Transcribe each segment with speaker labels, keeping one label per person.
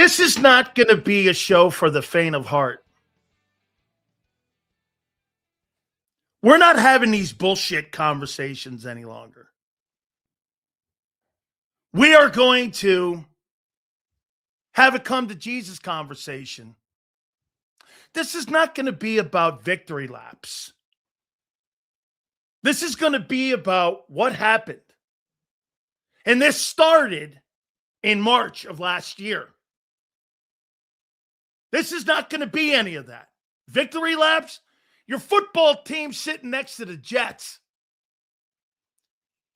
Speaker 1: This is not going to be a show for the faint of heart. We're not having these bullshit conversations any longer. We are going to have a come to Jesus conversation. This is not going to be about victory laps. This is going to be about what happened. And this started in March of last year. This is not going to be any of that. Victory laps, your football team sitting next to the Jets.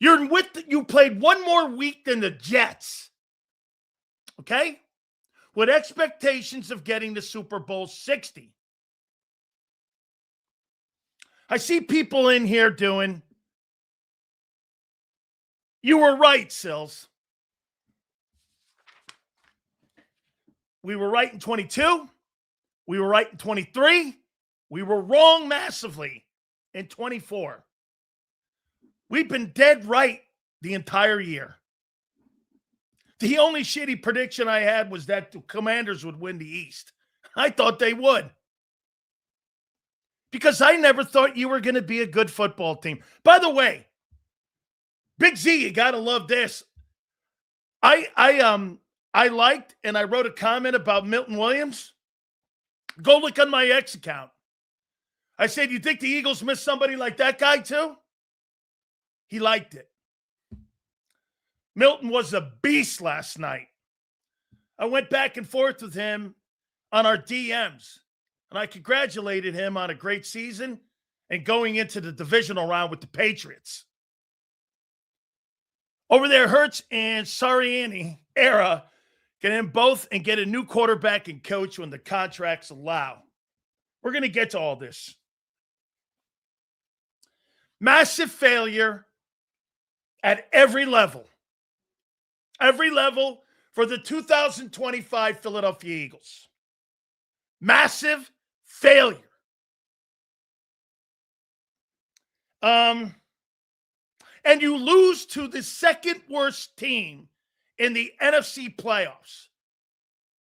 Speaker 1: You played one more week than the Jets. Okay? With expectations of getting to Super Bowl 60. I see people in here doing, you were right, Sills. We were right in 22. We were right in 23. We were wrong massively in 24. We've been dead right the entire year. The only shitty prediction I had was that the Commanders would win the East. I thought they would. Because I never thought you were going to be a good football team. By the way, Big Z, you got to love this. I liked and I wrote a comment about Milton Williams. Go look on my X account. I said, you think the Eagles missed somebody like that guy too? He liked it. Milton was a beast last night. I went back and forth with him on our DMs, and I congratulated him on a great season and going into the divisional round with the Patriots. Over there, Hurts and Sirianni era, get in both and get a new quarterback and coach when the contracts allow. We're going to get to all this. Massive failure at every level. Every level for the 2025 Philadelphia Eagles. Massive failure. And you lose to the second worst team in the NFC playoffs.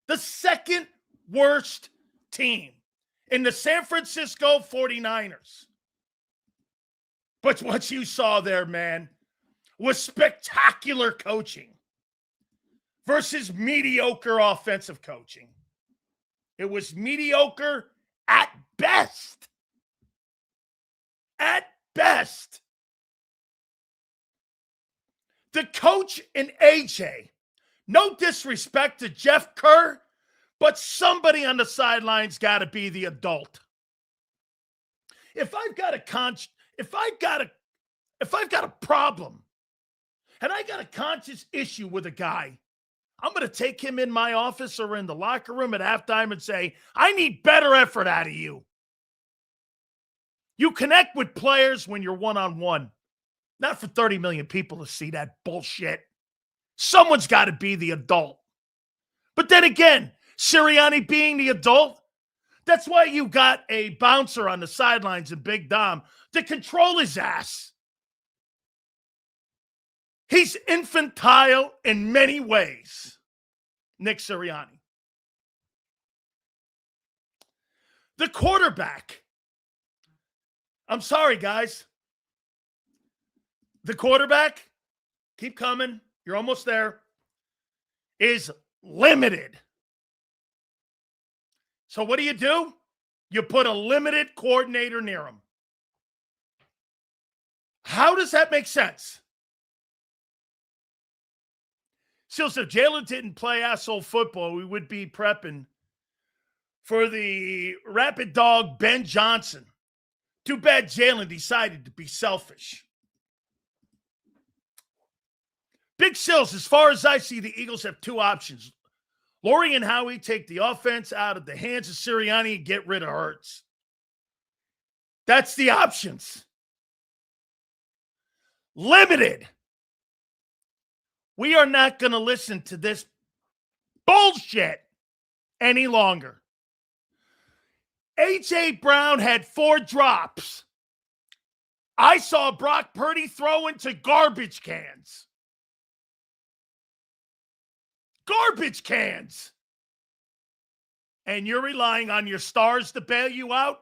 Speaker 1: The second worst team in the San Francisco 49ers. But what you saw there, man, was spectacular coaching versus mediocre offensive coaching. It was mediocre at best. At best. The coach and AJ, no disrespect to Jeff Kerr, but somebody on the sidelines got to be the adult. If I've got a problem and I got a conscious issue with a guy, I'm going to take him in my office or in the locker room at halftime and say, I need better effort out of you. You connect with players when you're one-on-one. Not for 30 million people to see that bullshit. Someone's got to be the adult. But then again, Sirianni being the adult, that's why you got a bouncer on the sidelines in Big Dom to control his ass. He's infantile in many ways, Nick Sirianni. The quarterback. I'm sorry, guys. The quarterback, keep coming, you're almost there, is limited. So what do? You put a limited coordinator near him. How does that make sense? Still, if Jalen didn't play asshole football, we would be prepping for the rapid dog Ben Johnson. Too bad Jalen decided to be selfish. Big Sills, as far as I see, the Eagles have two options. Laurie and Howie take the offense out of the hands of Sirianni and get rid of Hurts. That's the options. Limited. We are not going to listen to this bullshit any longer. A.J. Brown had 4 drops. I saw Brock Purdy throw into garbage cans. Garbage cans. and you're relying on your stars to bail you out.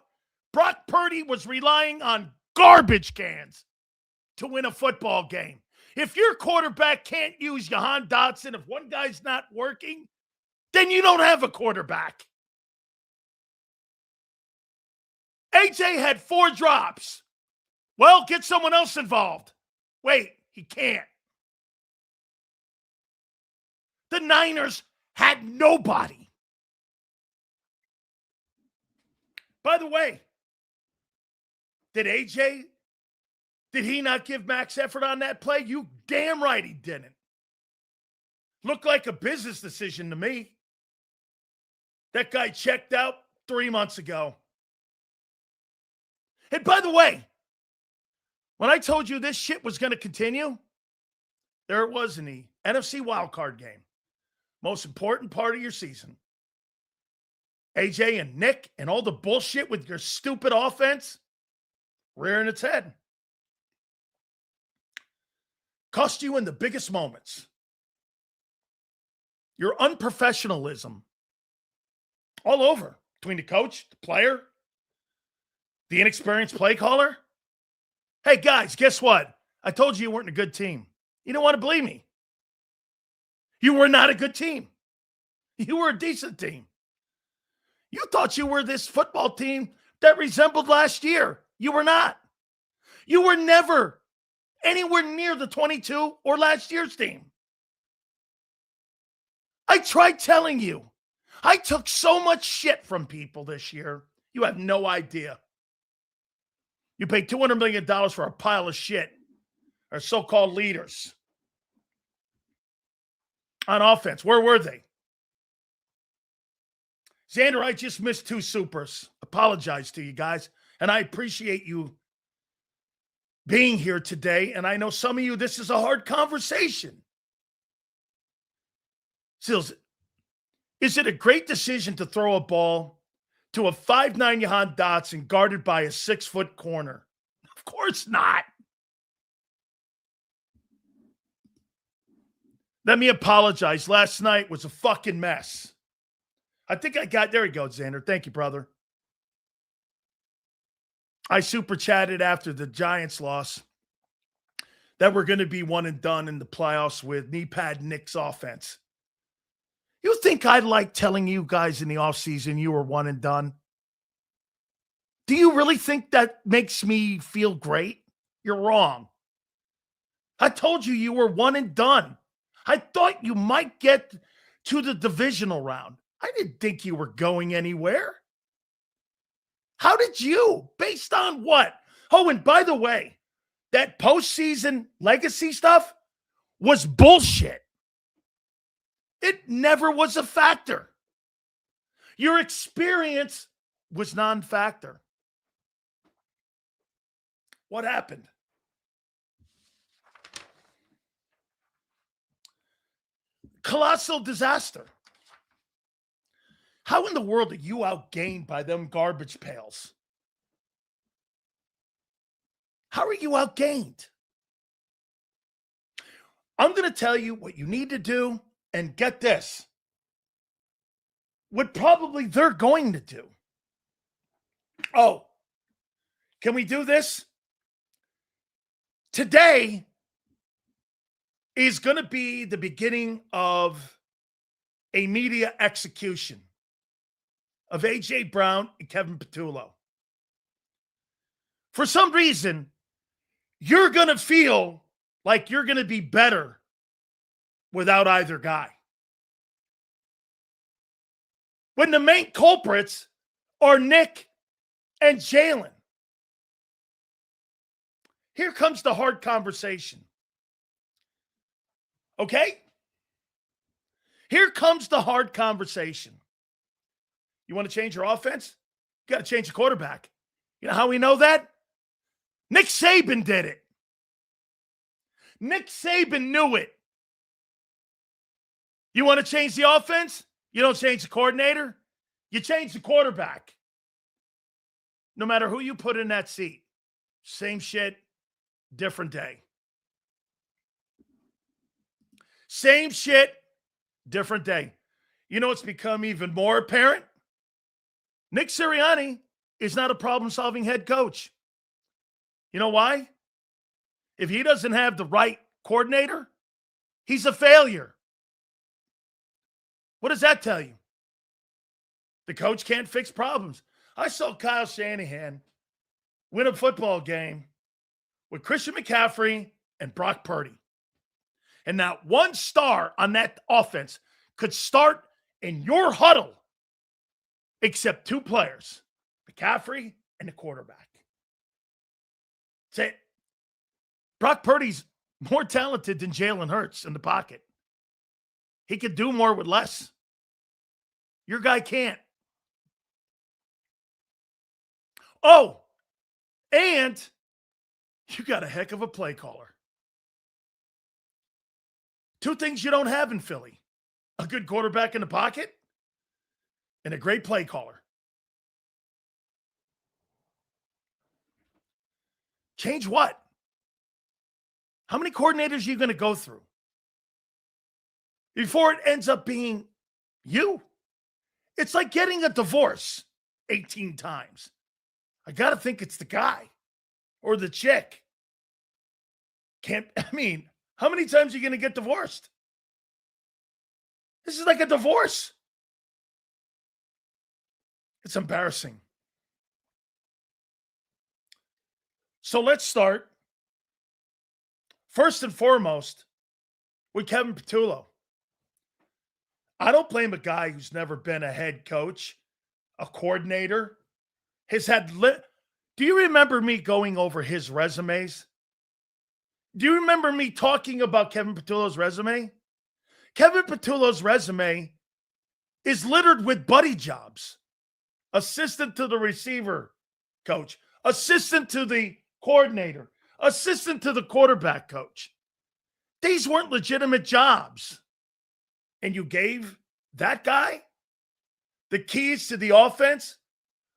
Speaker 1: Brock Purdy was relying on garbage cans to win a football game. If your quarterback can't use Jahan Dotson, if one guy's not working, then you don't have a quarterback. AJ had 4 drops. Well, get someone else involved. Wait, he can't. The Niners had nobody. By the way, did he not give max effort on that play? You damn right he didn't. Looked like a business decision to me. That guy checked out 3 months ago. And by the way, when I told you this shit was going to continue, there it was in the NFC wildcard game. Most important part of your season. AJ and Nick and all the bullshit with your stupid offense rearing its head. Cost you in the biggest moments. Your unprofessionalism all over between the coach, the player, the inexperienced play caller. Hey, guys, guess what? I told you weren't a good team. You don't want to believe me. You were not a good team. You were a decent team. You thought you were this football team that resembled last year. You were not. You were never anywhere near the 22 or last year's team. I tried telling you. I took so much shit from people this year. You have no idea. You paid $200 million for a pile of shit. Our so-called leaders. On offense, where were they? Xander, I just missed 2 supers. Apologize to you guys. And I appreciate you being here today. And I know some of you, this is a hard conversation. Sills, is it a great decision to throw a ball to a 5'9" Jahan Dotson guarded by a 6-foot corner? Of course not. Let me apologize. Last night was a fucking mess. I think there we go, Xander. Thank you, brother. I super chatted after the Giants loss that we're going to be one and done in the playoffs with knee pad Nick's offense. You think I like telling you guys in the offseason you were one and done? Do you really think that makes me feel great? You're wrong. I told you were one and done. I thought you might get to the divisional round. I didn't think you were going anywhere. How did you? Based on what? Oh, and by the way, that postseason legacy stuff was bullshit. It never was a factor. Your experience was non-factor. What happened? Colossal disaster. How in the world are you outgained by them garbage pails? How are you outgained? I'm going to tell you what you need to do, and get this. What probably they're going to do. Oh, can we do this? Today is going to be the beginning of a media execution of A.J. Brown and Kevin Patulo. For some reason, you're going to feel like you're going to be better without either guy. When the main culprits are Nick and Jalen. Here comes the hard conversation. Okay? Here comes the hard conversation. You want to change your offense? You got to change the quarterback. You know how we know that? Nick Saban did it. Nick Saban knew it. You want to change the offense? You don't change the coordinator. You change the quarterback. No matter who you put in that seat. Same shit, different day. Same shit, different day. You know what's become even more apparent? Nick Sirianni is not a problem-solving head coach. You know why? If he doesn't have the right coordinator, he's a failure. What does that tell you? The coach can't fix problems. I saw Kyle Shanahan win a football game with Christian McCaffrey and Brock Purdy. And not one star on that offense could start in your huddle except two players, McCaffrey and the quarterback. That's it. Brock Purdy's more talented than Jalen Hurts in the pocket. He could do more with less. Your guy can't. Oh, and you got a heck of a play caller. Two things you don't have in Philly: a good quarterback in the pocket and a great play caller. Change what? How many coordinators are you going to go through before it ends up being you? It's like getting a divorce 18 times. I got to think it's the guy or the chick. How many times are you going to get divorced? This is like a divorce. It's embarrassing. So let's start, first and foremost, with Kevin Patulo. I don't blame a guy who's never been a head coach, a coordinator. Do you remember me going over his resumes? Do you remember me talking about Kevin Patulo's resume? Kevin Patulo's resume is littered with buddy jobs. Assistant to the receiver coach, assistant to the coordinator, assistant to the quarterback coach. These weren't legitimate jobs. And you gave that guy the keys to the offense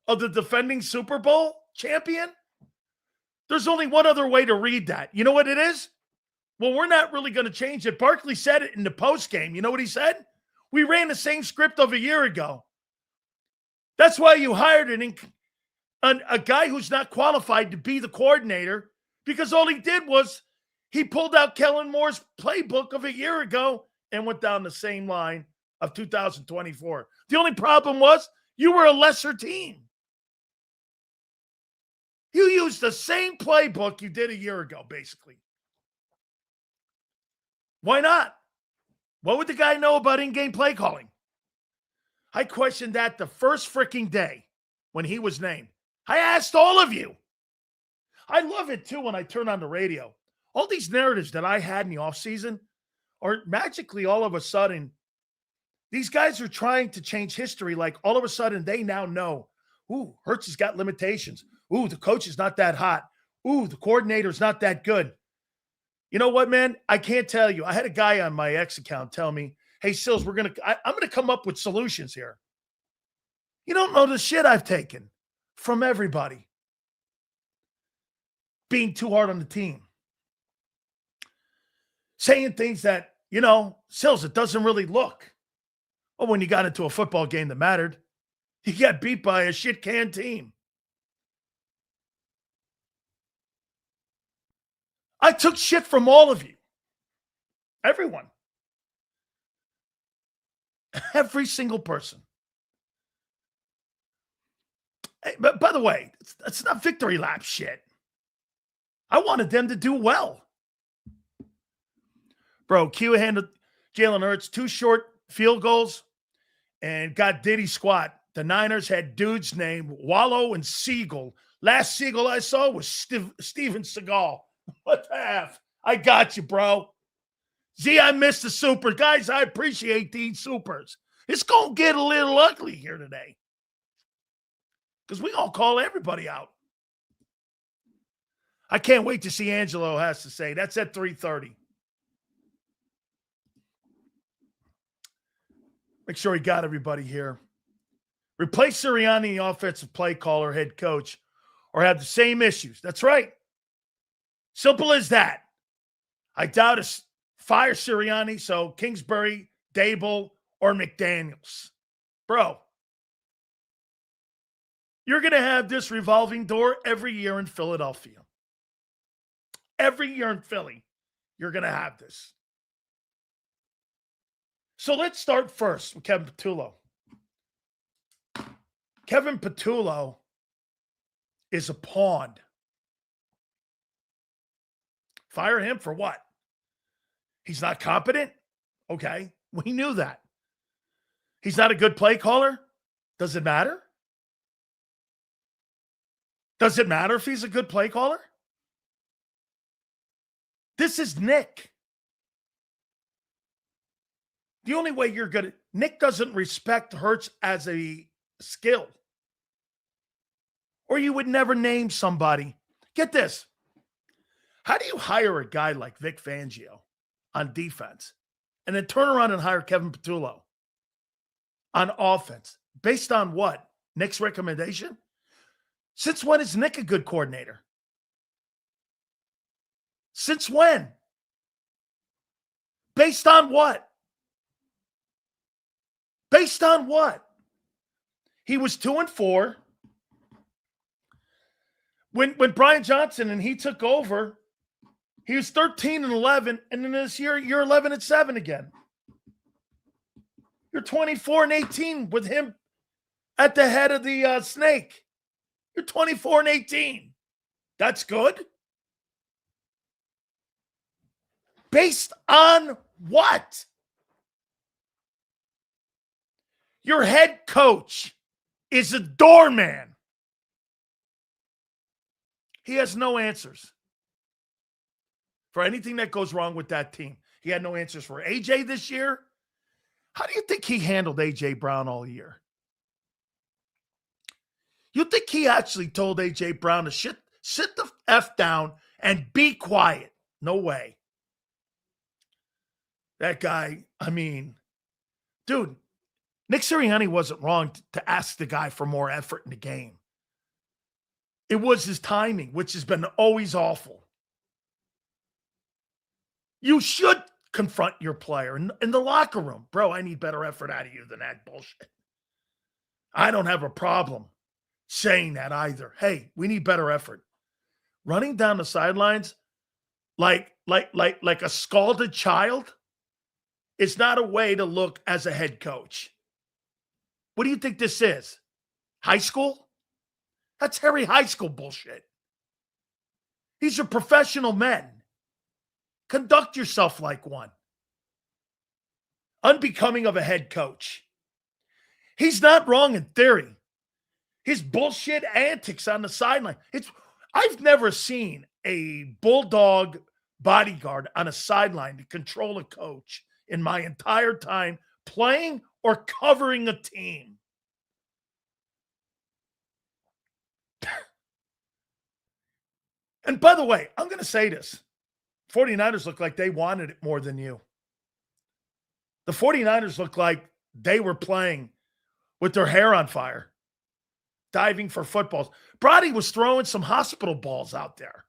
Speaker 1: of the defending Super Bowl champion? There's only one other way to read that. You know what it is? Well, we're not really going to change it. Barkley said it in the postgame. You know what he said? We ran the same script of a year ago. That's why you hired a guy who's not qualified to be the coordinator, because all he did was he pulled out Kellen Moore's playbook of a year ago and went down the same line of 2024. The only problem was you were a lesser team. You used the same playbook you did a year ago, basically. Why not? What would the guy know about in-game play calling? I questioned that the first freaking day when he was named. I asked all of you. I love it, too, when I turn on the radio. All these narratives that I had in the offseason are magically all of a sudden, these guys are trying to change history. Like all of a sudden they now know, ooh, Hurts has got limitations. Ooh, the coach is not that hot. Ooh, the coordinator's not that good. You know what, man? I can't tell you. I had a guy on my X account tell me, hey, Sills, I'm going to come up with solutions here. You don't know the shit I've taken from everybody. Being too hard on the team. Saying things that, Sills, it doesn't really look. Well, when you got into a football game that mattered, you got beat by a shit can team. I took shit from all of you. Everyone. Every single person. Hey, but by the way, it's not victory lap shit. I wanted them to do well. Bro, Q handed Jalen Hurts 2 short field goals and got Diddy squat. The Niners had dudes named Wallow and Siegel. Last Siegel I saw was Steven Seagal. What the F? I got you, bro. Z, I missed the super. Guys, I appreciate these supers. It's going to get a little ugly here today. Because we going to call everybody out. I can't wait to see Angelo has to say. That's at 3:30. Make sure he got everybody here. Replace Sirianni, the offensive play caller, head coach, or have the same issues. That's right. Simple as that. I doubt it's fire Sirianni, so Kingsbury, Dable, or McDaniels. Bro, You're going to have this revolving door every year in Philadelphia. Every year in Philly, you're going to have this. So let's start first with Kevin Patulo. Kevin Patulo is a pawn. Fire him for what? He's not competent? Okay, we knew that. He's not a good play caller? Does it matter? Does it matter if he's a good play caller? This is Nick. The only way you're going to... Nick doesn't respect Hurts as a skill. Or you would never name somebody. Get this. How do you hire a guy like Vic Fangio on defense and then turn around and hire Kevin Patulo on offense? Based on what? Nick's recommendation? Since when is Nick a good coordinator? Since when? Based on what? Based on what? He was 2-4. When Brian Johnson and he took over, he was 13-11, and then this year you're 11-7 again. You're 24-18 with him at the head of the snake. You're 24-18. That's good. Based on what? Your head coach is a doorman. He has no answers for anything that goes wrong with that team. He had no answers for AJ this year. How do you think he handled AJ Brown all year? You think he actually told AJ Brown to sit the F down and be quiet? No way. That guy, I mean, dude, Nick Sirianni wasn't wrong to ask the guy for more effort in the game. It was his timing, which has been always awful. You should confront your player in the locker room. Bro, I need better effort out of you than that bullshit. I don't have a problem saying that either. Hey, we need better effort. Running down the sidelines like a scalded child is not a way to look as a head coach. What do you think this is? High school? That's Harry high school bullshit. These are professional men. Conduct yourself like one. Unbecoming of a head coach. He's not wrong in theory. His bullshit antics on the sideline. I've never seen a bulldog bodyguard on a sideline to control a coach in my entire time playing or covering a team. And by the way, I'm going to say this. 49ers look like they wanted it more than you. The 49ers look like they were playing with their hair on fire, diving for footballs. Brody was throwing some hospital balls out there.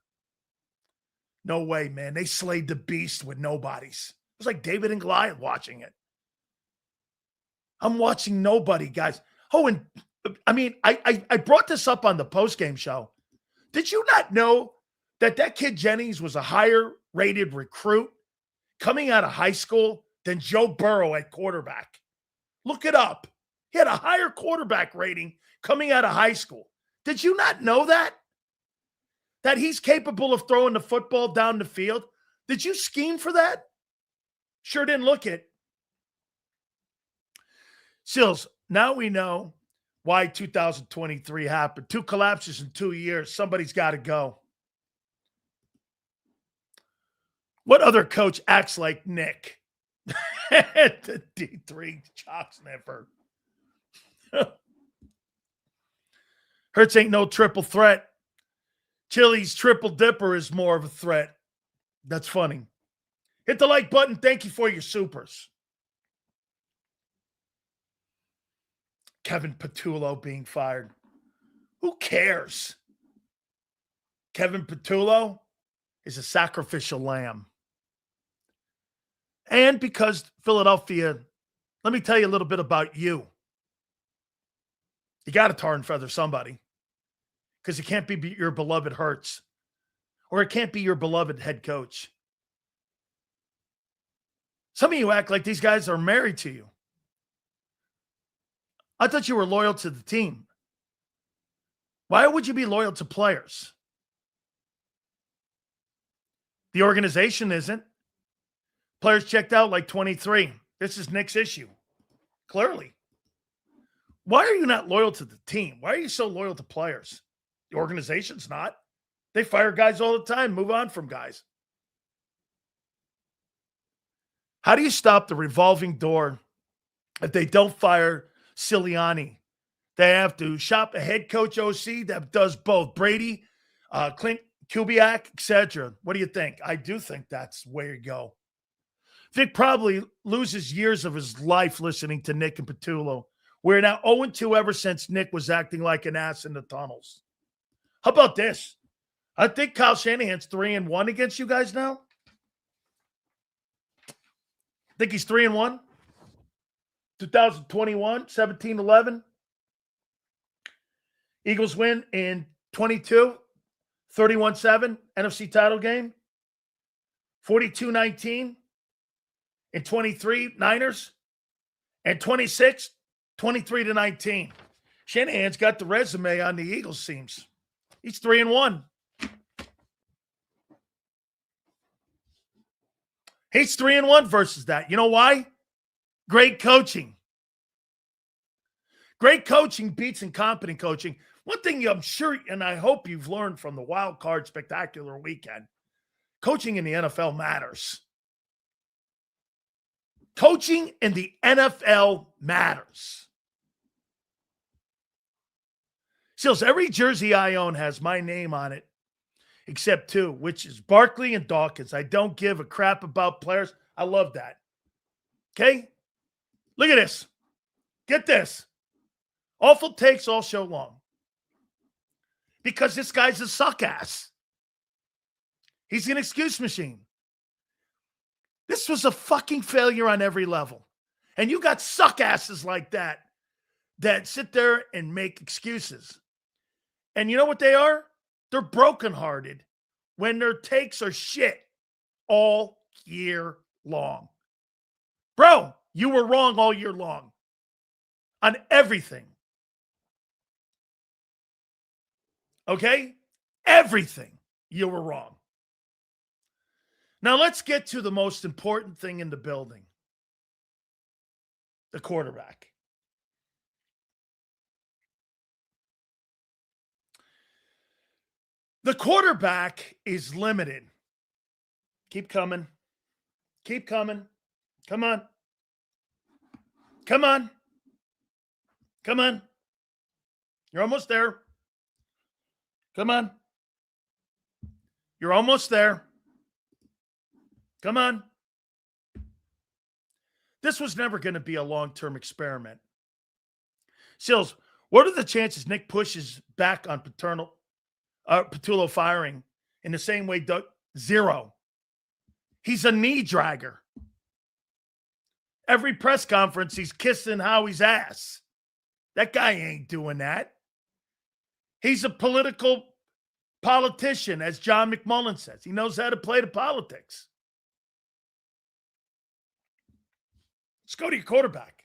Speaker 1: No way, man. They slayed the beast with nobodies. It was like David and Goliath watching it. I'm watching nobody, guys. Oh, and I mean, I brought this up on the postgame show. Did you not know that kid Jennings was a higher-rated recruit coming out of high school than Joe Burrow at quarterback? Look it up. He had a higher quarterback rating coming out of high school. Did you not know that? That he's capable of throwing the football down the field? Did you scheme for that? Sure didn't look it. Sills, now we know why 2023 happened. 2 collapses in 2 years. Somebody's got to go. What other coach acts like Nick? The D3 chalk sniffer. Hurts ain't no triple threat. Chili's triple dipper is more of a threat. That's funny. Hit the like button. Thank you for your supers. Kevin Patulo being fired. Who cares? Kevin Patulo is a sacrificial lamb. And because Philadelphia, let me tell you a little bit about you. You got to tar and feather somebody. because it can't be your beloved Hurts, or it can't be your beloved head coach. Some of you act like these guys are married to you. I thought you were loyal to the team. Why would you be loyal to players? The organization isn't. Players checked out like 23. This is Nick's issue. Clearly. Why are you not loyal to the team? Why are you so loyal to players? The organization's not. They fire guys all the time, move on from guys. How do you stop the revolving door if they don't fire Sirianni? They have to shop a head coach OC that does both. Brady, Clint Kubiak, etc. What do you think? I do think that's where you go. Vic probably loses years of his life listening to Nick and Patulo. We're now 0-2 ever since Nick was acting like an ass in the tunnels. How about this? I think Kyle Shanahan's 3-1 against you guys now. I think he's 3-1. 2021, 17-11. Eagles win in 22, 31-7, NFC title game. 42-19 in 23, Niners. And 26, 23-19. Shanahan's got the resume on the Eagles, seems. He's 3-1. He's 3-1 versus that. You know why? Great coaching. Great coaching beats incompetent coaching. One thing I'm sure, and I hope you've learned from the wild card spectacular weekend, coaching in the NFL matters. Coaching in the NFL matters. Seals, every jersey I own has my name on it, except two, which is Barkley and Dawkins. I don't give a crap about players. I love that. Okay? Look at this. Get this. Awful takes all show long. Because this guy's a suck ass. He's an excuse machine. This was a fucking failure on every level. And you got suck asses like that sit there and make excuses. And you know what they are? They're brokenhearted when their takes are shit all year long. Bro, you were wrong all year long on everything. Okay? Everything you were wrong. Now let's get to the most important thing in the building. The quarterback. The quarterback is limited. Keep coming. Keep coming. Come on. Come on. Come on. You're almost there. Come on. You're almost there. Come on. This was never going to be a long-term experiment. Sills, what are the chances Nick pushes back on Patulo firing in the same way? Zero. He's a knee dragger. Every press conference, he's kissing Howie's ass. That guy ain't doing that. He's a politician, as John McMullen says. He knows how to play the politics. Let's go to your quarterback.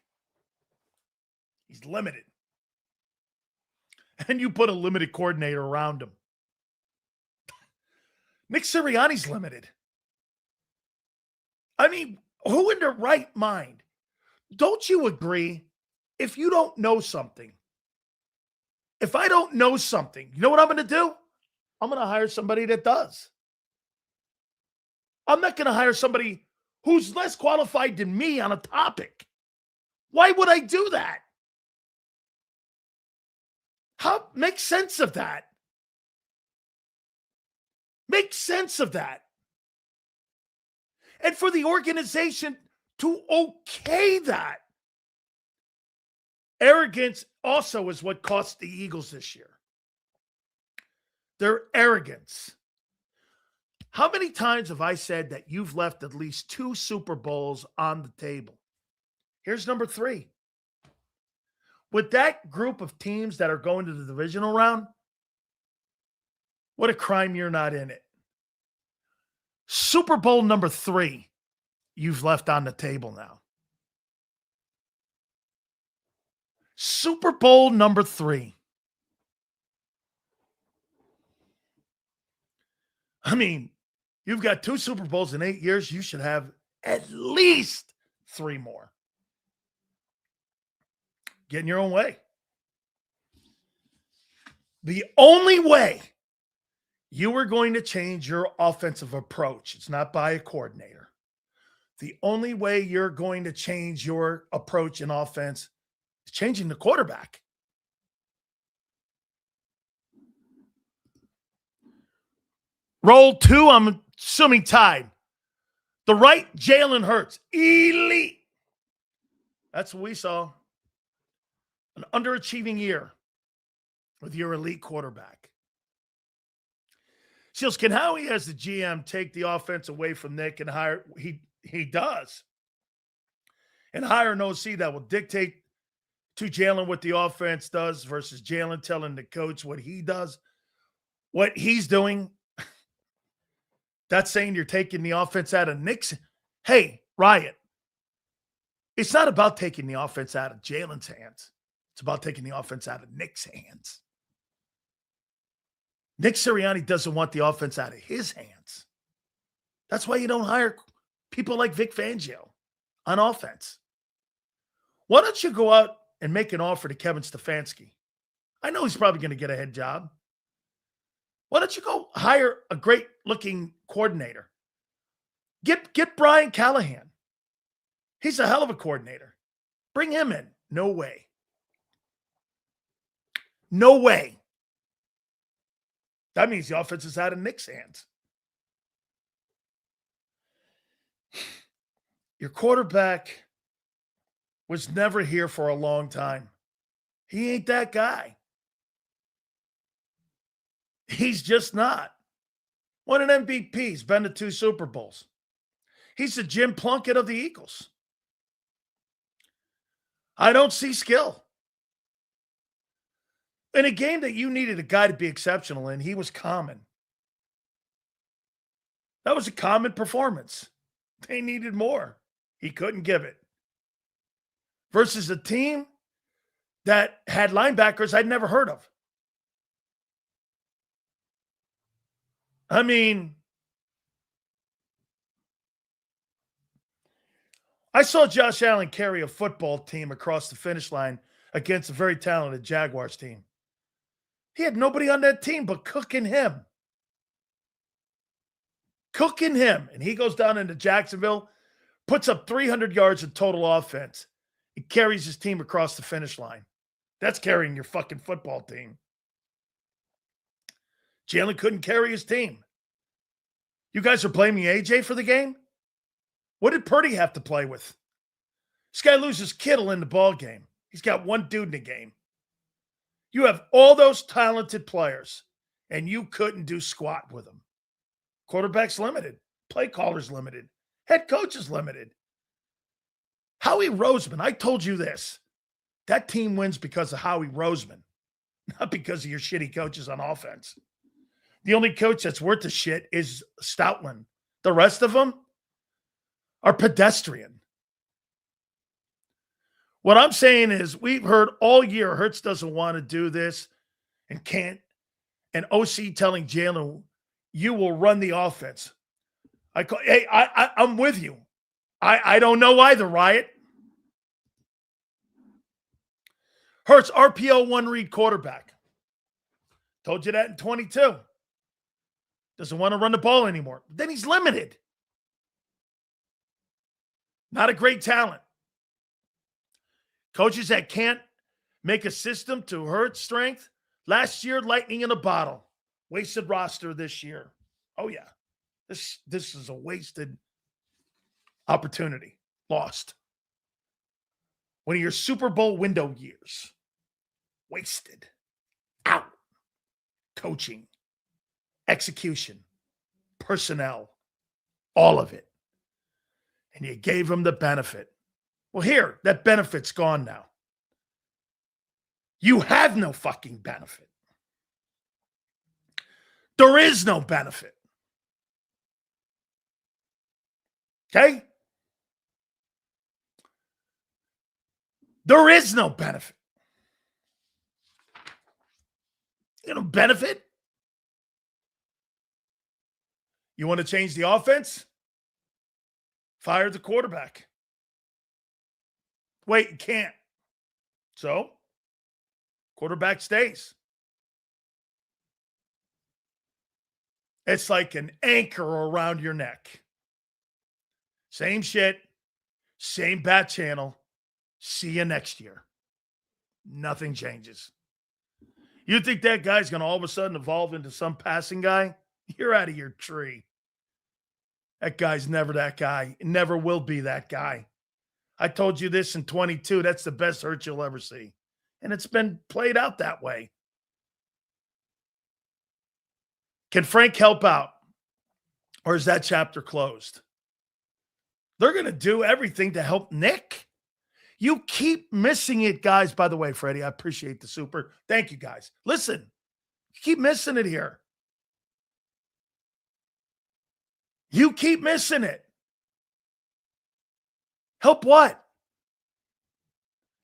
Speaker 1: He's limited. And you put a limited coordinator around him. Nick Sirianni's limited. I mean, who in their right mind? Don't you agree? If you don't know something, if I don't know something, you know what I'm going to do? I'm going to hire somebody that does. I'm not going to hire somebody who's less qualified than me on a topic. Why would I do that? How make sense of that? Make sense of that. And for the organization to okay that. Arrogance also is what cost the Eagles this year. Their arrogance. How many times have I said that you've left at least 2 Super Bowls on the table? Here's number 3. With that group of teams that are going to the divisional round, What a crime you're not in it. Super Bowl number 3, you've left on the table now. Super Bowl number 3. I mean, you've got 2 Super Bowls in 8 years. You should have at least 3 more. Get in your own way. The only way you are going to change your offensive approach, it's not by a coordinator. The only way you're going to change your approach in offense is changing the quarterback. Roll 2, I'm assuming tied. The right, Jalen Hurts, elite. That's what we saw. An underachieving year with your elite quarterback. Seals, can Howie as the GM take the offense away from Nick and hire? He does. And hire an OC that will dictate to Jalen what the offense does versus Jalen telling the coach what he does, what he's doing. That's saying you're taking the offense out of Nick's. Hey, Riot, it's not about taking the offense out of Jalen's hands. It's about taking the offense out of Nick's hands. Nick Sirianni doesn't want the offense out of his hands. That's why you don't hire people like Vic Fangio on offense. Why don't you go out and make an offer to Kevin Stefanski? I know he's probably going to get a head job. Why don't you go hire a great-looking coordinator? Get Brian Callahan. He's a hell of a coordinator. Bring him in. No way. No way. That means the offense is out of Nick's hands. Your quarterback was never here for a long time. He ain't that guy. He's just not. Won an MVP. He's been to 2 Super Bowls. He's the Jim Plunkett of the Eagles. I don't see skill. In a game that you needed a guy to be exceptional in, he was common. That was a common performance. They needed more. He couldn't give it. Versus a team that had linebackers I'd never heard of. I mean, I saw Josh Allen carry a football team across the finish line against a very talented Jaguars team. He had nobody on that team but Cook and him. Cook and him. And he goes down into Jacksonville, puts up 300 yards of total offense. He carries his team across the finish line. That's carrying your fucking football team. Jalen couldn't carry his team. You guys are blaming AJ for the game? What did Purdy have to play with? This guy loses Kittle in the ball game. He's got one dude in the game. You have all those talented players, and you couldn't do squat with them. Quarterback's limited. Play caller's limited. Head coach is limited. Howie Roseman, I told you this. That team wins because of Howie Roseman, not because of your shitty coaches on offense. The only coach that's worth a shit is Stoutland. The rest of them are pedestrian. What I'm saying is we've heard all year Hurts doesn't want to do this and can't. And OC telling Jalen, you will run the offense. I'm with you. I don't know either, Riot. Hurts, RPO one read quarterback. Told you that in 22. Doesn't want to run the ball anymore. Then he's limited. Not a great talent. Coaches that can't make a system to Hurts' strength. Last year, lightning in a bottle. Wasted roster this year. Oh, yeah. This is a wasted opportunity. Lost. One of your Super Bowl window years. Wasted. Out. Coaching. Execution. Personnel. All of it. And you gave them the benefit. Well, here, that benefit's gone now. You have no fucking benefit. There is no benefit. Okay? There is no benefit. You know, benefit? You want to change the offense? Fire the quarterback. Wait, you can't. So, quarterback stays. It's like an anchor around your neck. Same shit, same bat channel. See you next year. Nothing changes. You think that guy's going to all of a sudden evolve into some passing guy? You're out of your tree. That guy's never that guy. Never will be that guy. I told you this in 22. That's the best Hurts you'll ever see. And it's been played out that way. Can Frank help out? Or is that chapter closed? They're going to do everything to help Nick. You keep missing it, guys. By the way, Freddie, I appreciate the super. Thank you, guys. Listen, you keep missing it here. You keep missing it. Help what?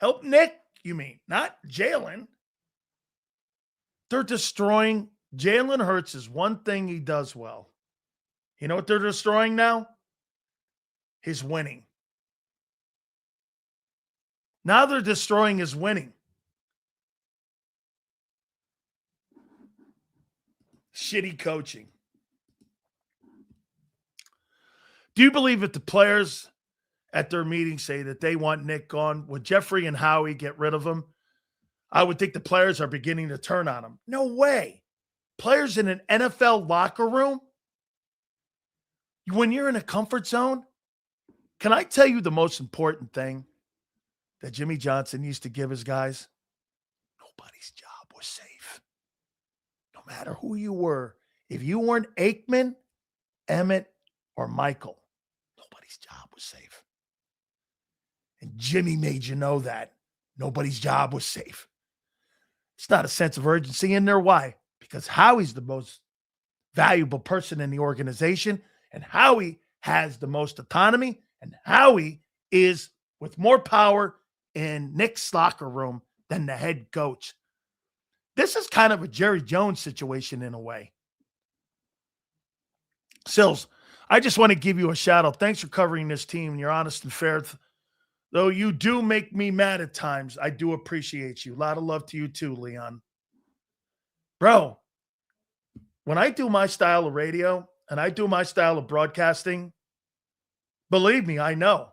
Speaker 1: Help Nick, you mean, not Jalen. They're destroying. Jalen Hurts is one thing he does well. You know what they're destroying now? His winning. Now they're destroying his winning. Shitty coaching. Do you believe if the players at their meeting say that they want Nick gone, would Jeffrey and Howie get rid of him? I would think the players are beginning to turn on him. No way. Players in an NFL locker room? When you're in a comfort zone, can I tell you the most important thing that Jimmy Johnson used to give his guys? Nobody's job was safe. No matter who you were. If you weren't Aikman, Emmett, or Michael, nobody's job was safe. And Jimmy made you know that. Nobody's job was safe. It's not a sense of urgency in there. Why? Because Howie's the most valuable person in the organization, and Howie has the most autonomy, and Howie is with more power in Nick's locker room than the head coach. This is kind of a Jerry Jones situation in a way. Sills, I just want to give you a shout out. Thanks for covering this team. You're honest and fair. Though you do make me mad at times, I do appreciate you. A lot of love to you too, Leon. Bro, when I do my style of radio and I do my style of broadcasting, believe me, I know.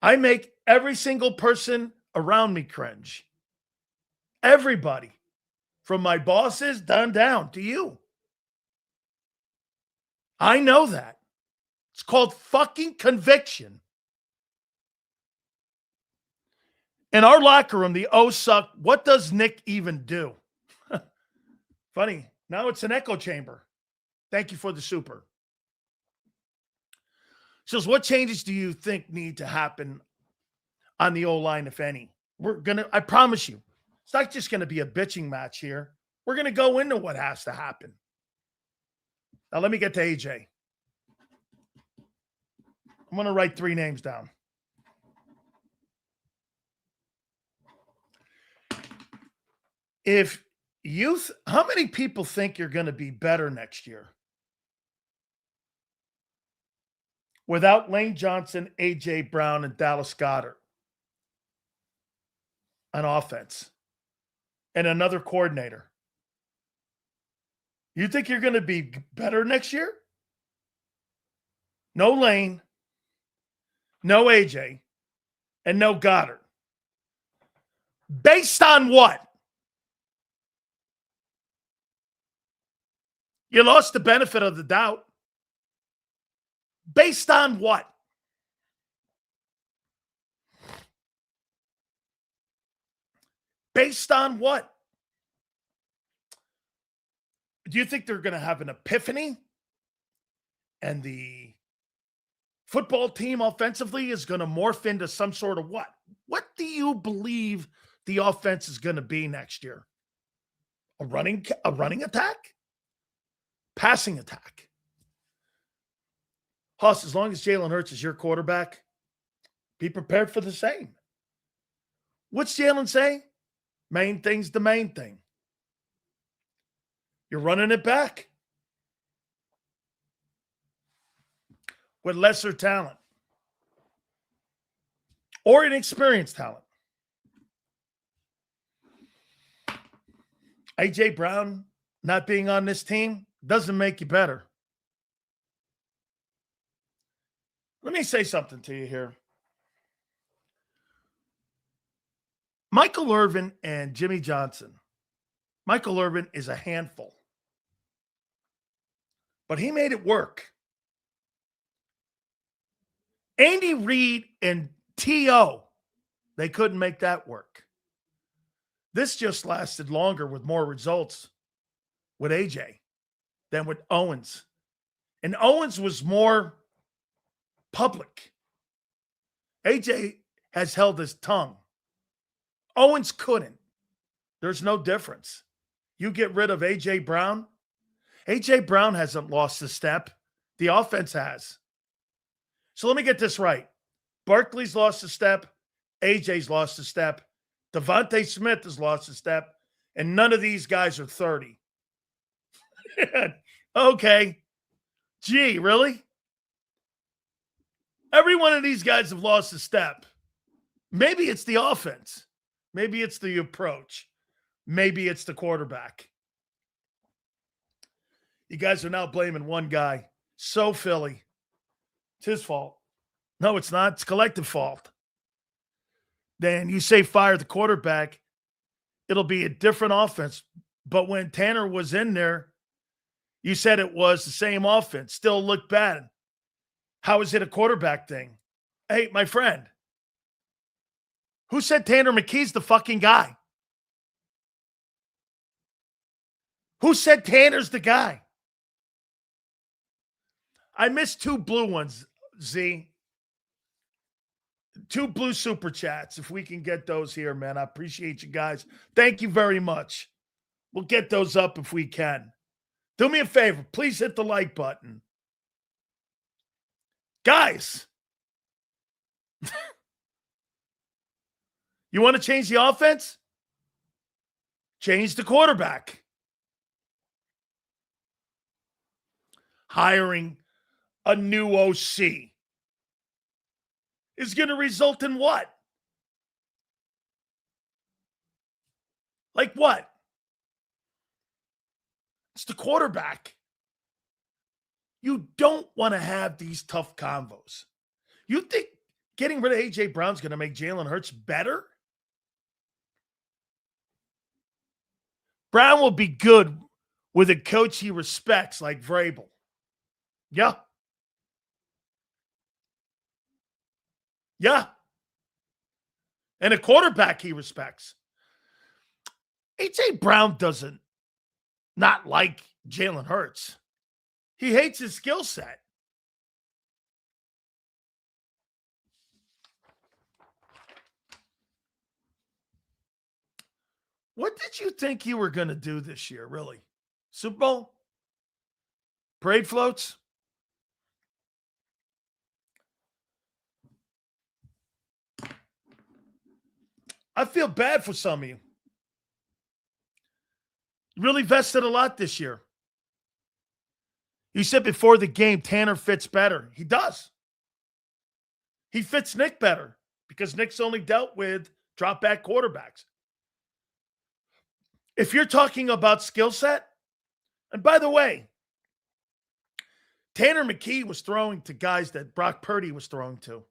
Speaker 1: I make every single person around me cringe. Everybody. From my bosses down to you. I know that. It's called fucking conviction. In our locker room, the O's suck. What does Nick even do? Funny. Now it's an echo chamber. Thank you for the super. So what changes do you think need to happen on the O-line, if any? I promise you, it's not just going to be a bitching match here. We're going to go into what has to happen. Now let me get to AJ. I'm going to write 3 names down. How many people think you're going to be better next year? Without Lane Johnson, A.J. Brown, and Dallas Goedert on offense and another coordinator. You think you're going to be better next year? No Lane, no A.J., and no Goddard. Based on what? You lost the benefit of the doubt. Based on what? Based on what? Do you think they're going to have an epiphany? And the football team offensively is going to morph into some sort of what? What do you believe the offense is going to be next year? A running attack? passing attack. Hoss, as long as Jalen Hurts is your quarterback, be prepared for the same. What's Jalen say? Main thing's the main thing. You're running it back with lesser talent or inexperienced talent. A.J. Brown not being on this team doesn't make you better. Let me say something to you here. Michael Irvin and Jimmy Johnson. Michael Irvin is a handful. But he made it work. Andy Reid and T.O., they couldn't make that work. This just lasted longer with more results with AJ than with Owens. And Owens was more public. AJ has held his tongue. Owens couldn't. There's no difference. You get rid of A.J. Brown. A.J. Brown hasn't lost a step. The offense has. So let me get this right. Barkley's lost a step. A.J.'s lost a step. Devontae Smith has lost a step. And none of these guys are 30. Okay. Gee, really? Every one of these guys have lost a step. Maybe it's the offense. Maybe it's the approach. Maybe it's the quarterback. You guys are now blaming one guy. So Philly. It's his fault. No, it's not. It's collective fault. Then you say fire the quarterback, it'll be a different offense. But when Tanner was in there, you said it was the same offense. Still looked bad. How is it a quarterback thing? Hey, my friend, who said Tanner McKee's the fucking guy? Who said Tanner's the guy? I missed 2 blue ones, Z. 2 blue super chats. If we can get those here, man. I appreciate you guys. Thank you very much. We'll get those up if we can. Do me a favor. Please hit the like button. Guys. You want to change the offense? Change the quarterback. Hiring a new OC is going to result in what? Like what? It's the quarterback. You don't want to have these tough convos. You think getting rid of A.J. Brown's going to make Jalen Hurts better? Brown will be good with a coach he respects like Vrabel. Yeah. Yeah. And a quarterback he respects. A.J. Brown doesn't not like Jalen Hurts. He hates his skill set. What did you think you were going to do this year, really? Super Bowl? Parade floats? I feel bad for some of you. You really vested a lot this year. You said before the game, Tanner fits better. He does. He fits Nick better because Nick's only dealt with drop-back quarterbacks. If you're talking about skill set, and by the way, Tanner McKee was throwing to guys that Brock Purdy was throwing to.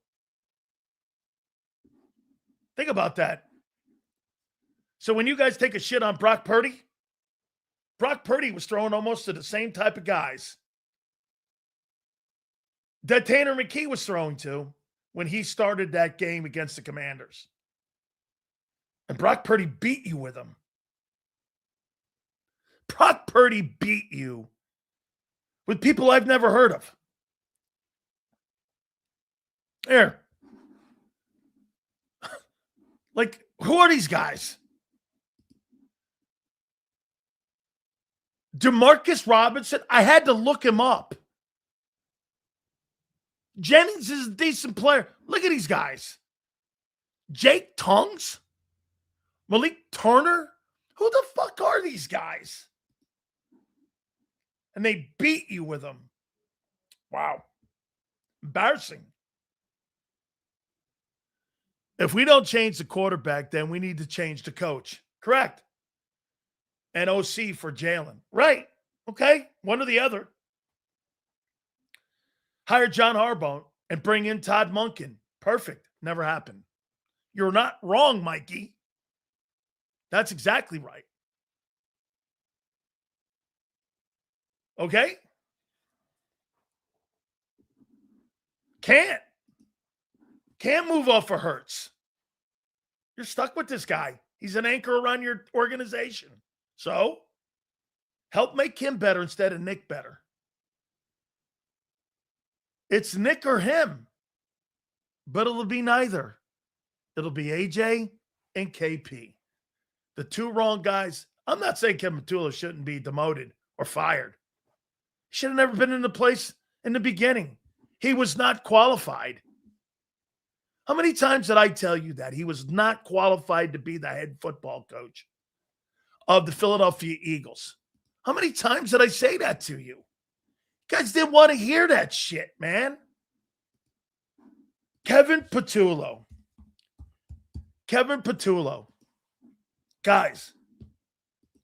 Speaker 1: Think about that. So when you guys take a shit on Brock Purdy was throwing almost to the same type of guys that Tanner McKee was throwing to when he started that game against the Commanders. And Brock Purdy beat you with him. Brock Purdy beat you with people I've never heard of. Here. Like, who are these guys? Demarcus Robinson, I had to look him up. Jennings is a decent player. Look at these guys. Jake Tongues? Malik Turner? Who the fuck are these guys? And they beat you with them. Wow. Embarrassing. If we don't change the quarterback, then we need to change the coach. Correct. And OC for Jalen. Right. Okay. One or the other. Hire John Harbaugh and bring in Todd Monken. Perfect. Never happened. You're not wrong, Mikey. That's exactly right. Okay? Can't move off of Hurts. You're stuck with this guy. He's an anchor around your organization. So, help make him better instead of Nick better. It's Nick or him, but it'll be neither. It'll be AJ and KP. The two wrong guys. I'm not saying Kevin Patulo shouldn't be demoted or fired. He should have never been in the place in the beginning. He was not qualified. How many times did I tell you that he was not qualified to be the head football coach of the Philadelphia Eagles? How many times did I say that to you? You guys didn't want to hear that shit, man. Kevin Patulo. Guys,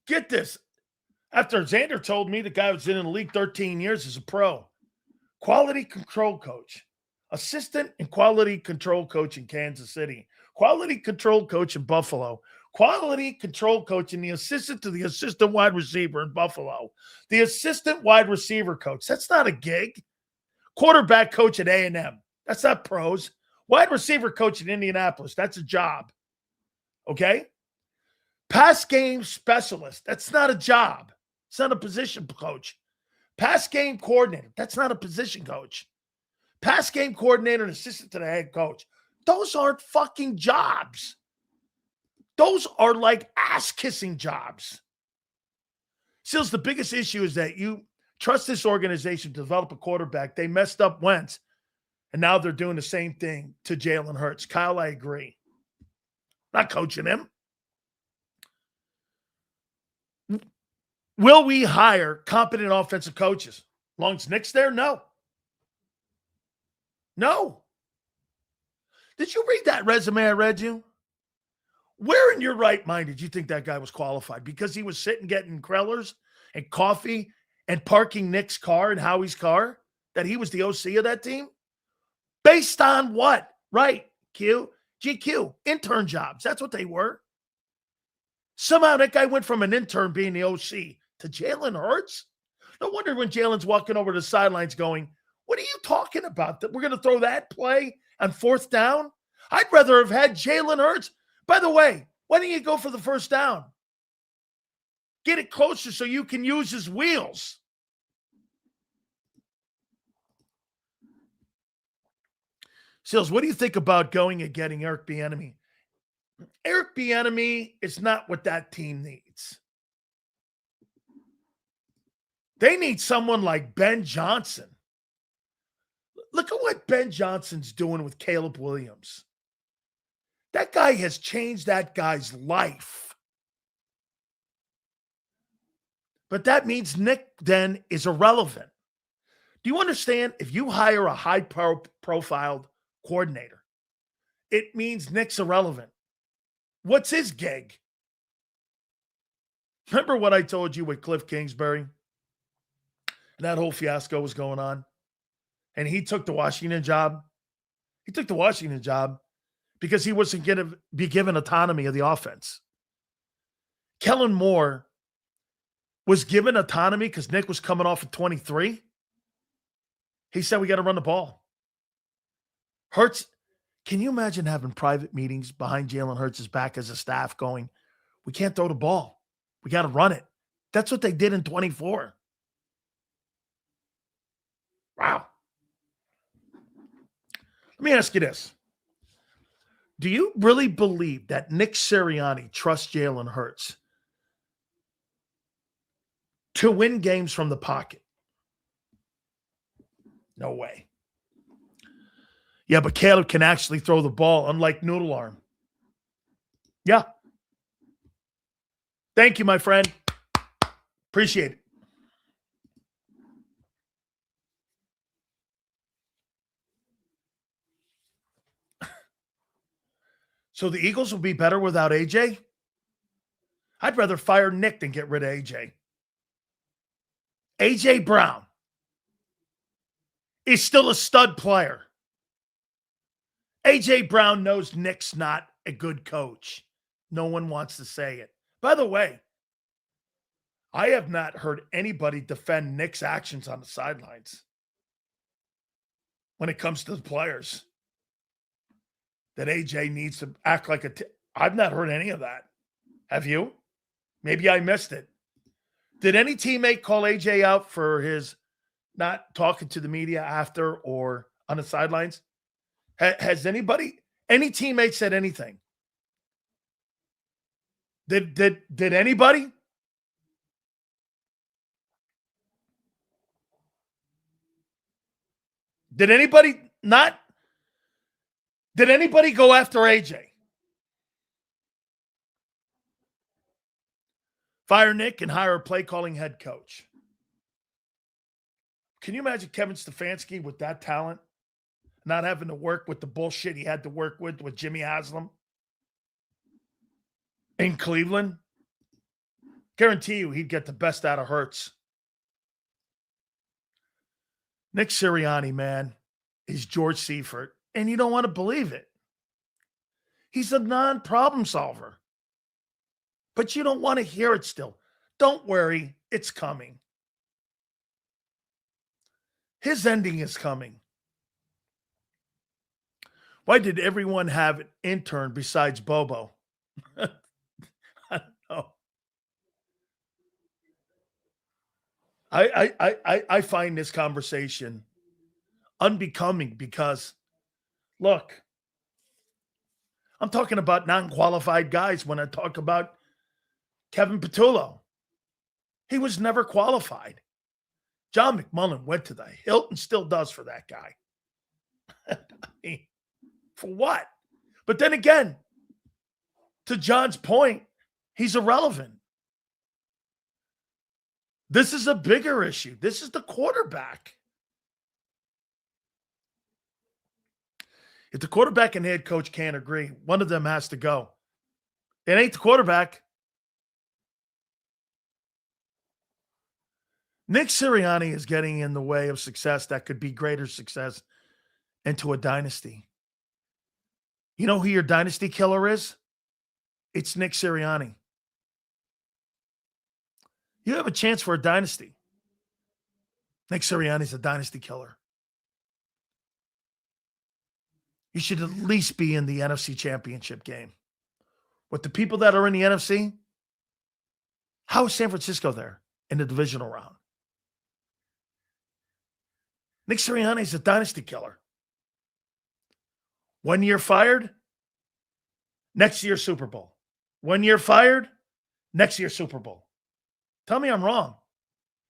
Speaker 1: get this. After Xander told me the guy was in the league 13 years as a pro. Quality control coach. Assistant and quality control coach in Kansas City. Quality control coach in Buffalo. Quality control coach and the assistant to the assistant wide receiver in Buffalo. The assistant wide receiver coach. That's not a gig. Quarterback coach at A&M. That's not pros. Wide receiver coach in Indianapolis. That's a job. Okay? Pass game specialist. That's not a job. It's not a position coach. Pass game coordinator. That's not a position coach. Pass game coordinator and assistant to the head coach. Those aren't fucking jobs. Those are like ass-kissing jobs. Seals, the biggest issue is that you trust this organization to develop a quarterback. They messed up Wentz, and now they're doing the same thing to Jalen Hurts. Kyle, I agree. Not coaching him. Will we hire competent offensive coaches? As long as Nick's there? No. No. Did you read that resume I read you? Where in your right mind did you think that guy was qualified? Because he was sitting getting Krellers and coffee and parking Nick's car and Howie's car? That he was the OC of that team? Based on what? Right. GQ. Intern jobs. That's what they were. Somehow that guy went from an intern being the OC to Jalen Hurts. No wonder when Jalen's walking over the sidelines going, what are you talking about? That we're going to throw that play on fourth down? I'd rather have had Jalen Hurts. By the way, why don't you go for the first down? Get it closer so you can use his wheels. Seals, what do you think about going and getting Eric Bieniemy? Eric Bieniemy is not what that team needs. They need someone like Ben Johnson. Look at what Ben Johnson's doing with Caleb Williams. That guy has changed that guy's life. But that means Nick then is irrelevant. Do you understand? If you hire a high-profiled coordinator, it means Nick's irrelevant. What's his gig? Remember what I told you with Cliff Kingsbury? And that whole fiasco was going on. And he took the Washington job. He took the Washington job because he wasn't going to be given autonomy of the offense. Kellen Moore was given autonomy because Nick was coming off of 23. He said, we got to run the ball. Hurts, can you imagine having private meetings behind Jalen Hurts' back as a staff going, we can't throw the ball. We got to run it. That's what they did in 24. Wow. Let me ask you this. Do you really believe that Nick Sirianni trusts Jalen Hurts to win games from the pocket. No way. Yeah, but Caleb can actually throw the ball, unlike Noodle Arm. Yeah. Thank you, my friend. Appreciate it. So the Eagles will be better without AJ? I'd rather fire Nick than get rid of AJ. AJ Brown is still a stud player. AJ Brown knows Nick's not a good coach. No one wants to say it. By the way, I have not heard anybody defend Nick's actions on the sidelines when it comes to the players. That AJ needs to act like I've not heard any of that. Have you? Maybe I missed it. Did any teammate call AJ out for his not talking to the media after or on the sidelines? Has any teammate said anything? Did anybody? Did anybody not? Did anybody go after AJ? Fire Nick and hire a play-calling head coach. Can you imagine Kevin Stefanski with that talent? Not having to work with the bullshit he had to work with Jimmy Haslam in Cleveland? Guarantee you he'd get the best out of Hurts. Nick Sirianni, man, is George Seifert. And you don't want to believe it. He's a non-problem solver. But you don't want to hear it still. Don't worry, it's coming. His ending is coming. Why did everyone have an intern besides Bobo? I don't know. I find this conversation unbecoming because, look, I'm talking about non-qualified guys when I talk about Kevin Patulo. He was never qualified. John McMullen went to the hilt and still does for that guy. I mean, for what? But then again, to John's point, he's irrelevant. This is a bigger issue. This is the quarterback. If the quarterback and head coach can't agree, one of them has to go. It ain't the quarterback. Nick Sirianni is getting in the way of success that could be greater success into a dynasty. You know who your dynasty killer is? It's Nick Sirianni. You have a chance for a dynasty. Nick Sirianni's a dynasty killer. You should at least be in the NFC Championship game. With the people that are in the NFC, how is San Francisco there in the divisional round? Nick Sirianni is a dynasty killer. 1 year fired, next year Super Bowl. 1 year fired, next year Super Bowl. Tell me I'm wrong.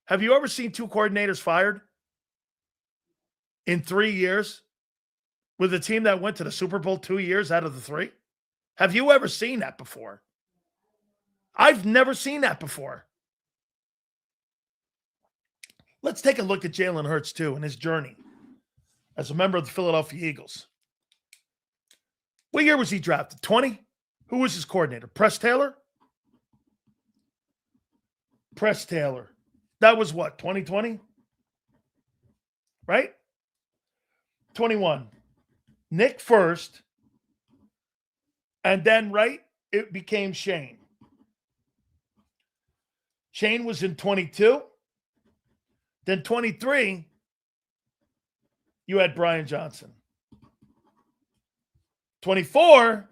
Speaker 1: Have you ever seen two coordinators fired in 3 years with a team that went to the Super Bowl 2 years out of the 3? Have you ever seen that before? I've never seen that before. Let's take a look at Jalen Hurts, too, and his journey as a member of the Philadelphia Eagles. What year was he drafted? 20? Who was his coordinator? Press Taylor? Press Taylor. That was what, 2020? Right? 21. Nick first. And then, right, it became Shane. Shane was in 22. Then 23, you had Brian Johnson. 24,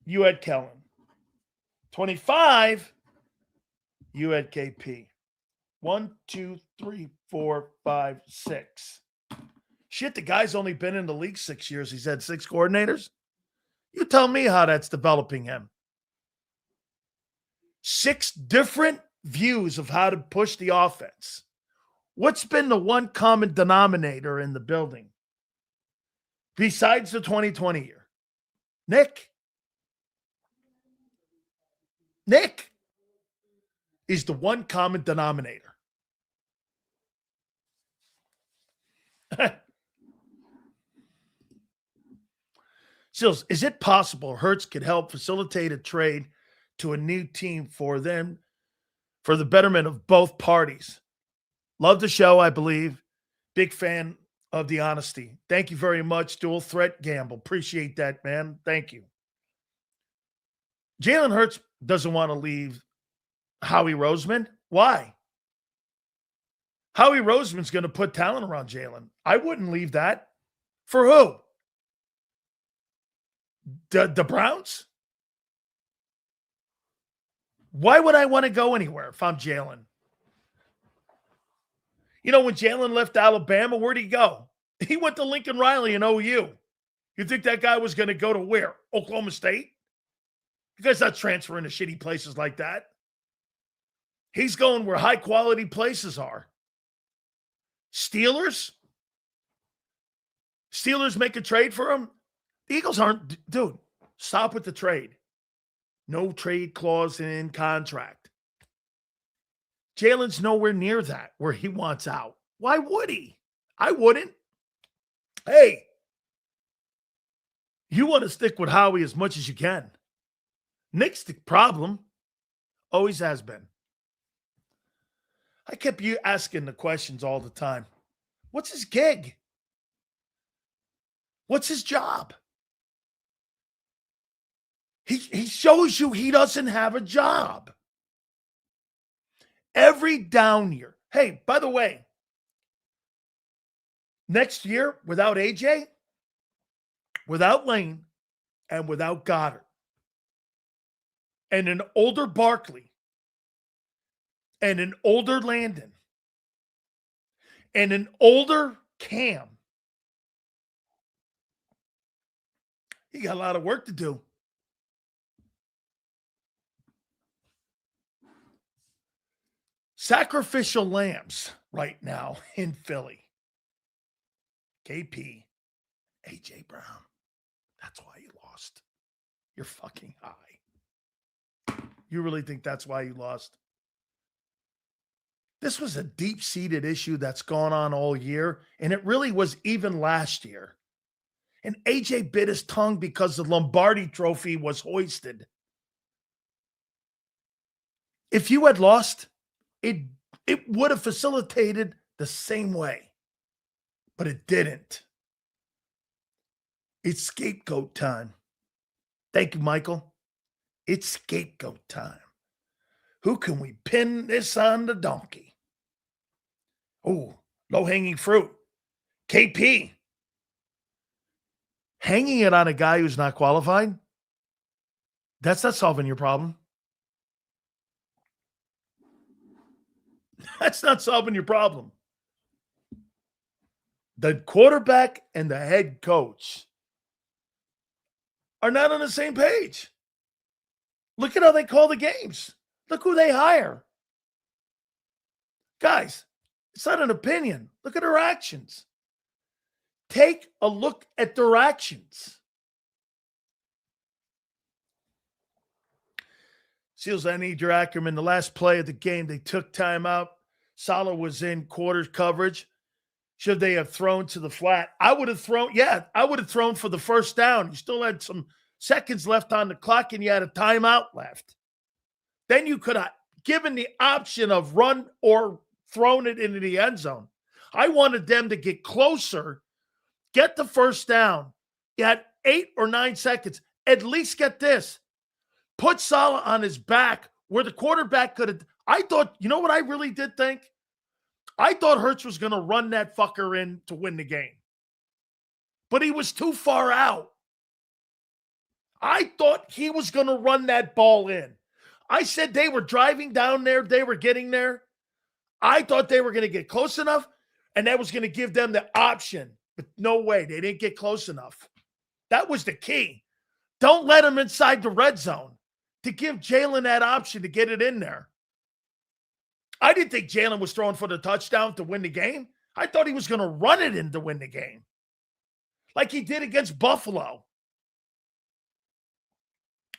Speaker 1: you had Kellen. 25, you had KP. 1, 2, 3, 4, 5, 6. Shit, the guy's only been in the league 6 years. He's had 6 coordinators. You tell me how that's developing him. 6 different views of how to push the offense. What's been the one common denominator in the building besides the 2020 year? Nick is the one common denominator. Sills, is it possible Hurts could help facilitate a trade to a new team for them for the betterment of both parties? Love the show, I believe. Big fan of the honesty. Thank you very much, Dual Threat Gamble. Appreciate that, man. Thank you. Jalen Hurts doesn't want to leave Howie Roseman. Why? Howie Roseman's going to put talent around Jalen. I wouldn't leave that. For who? The Browns? Why would I want to go anywhere if I'm Jalen? You know, when Jalen left Alabama, where'd he go? He went to Lincoln Riley and OU. You think that guy was going to go to where? Oklahoma State? You guys not transferring to shitty places like that. He's going where high-quality places are. Steelers? Steelers make a trade for him? The Eagles aren't, dude, stop with the trade. No trade clause in contract. Jalen's nowhere near that where he wants out. Why would he? I wouldn't. Hey, you want to stick with Howie as much as you can. Nick's the problem. Always has been. I kept you asking the questions all the time. What's his gig? What's his job? He shows you he doesn't have a job. Every down year. Hey, by the way, next year, without AJ, without Lane, and without Goddard, and an older Barkley, and an older Landon, and an older Cam, he got a lot of work to do. Sacrificial lambs right now in Philly. KP, AJ Brown. That's why you lost. You're fucking high. You really think that's why you lost? This was a deep-seated issue that's gone on all year, and it really was even last year. And AJ bit his tongue because the Lombardi trophy was hoisted. If you had lost, it would have facilitated the same way, but it didn't. It's scapegoat time. Thank you, Michael. It's scapegoat time. Who can we pin this on the donkey? Oh, low-hanging fruit. KP. Hanging it on a guy who's not qualified? That's not solving your problem. That's not solving your problem. The quarterback and the head coach are not on the same page. Look at how they call the games. Look who they hire. Guys, it's not an opinion. Look at their actions. Take a look at their actions. Seals, I need your Ackerman. The last play of the game, they took time out. Salah was in quarters coverage. Should they have thrown to the flat? I would have thrown for the first down. You still had some seconds left on the clock, and you had a timeout left. Then you could have given the option of run or thrown it into the end zone. I wanted them to get closer, get the first down. You had 8 or 9 seconds. At least get this. Put Salah on his back where the quarterback could have. I thought, you know what I really did think? I thought Hurts was going to run that fucker in to win the game. But he was too far out. I thought he was going to run that ball in. I said they were driving down there. They were getting there. I thought they were going to get close enough, and that was going to give them the option. But no way. They didn't get close enough. That was the key. Don't let them inside the red zone to give Jalen that option to get it in there. I didn't think Jalen was throwing for the touchdown to win the game. I thought he was going to run it in to win the game, like he did against Buffalo.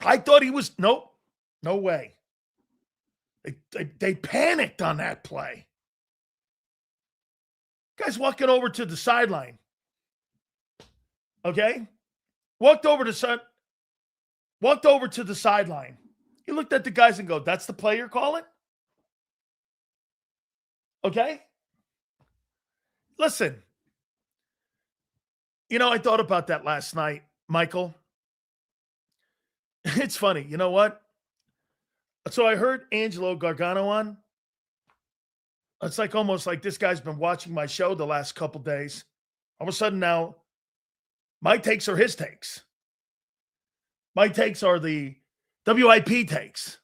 Speaker 1: I thought he was, nope, no way. They panicked on that play. Guy's walking over to the sideline. Okay? Walked over to the sideline. He looked at the guys and go, "That's the play you're calling?" Okay? Listen. I thought about that last night, Michael. It's funny. You know what? So I heard Angelo Gargano on. It's like almost like this guy's been watching my show the last couple days. All of a sudden now, my takes are his takes. My takes are the WIP takes.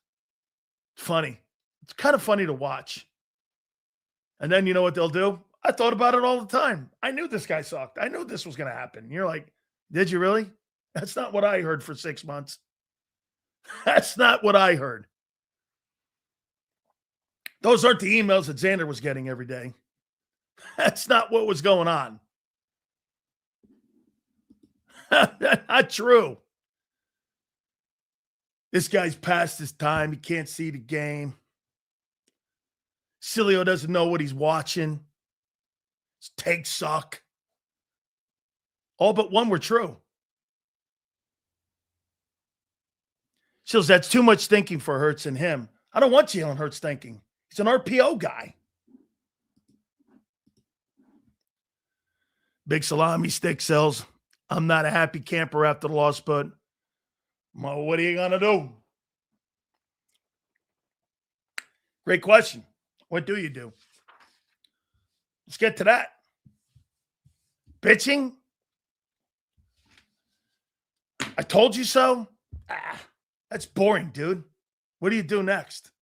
Speaker 1: It's funny. It's kind of funny to watch. And then you know what they'll do? I thought about it all the time. I knew this guy sucked. I knew this was going to happen. You're like, did you really? That's not what I heard for 6 months. That's not what I heard. Those aren't the emails that Xander was getting every day. That's not what was going on. Not true. This guy's past his time. He can't see the game. Sileo doesn't know what he's watching. His takes suck. All but one were true. Sills, that's too much thinking for Hurts and him. I don't want Jalen Hurts thinking. He's an RPO guy. Big salami stick sells. I'm not a happy camper after the loss, but well, what are you going to do? Great question. What do you do? Let's get to that. Bitching? I told you so? That's boring, dude. What do you do next?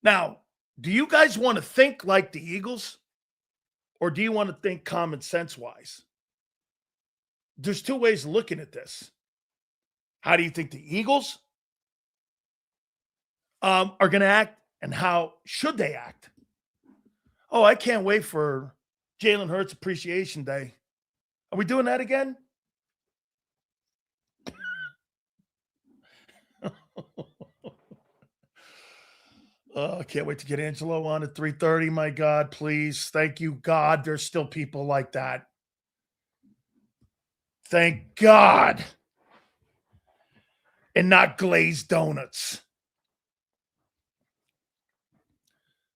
Speaker 1: Now, do you guys want to think like the Eagles? Or do you want to think common sense-wise? There's two ways of looking at this. How do you think the Eagles are going to act, and how should they act? Oh, I can't wait for Jalen Hurts Appreciation Day. Are we doing that again? Oh, I can't wait to get Angelo on at 3:30. My God, please. Thank you, God. There's still people like that. Thank God. And not glazed donuts.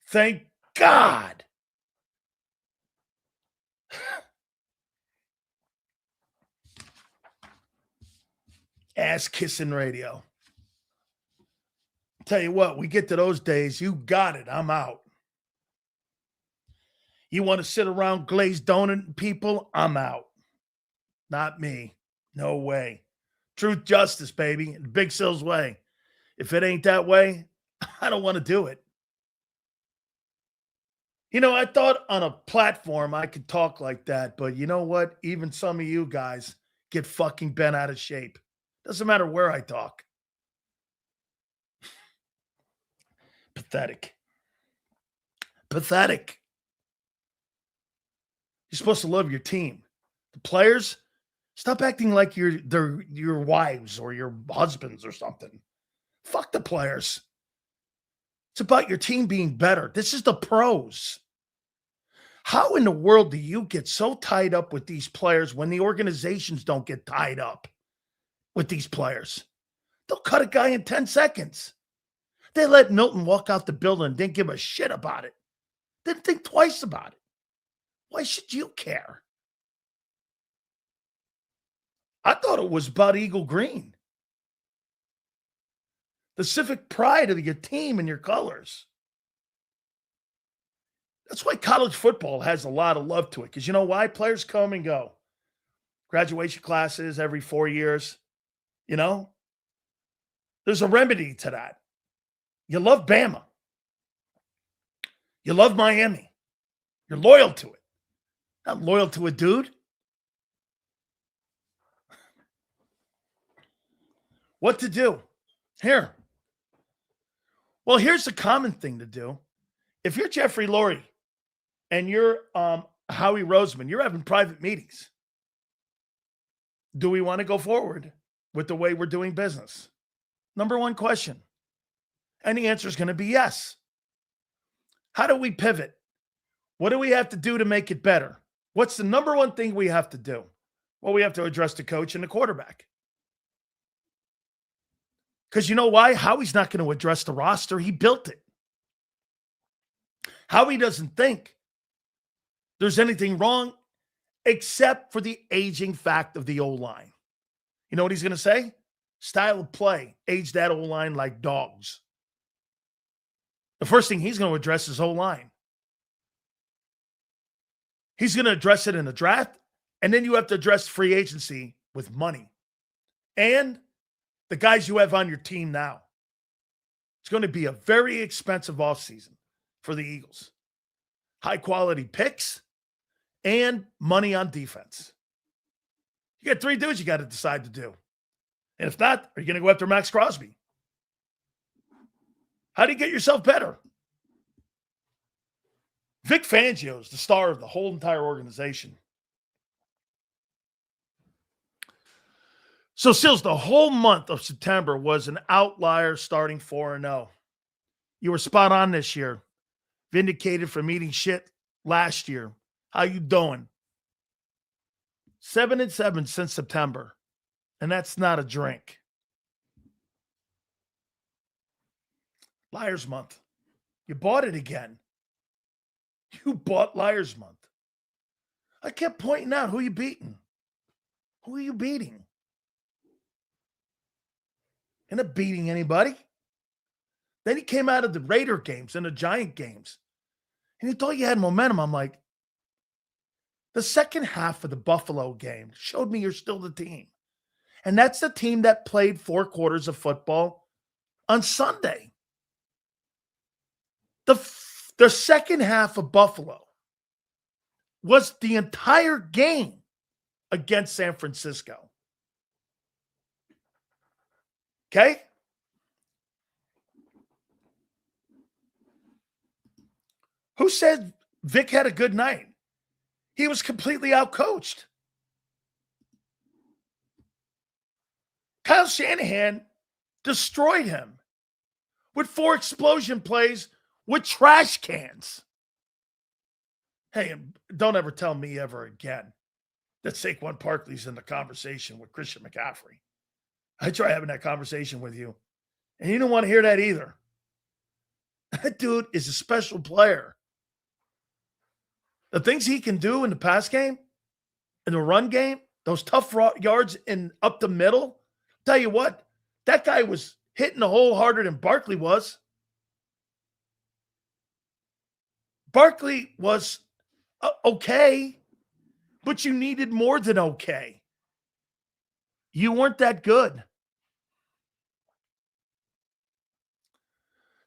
Speaker 1: Thank God. Ass kissing radio. Tell you what, we get to those days, you got it. I'm out. You want to sit around glazed donut people? I'm out. Not me. No way. Truth, justice, baby. Big Sil's way. If it ain't that way, I don't want to do it. I thought on a platform I could talk like that, but you know what? Even some of you guys get fucking bent out of shape. Doesn't matter where I talk. Pathetic. Pathetic. You're supposed to love your team. The players, stop acting like they're your wives or your husbands or something. Fuck the players. It's about your team being better. This is the pros. How in the world do you get so tied up with these players when the organizations don't get tied up with these players? They'll cut a guy in 10 seconds. They let Milton walk out the building and didn't give a shit about it. Didn't think twice about it. Why should you care? I thought it was about Eagle Green. The civic pride of your team and your colors. That's why college football has a lot of love to it. Because you know why? Players come and go. Graduation classes every 4 years. There's a remedy to that. You love Bama. You love Miami. You're loyal to it. Not loyal to a dude. What to do? Here. Well, here's the common thing to do. If you're Jeffrey Lurie and you're Howie Roseman, you're having private meetings. Do we want to go forward with the way we're doing business? Number one question. And the answer is going to be yes. How do we pivot? What do we have to do to make it better? What's the number one thing we have to do? Well, we have to address the coach and the quarterback. Because you know why? Howie's not going to address the roster. He built it. Howie doesn't think there's anything wrong except for the aging fact of the O-line. You know what he's going to say? Style of play. Age that O-line like dogs. The first thing he's going to address is O-line. He's going to address it in the draft, and then you have to address free agency with money. And the guys you have on your team now. It's going to be a very expensive offseason for the Eagles. High-quality picks and money on defense. You got three dudes you got to decide to do. And if not, are you going to go after Max Crosby? How do you get yourself better? Vic Fangio is the star of the whole entire organization. So, Sills, the whole month of September was an outlier starting 4-0. You were spot on this year. Vindicated from eating shit last year. How you doing? 7-7 since September. And that's not a drink. Liars Month. You bought it again. You bought Liars Month. I kept pointing out who you beating. Who are you beating? You're not beating anybody. Then he came out of the Raider games and the Giant games. And you thought you had momentum. I'm like, the second half of the Buffalo game showed me you're still the team. And that's the team that played 4 quarters of football on Sunday. The second half of Buffalo was the entire game against San Francisco. Okay? Who said Vic had a good night? He was completely outcoached. Kyle Shanahan destroyed him with 4 explosion plays with trash cans. Hey, don't ever tell me ever again that Saquon Barkley's in the conversation with Christian McCaffrey. I try having that conversation with you, and you don't want to hear that either. That dude is a special player. The things he can do in the pass game, in the run game, those tough yards in up the middle, tell you what, that guy was hitting the hole harder than Barkley was. Barkley was okay, but you needed more than okay. You weren't that good.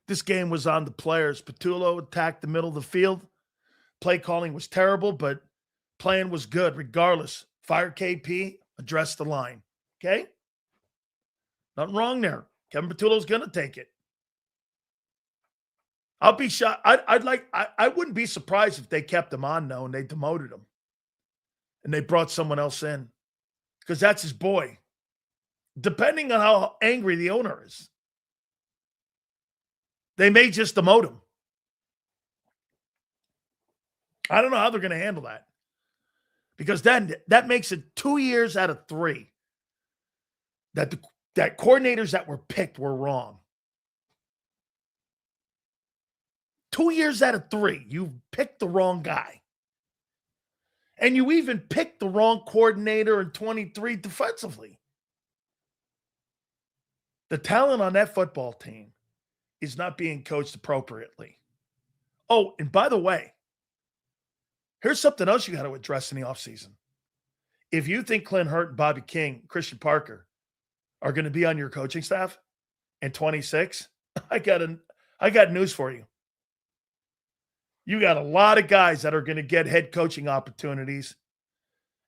Speaker 1: This game was on the players. Patulo attacked the middle of the field. Play calling was terrible, but playing was good regardless. Fire KP, address the line. Okay? Nothing wrong there. Kevin Patulo's going to take it. I'll be shocked. I wouldn't be surprised if they kept him on, though, and they demoted him. And they brought someone else in. Because that's his boy. Depending on how angry the owner is. They may just demote him. I don't know how they're going to handle that. Because then that makes it 2 years out of 3 that that coordinators that were picked were wrong. 2 years out of 3, you picked the wrong guy. And you even picked the wrong coordinator in 23 defensively. The talent on that football team is not being coached appropriately. Oh, and by the way, here's something else you got to address in the offseason. If you think Clint Hurt, Bobby King, Christian Parker are going to be on your coaching staff in 26, I got news for you. You got a lot of guys that are going to get head coaching opportunities,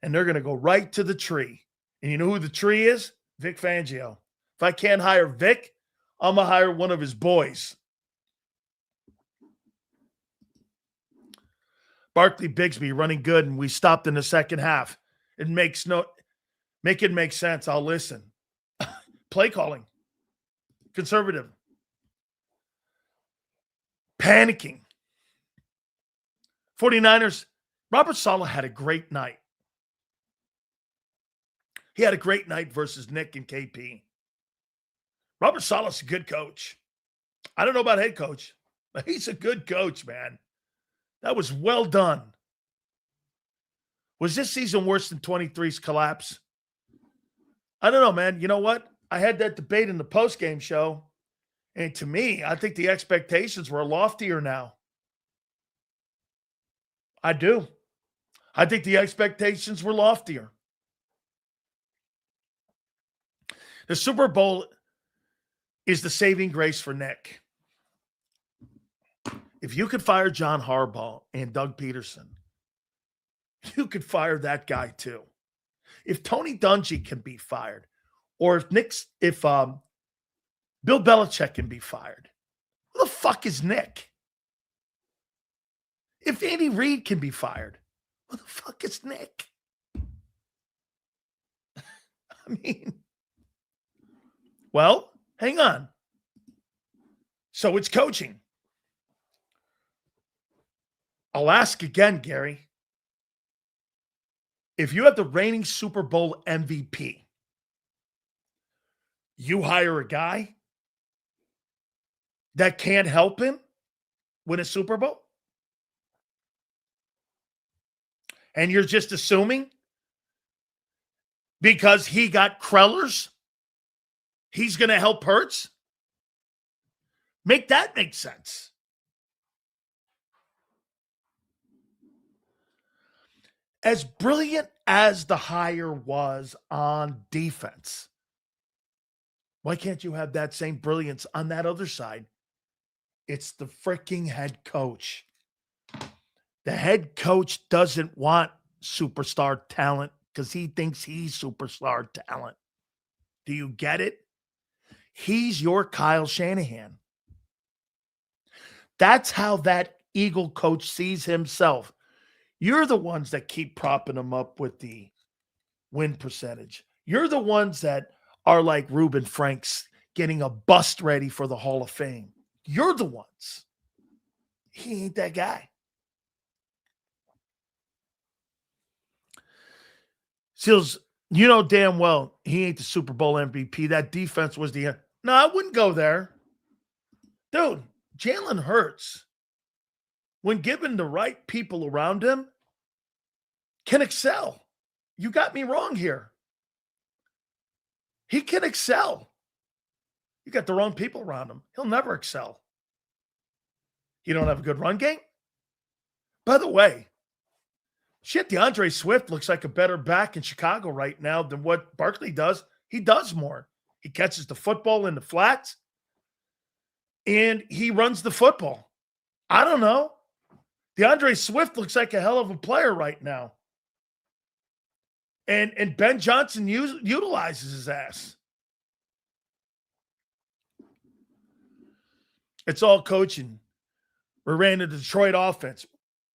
Speaker 1: and they're going to go right to the tree. And you know who the tree is? Vic Fangio. If I can't hire Vic, I'm going to hire one of his boys. Barkley Bigsby running good, and we stopped in the second half. Make it make sense. I'll listen. Play calling. Conservative. Panicking. 49ers, Robert Saleh had a great night. He had a great night versus Nick and KP. Robert Saleh's a good coach. I don't know about head coach, but he's a good coach, man. That was well done. Was this season worse than 23's collapse? I don't know, man. You know what? I had that debate in the postgame show, and to me, I think the expectations were loftier now. I do. I think the expectations were loftier. The Super Bowl is the saving grace for Nick. If you could fire John Harbaugh and Doug Peterson, you could fire that guy too. If Tony Dungy can be fired, or if Bill Belichick can be fired, who the fuck is Nick? If Andy Reid can be fired, who the fuck is Nick? I mean, well, hang on. So it's coaching. I'll ask again, Gary. If you have the reigning Super Bowl MVP, you hire a guy that can't help him win a Super Bowl? And you're just assuming because he got Krellers, he's going to help Hurts? Make that make sense. As brilliant as the hire was on defense, why can't you have that same brilliance on that other side? It's the freaking head coach. The head coach doesn't want superstar talent because he thinks he's superstar talent. Do you get it? He's your Kyle Shanahan. That's how that Eagle coach sees himself. You're the ones that keep propping him up with the win percentage. You're the ones that are like Reuben Franks getting a bust ready for the Hall of Fame. You're the ones. He ain't that guy. Seals, you know damn well he ain't the Super Bowl MVP. That defense was the... No, I wouldn't go there. Dude, Jalen Hurts, when given the right people around him, can excel. You got me wrong here. He can excel. You got the wrong people around him. He'll never excel. You don't have a good run game? By the way, shit, DeAndre Swift looks like a better back in Chicago right now than what Barkley does. He does more. He catches the football in the flats, and he runs the football. I don't know. DeAndre Swift looks like a hell of a player right now. And Ben Johnson utilizes his ass. It's all coaching. We ran the Detroit offense.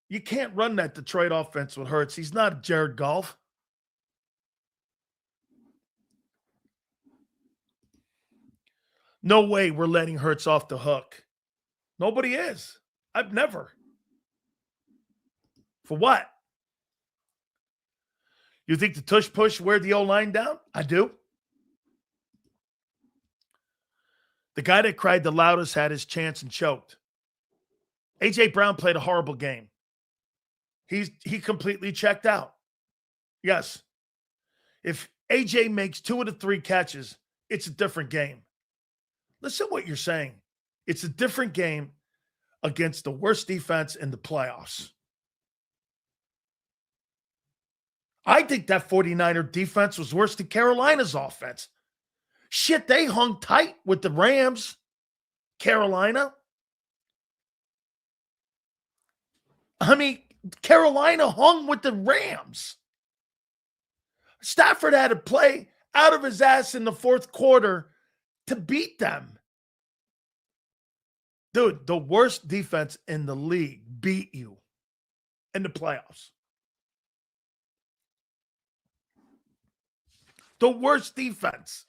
Speaker 1: You can't run that Detroit offense with Hurts. He's not Jared Goff. No way we're letting Hurts off the hook. Nobody is. I've never. For what? You think the tush push wear the O-line down? I do. The guy that cried the loudest had his chance and choked. A.J. Brown played a horrible game. He completely checked out. Yes. If A.J. makes 2 of the 3 catches, it's a different game. Listen to what you're saying. It's a different game against the worst defense in the playoffs. I think that 49er defense was worse than Carolina's offense. Shit, they hung tight with the Rams. Carolina. I mean, Carolina hung with the Rams. Stafford had to play out of his ass in the fourth quarter to beat them. Dude, the worst defense in the league beat you. in the playoffs. The worst defense.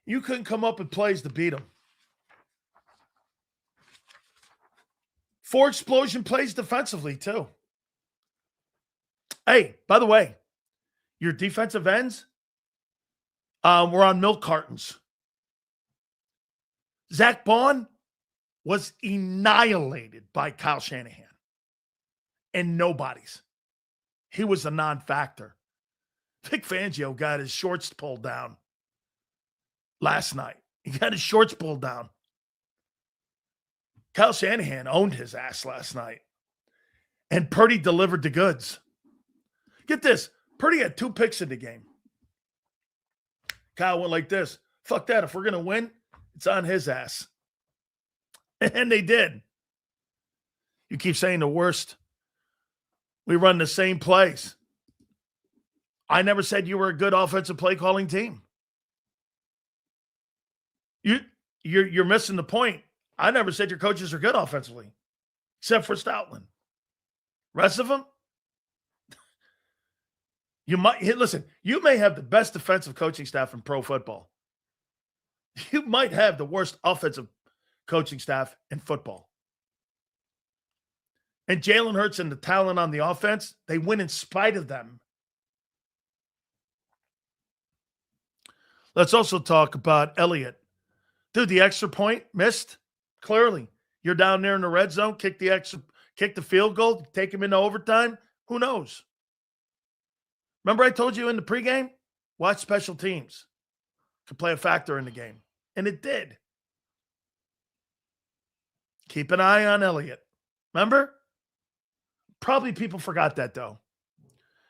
Speaker 1: You couldn't come up with plays to beat them. 4 explosion plays defensively, too. Hey, by the way, your defensive ends were on milk cartons. Zach Bond was annihilated by Kyle Shanahan. And nobody's. He was a non-factor. Vic Fangio got his shorts pulled down last night. He got his shorts pulled down. Kyle Shanahan owned his ass last night. And Purdy delivered the goods. Get this. Purdy had 2 picks in the game. Kyle went like this. Fuck that. If we're going to win, it's on his ass. And they did. You keep saying the worst. We run the same plays. I never said you were a good offensive play calling team. You're missing the point. I never said your coaches are good offensively, except for Stoutland. Rest of them, you may have the best defensive coaching staff in pro football. You might have the worst offensive coaching staff in football. And Jalen Hurts and the talent on the offense, they win in spite of them. Let's also talk about Elliott. Dude, the extra point missed. Clearly. You're down there in the red zone, kick the field goal, take him into overtime. Who knows? Remember I told you in the pregame? Watch special teams. Could play a factor in the game. And it did. Keep an eye on Elliott. Remember? Probably people forgot that, though.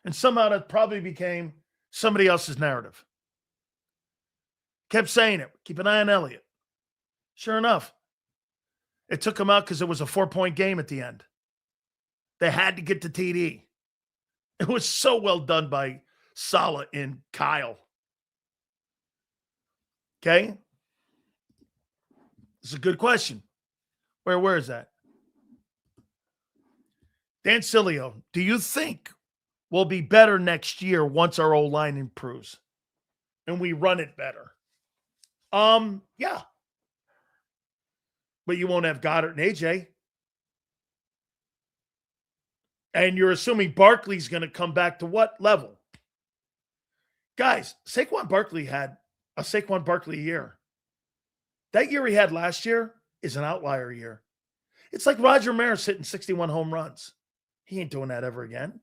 Speaker 1: And somehow that probably became somebody else's narrative. Kept saying it. Keep an eye on Elliott. Sure enough, it took him out because it was a 4-point game at the end. They had to get to TD. It was so well done by Saleh and Kyle. Okay? It's a good question. Where is that? Dan Sileo, do you think we'll be better next year once our O-line improves and we run it better? Yeah. But you won't have Goddard and AJ. And you're assuming Barkley's going to come back to what level? Guys, Saquon Barkley had a Saquon Barkley year. That year he had last year is an outlier year. It's like Roger Maris hitting 61 home runs. He ain't doing that ever again.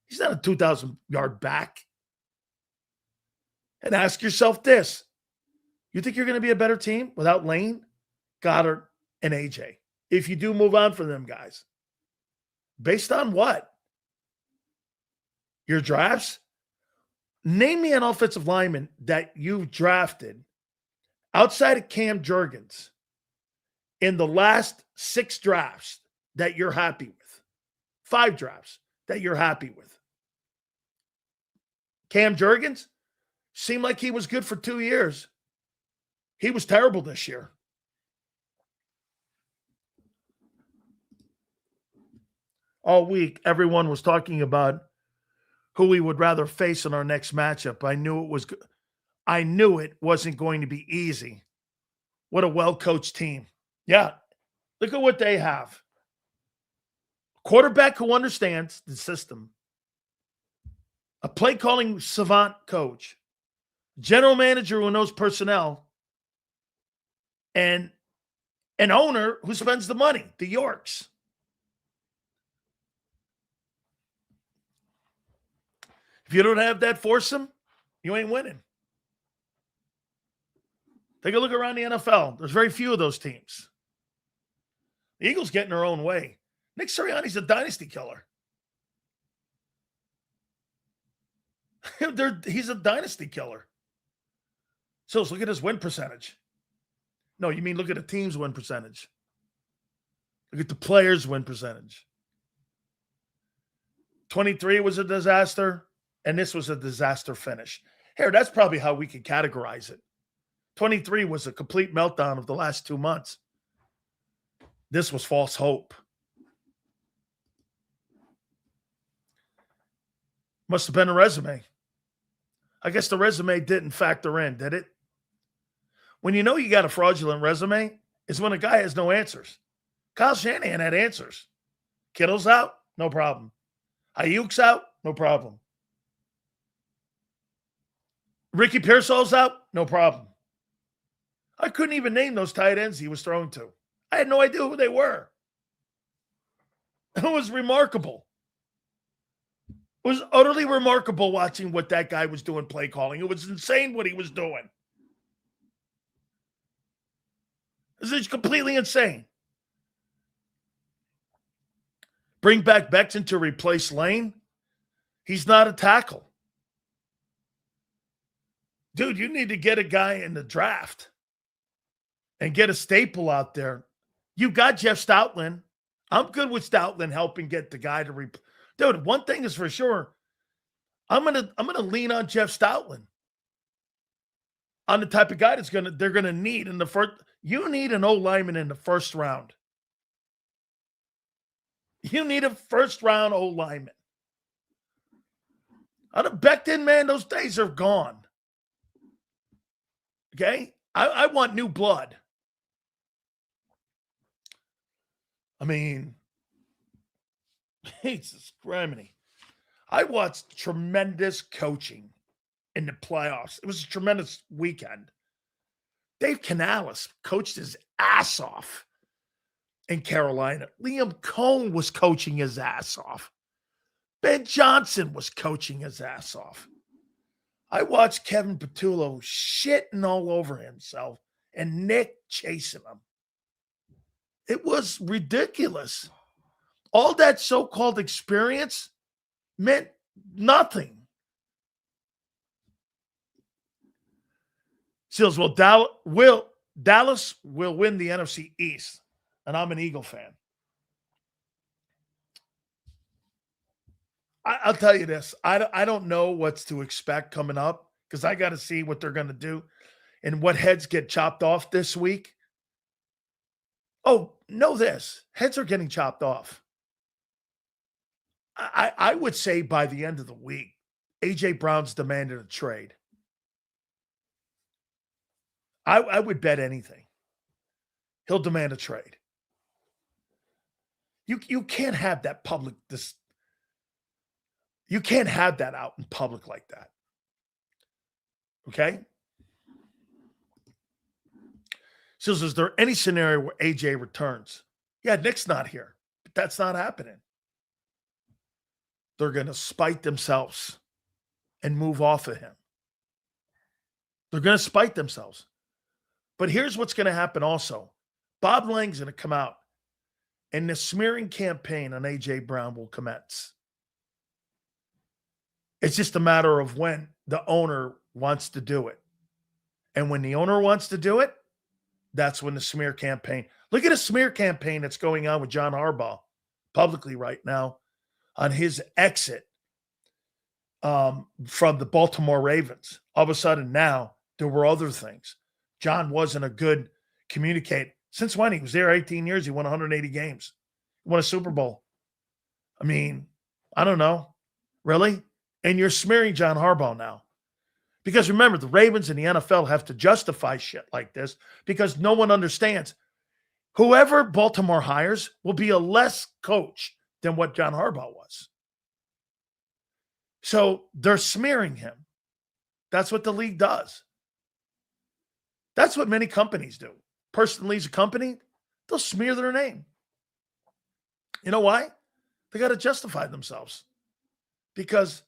Speaker 1: He's not a 2,000-yard back. And ask yourself this. You think you're going to be a better team without Lane, Goddard, and AJ? If you do move on from them guys. Based on what? Your drafts? Name me an offensive lineman that you've drafted outside of Cam Jurgens in the last 6 drafts that you're happy with. 5 drafts that you're happy with. Cam Jurgens seemed like he was good for 2 years. He was terrible this year. All week, everyone was talking about who we would rather face in our next matchup. I knew it wasn't going to be easy. What a well-coached team. Yeah, look at what they have. Quarterback who understands the system. A play-calling savant coach. General manager who knows personnel. And an owner who spends the money, the Yorks. If you don't have that foursome, you ain't winning. Take a look around the NFL. There's very few of those teams. The Eagles get in their own way. Nick Sirianni's a dynasty killer. He's a dynasty killer. So let's look at his win percentage. No, you mean look at the team's win percentage. Look at the players' win percentage. 23 was a disaster, and this was a disaster finish. Here, that's probably how we could categorize it. 23 was a complete meltdown of the last 2 months. This was false hope. Must have been a resume. I guess the resume didn't factor in, did it? When you know you got a fraudulent resume is when a guy has no answers. Kyle Shanahan had answers. Kittle's out, no problem. Ayuk's out, no problem. Ricky Pearsall's out, no problem. I couldn't even name those tight ends he was throwing to. I had no idea who they were. It was remarkable. It was utterly remarkable watching what that guy was doing play calling. It was insane what he was doing. This is completely insane. Bring back Becton to replace Lane. He's not a tackle. Dude, you need to get a guy in the draft and get a staple out there. You got Jeff Stoutland. I'm good with Stoutland helping get the guy to Dude, one thing is for sure. I'm gonna lean on Jeff Stoutland. On the type of guy they're gonna need in the first. You need an O lineman in the first round. You need a first round O lineman. On a Becton, man, those days are gone. Okay? I want new blood. I mean, Jesus Christ. I watched tremendous coaching in the playoffs. It was a tremendous weekend. Dave Canales coached his ass off in Carolina. Liam Cohn was coaching his ass off. Ben Johnson was coaching his ass off. I watched Kevin Patulo shitting all over himself and Nick chasing him. It was ridiculous. All that so-called experience meant nothing. Seals, Dallas will win the NFC East, and I'm an Eagle fan. I'll tell you this. I don't know what's to expect coming up because I got to see what they're going to do and what heads get chopped off this week. Oh, know this. Heads are getting chopped off. I would say by the end of the week, A.J. Brown's demanded a trade. I would bet anything. He'll demand a trade. You can't have that public you can't have that out in public like that. Okay? So is there any scenario where AJ returns? Yeah, Nick's not here, but that's not happening. They're going to spite themselves and move off of him. They're going to spite themselves. But here's what's going to happen also. Bob Lang's going to come out, and the smearing campaign on A.J. Brown will commence. It's just a matter of when the owner wants to do it. And when the owner wants to do it, that's when the smear campaign. Look at a smear campaign that's going on with John Harbaugh publicly right now on his exit from the Baltimore Ravens. All of a sudden now there were other things. John wasn't a good communicator. Since when? He was there 18 years. He won 180 games. He won a Super Bowl. I mean, I don't know. Really? And you're smearing John Harbaugh now. Because remember, the Ravens and the NFL have to justify shit like this because no one understands. Whoever Baltimore hires will be a less coach than what John Harbaugh was. So they're smearing him. That's what the league does. That's what many companies do. Person leaves a company, they'll smear their name. You know why? They got to justify themselves. Because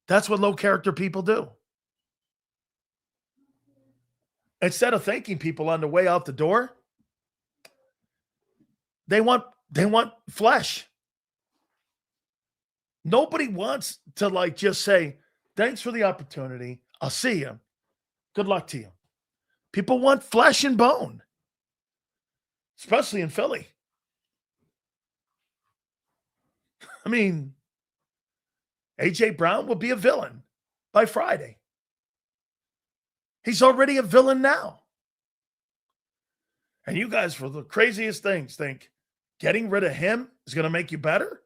Speaker 1: that's what low character people do. Instead of thanking people on the way out the door, they want flesh. Nobody wants to just say, thanks for the opportunity. I'll see you. Good luck to you. People want flesh and bone, especially in Philly. I mean, A.J. Brown will be a villain by Friday. He's already a villain now. And you guys, for the craziest things, think getting rid of him is going to make you better?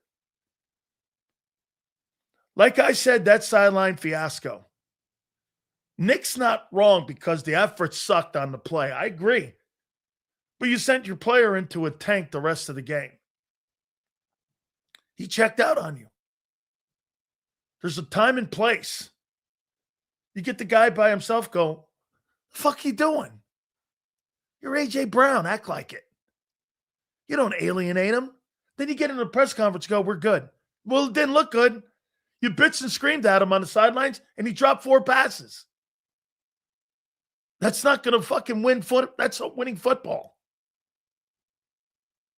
Speaker 1: Like I said, that sideline fiasco. Nick's not wrong because the effort sucked on the play. I agree. But you sent your player into a tank the rest of the game. He checked out on you. There's a time and place. You get the guy by himself, go, the fuck you doing? You're A.J. Brown. Act like it. You don't alienate him. Then you get in the press conference, go, we're good. Well, it didn't look good. You bitched and screamed at him on the sidelines, and he dropped 4 passes. That's not going to fucking win foot. That's not winning football.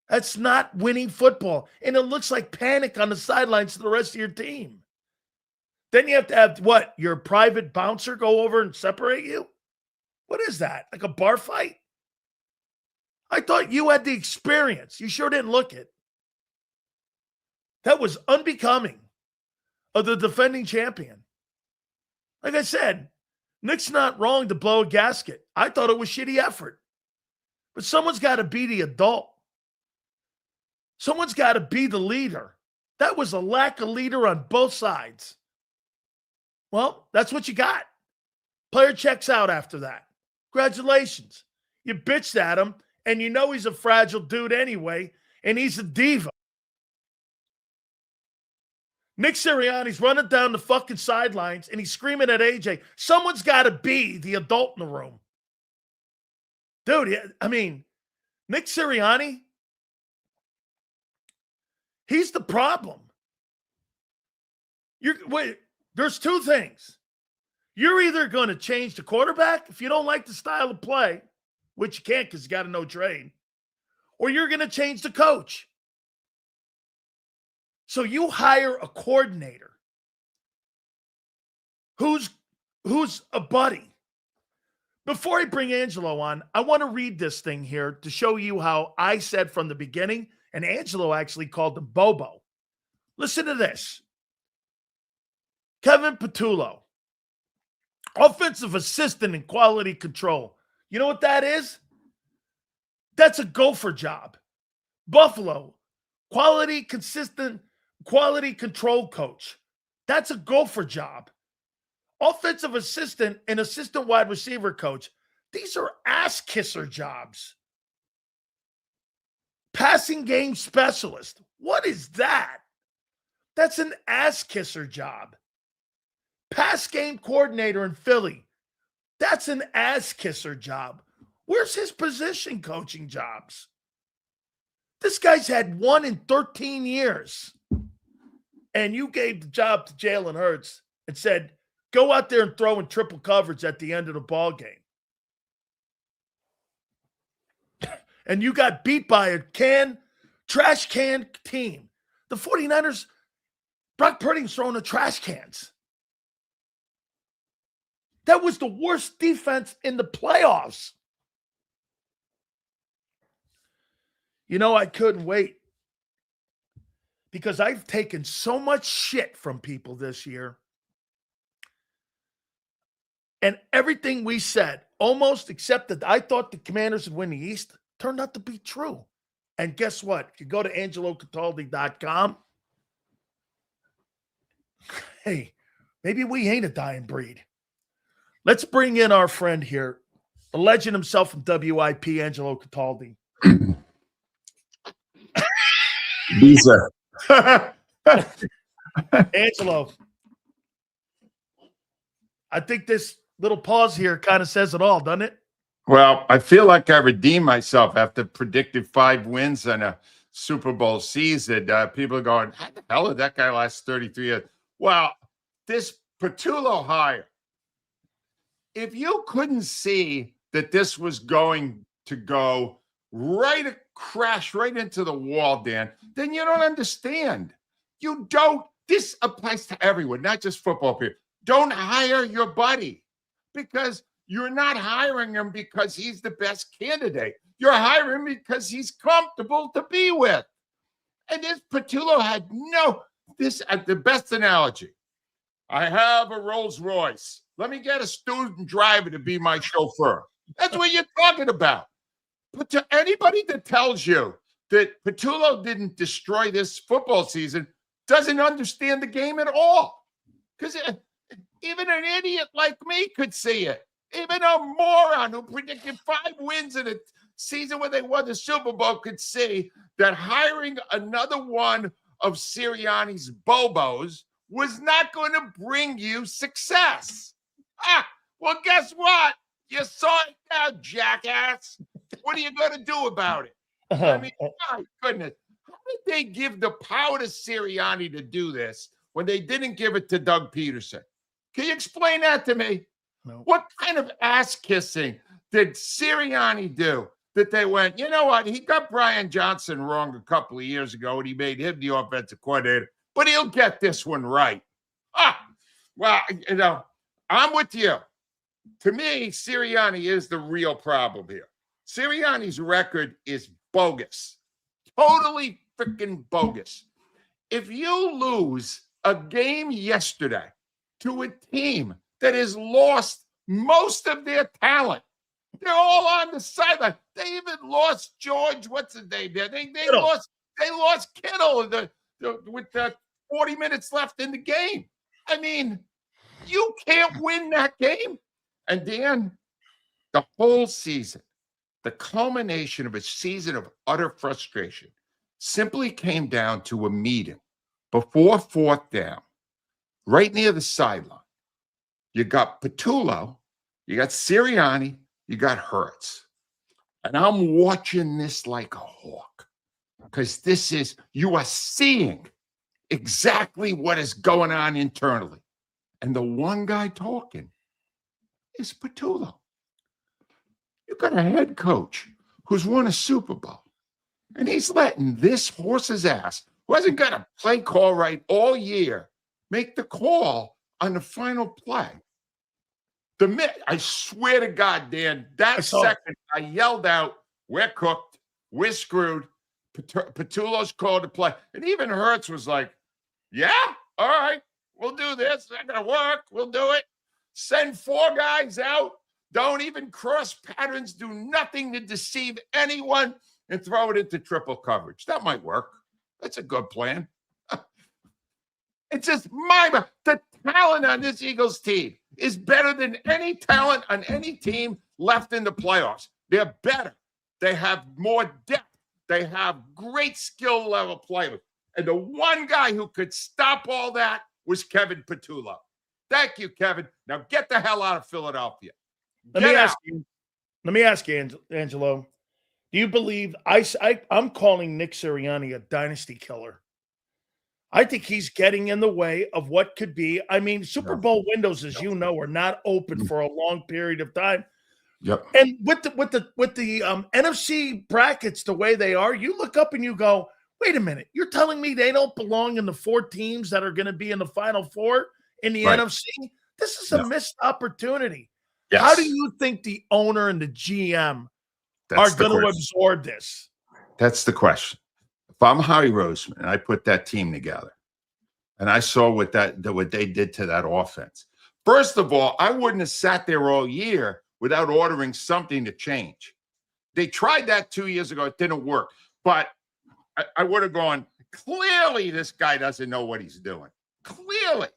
Speaker 1: That's not winning football. And it looks like panic on the sidelines to the rest of your team. Then you have to have, what, your private bouncer go over and separate you? What is that? Like a bar fight? I thought you had the experience. You sure didn't look it. That was unbecoming of the defending champion. Like I said, Nick's not wrong to blow a gasket. I thought it was shitty effort. But someone's got to be the adult. Someone's got to be the leader. That was a lack of leader on both sides. Well, that's what you got. Player checks out after that. Congratulations. You bitched at him, and you know he's a fragile dude anyway, and he's a diva. Nick Sirianni's running down the fucking sidelines, and he's screaming at AJ. Someone's got to be the adult in the room. Dude, I mean, Nick Sirianni, he's the problem. There's 2 things. You're either going to change the quarterback if you don't like the style of play, which you can't because you got to know trade, or you're going to change the coach. So you hire a coordinator who's a buddy. Before I bring Angelo on, I want to read this thing here to show you how I said from the beginning, and Angelo actually called him Bobo. Listen to this. Kevin Patulo, offensive assistant in quality control. You know what that is? That's a gopher job. Buffalo, quality control coach. That's a gopher job. Offensive assistant and assistant wide receiver coach. These are ass kisser jobs. Passing game specialist. What is that? That's an ass kisser job. Pass game coordinator in Philly. That's an ass kisser job. Where's his position coaching jobs? This guy's had 1 in 13 years. And you gave the job to Jalen Hurts and said, go out there and throw in triple coverage at the end of the ball game. And you got beat by a trash can team. The 49ers, Brock Purdy was throwing the trash cans. That was the worst defense in the playoffs. You know, I couldn't wait because I've taken so much shit from people this year. And everything we said, almost except that I thought the Commanders would win the East, turned out to be true. And guess what? If you go to AngeloCataldi.com, hey, maybe we ain't a dying breed. Let's bring in our friend here, the legend himself from WIP, Angelo Cataldi.
Speaker 2: Visa.
Speaker 1: Angelo, I think this little pause here kind of says it all, doesn't it?
Speaker 2: Well, I feel like I redeemed myself after predicted 5 wins in a Super Bowl season. People are going, how the hell did that guy last 33 years? Well, this Patulo hire, if you couldn't see that this was going to go crash right into the wall, Dan, then you don't understand. You don't. This applies to everyone, not just football people. Don't hire your buddy because you're not hiring him because he's the best candidate. You're hiring him because he's comfortable to be with. And this Patulo had the best analogy. I have a Rolls Royce. Let me get a student driver to be my chauffeur. That's what you're talking about. But to anybody that tells you that Patulo didn't destroy this football season doesn't understand the game at all. Because even an idiot like me could see it. Even a moron who predicted 5 wins in a season where they won the Super Bowl could see that hiring another one of Sirianni's Bobos was not going to bring you success. Well, guess what? You saw it now, jackass. What are you going to do about it? I mean, my goodness. How did they give the power to Sirianni to do this when they didn't give it to Doug Peterson? Can you explain that to me?
Speaker 1: No.
Speaker 2: What kind of ass kissing did Sirianni do that they went, you know what? He got Brian Johnson wrong a couple of years ago and he made him the offensive coordinator, but he'll get this one right. Well, I'm with you. To me, Sirianni is the real problem here. Sirianni's record is bogus. Totally freaking bogus. If you lose a game yesterday to a team that has lost most of their talent, they're all on the sideline. They even lost George. What's his name there? They lost Kittle with 40 minutes left in the game. I mean, you can't win that game. And Dan, the whole season, the culmination of a season of utter frustration simply came down to a meeting before 4th down, right near the sideline. You got Patulo, you got Sirianni, you got Hurts. And I'm watching this like a hawk because you are seeing exactly what is going on internally. And the one guy talking is Patulo. You got a head coach who's won a Super Bowl, and he's letting this horse's ass, who hasn't got a play call right all year, make the call on the final play. I swear to God, Dan, that second I yelled out, "We're cooked. We're screwed." Patulo's called to play. And even Hurts was like, "Yeah, all right, we'll do this. It's not going to work. We'll do it. Send 4 guys out. Don't even cross patterns. Do nothing to deceive anyone and throw it into triple coverage. That might work. That's a good plan." It's just the talent on this Eagles team is better than any talent on any team left in the playoffs. They're better. They have more depth. They have great skill level players. And the one guy who could stop all that was Kevin Patulo. Thank you, Kevin. Now get the hell out of Philadelphia.
Speaker 1: Let me ask you, Angelo. Do you believe I'm calling Nick Sirianni a dynasty killer? I think he's getting in the way of what could be. I mean, Super Bowl windows, as you know, are not open for a long period of time.
Speaker 2: Yep.
Speaker 1: And with the NFC brackets the way they are, you look up and you go, wait a minute, you're telling me they don't belong in the 4 teams that are going to be in the Final 4 in the NFC? This is a missed opportunity. Yes. How do you think the owner and the GM are going to absorb this?
Speaker 2: That's the question. If I'm Howie Roseman and I put that team together and I saw what they did to that offense, first of all, I wouldn't have sat there all year without ordering something to change. They tried that 2 years ago. It didn't work. But I would have gone, clearly this guy doesn't know what he's doing. Clearly.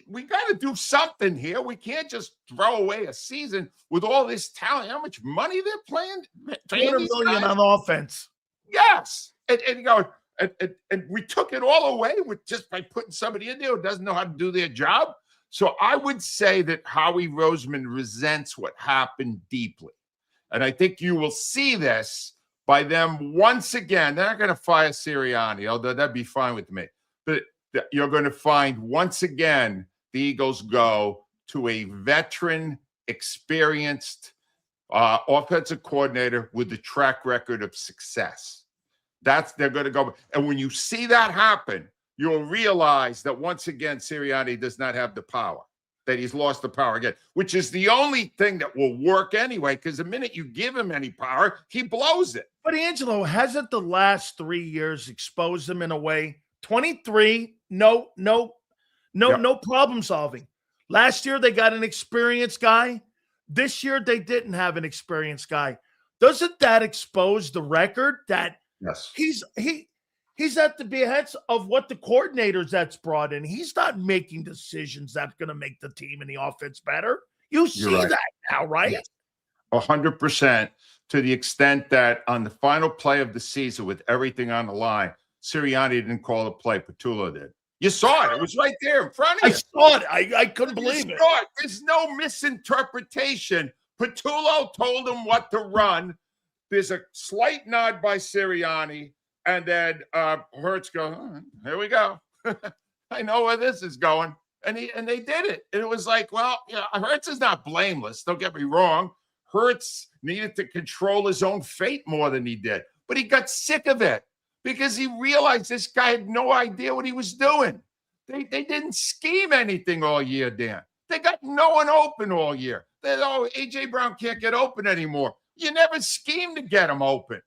Speaker 2: We got to do something here. We can't just throw away a season with all this talent. How much money they're paying
Speaker 1: $200 million on offense.
Speaker 2: Yes. And we took it all away just by putting somebody in there who doesn't know how to do their job. So I would say that Howie Roseman resents what happened deeply. And I think you will see this by them once again. They're not going to fire Sirianni, although that'd be fine with me. But you're going to find once again the Eagles go to a veteran, experienced offensive coordinator with the track record of success. They're going to go. And when you see that happen, you'll realize that once again, Sirianni does not have the power, that he's lost the power again, which is the only thing that will work anyway, because the minute you give him any power, he blows it.
Speaker 1: But Angelo, hasn't the last 3 years exposed him in a way? 23, no problem solving. Last year, they got an experienced guy. This year, they didn't have an experienced guy. Doesn't that expose the record that
Speaker 2: yes.
Speaker 1: He's at the behest of what the coordinators that's brought in. He's not making decisions that's going to make the team and the offense better. You see
Speaker 2: right.
Speaker 1: that now, right?
Speaker 2: Yes. 100%, to the extent that on the final play of the season with everything on the line, Sirianni didn't call the play. Patulo did. You saw it. It was right there in front of you.
Speaker 1: I saw it. I couldn't believe it.
Speaker 2: There's no misinterpretation. Patulo told him what to run. There's a slight nod by Sirianni, and then Hurts goes, oh, here we go. I know where this is going. And they did it. And it was like, well, Hurts is not blameless. Don't get me wrong. Hurts needed to control his own fate more than he did. But he got sick of it because he realized this guy had no idea what he was doing. They didn't scheme anything all year, Dan. They got no one open all year. A.J. Brown can't get open anymore. You never schemed to get him open.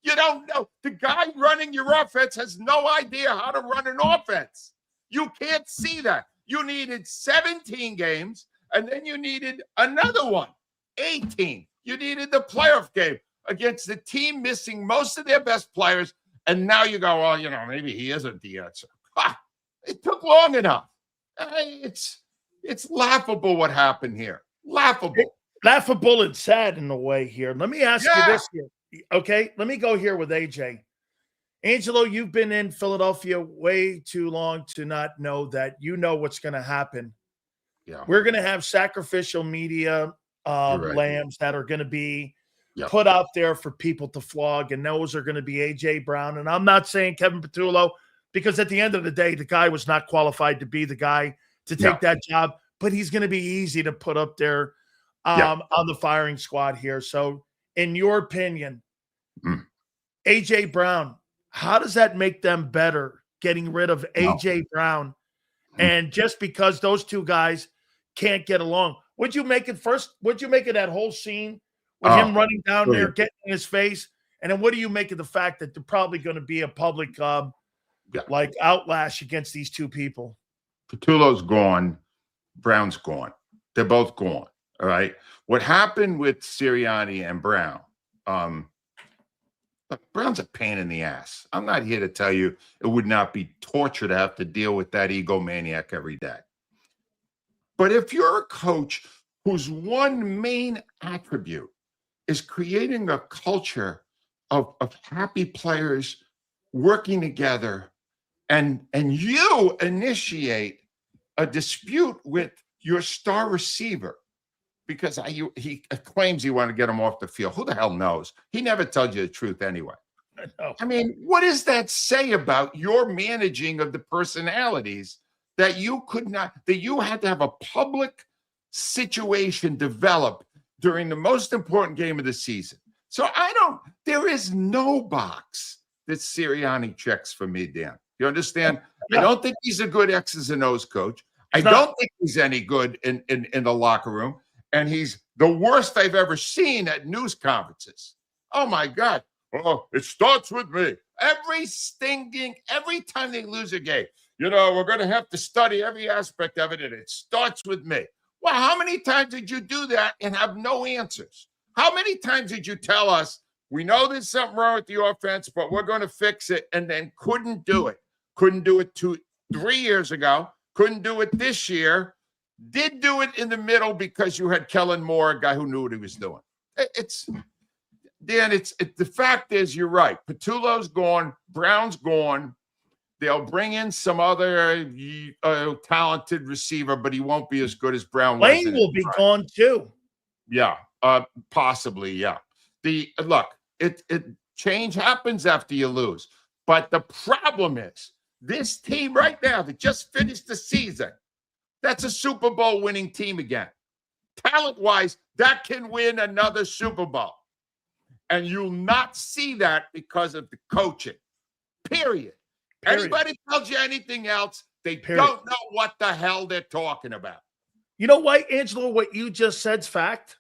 Speaker 2: You don't know. The guy running your offense has no idea how to run an offense. You can't see that. You needed 17 games, and then you needed another one, 18. You needed the playoff game against the team missing most of their best players, and now you go, well, maybe he isn't the answer. It took long enough. It's laughable what happened here.
Speaker 1: Laughable and sad in a way here. Let me ask you this here. Okay, let me go here with AJ. Angelo, you've been in Philadelphia way too long to not know that you know what's going to happen.
Speaker 2: Yeah.
Speaker 1: We're going to have sacrificial media lambs that are going to be put out there for people to flog, and those are going to be A.J. Brown. And I'm not saying Kevin Patulo, because at the end of the day, the guy was not qualified to be the guy to take that job, but he's going to be easy to put up there on the firing squad here. So in your opinion, A.J. Brown, how does that make them better, getting rid of A.J. Brown? And just because those two guys can't get along, would you make it that whole scene with him running down there, getting in his face? And then what do you make of the fact that they're probably going to be a public like outlash against these two people?
Speaker 2: Patulo's gone. Brown's gone. They're both gone. All right. What happened with Sirianni and Brown? Brown's a pain in the ass. I'm not here to tell you it would not be torture to have to deal with that egomaniac every day. But if you're a coach whose one main attribute is creating a culture of happy players working together, and you initiate a dispute with your star receiver because he claims you want to get him off the field. Who the hell knows? He never tells you the truth anyway. I mean, what does that say about your managing of the personalities that you had to have a public situation develop during the most important game of the season? So there is no box that Sirianni checks for me, Dan. You understand? I don't think he's a good X's and O's coach. I don't think he's any good in the locker room. And he's the worst I've ever seen at news conferences. Oh, my God. Oh, it starts with me. Every time they lose a game, we're going to have to study every aspect of it, and it starts with me. Well, how many times did you do that and have no answers? How many times did you tell us, we know there's something wrong with the offense, but we're going to fix it, and then couldn't do it? Couldn't do it 3 years ago. Couldn't do it this year. Did do it in the middle because you had Kellen Moore, a guy who knew what he was doing. The fact is, you're right. Patulo's gone. Brown's gone. They'll bring in some other talented receiver, but he won't be as good as Brown was.
Speaker 1: Lane will be gone too.
Speaker 2: Yeah, possibly. Yeah. Change happens after you lose. But the problem is, this team right now that just finished the season, that's a Super Bowl winning team again. Talent-wise, that can win another Super Bowl. And you'll not see that because of the coaching. Period. Anybody tells you anything else, they don't know what the hell they're talking about.
Speaker 1: You know what, Angelo, what you just said's fact?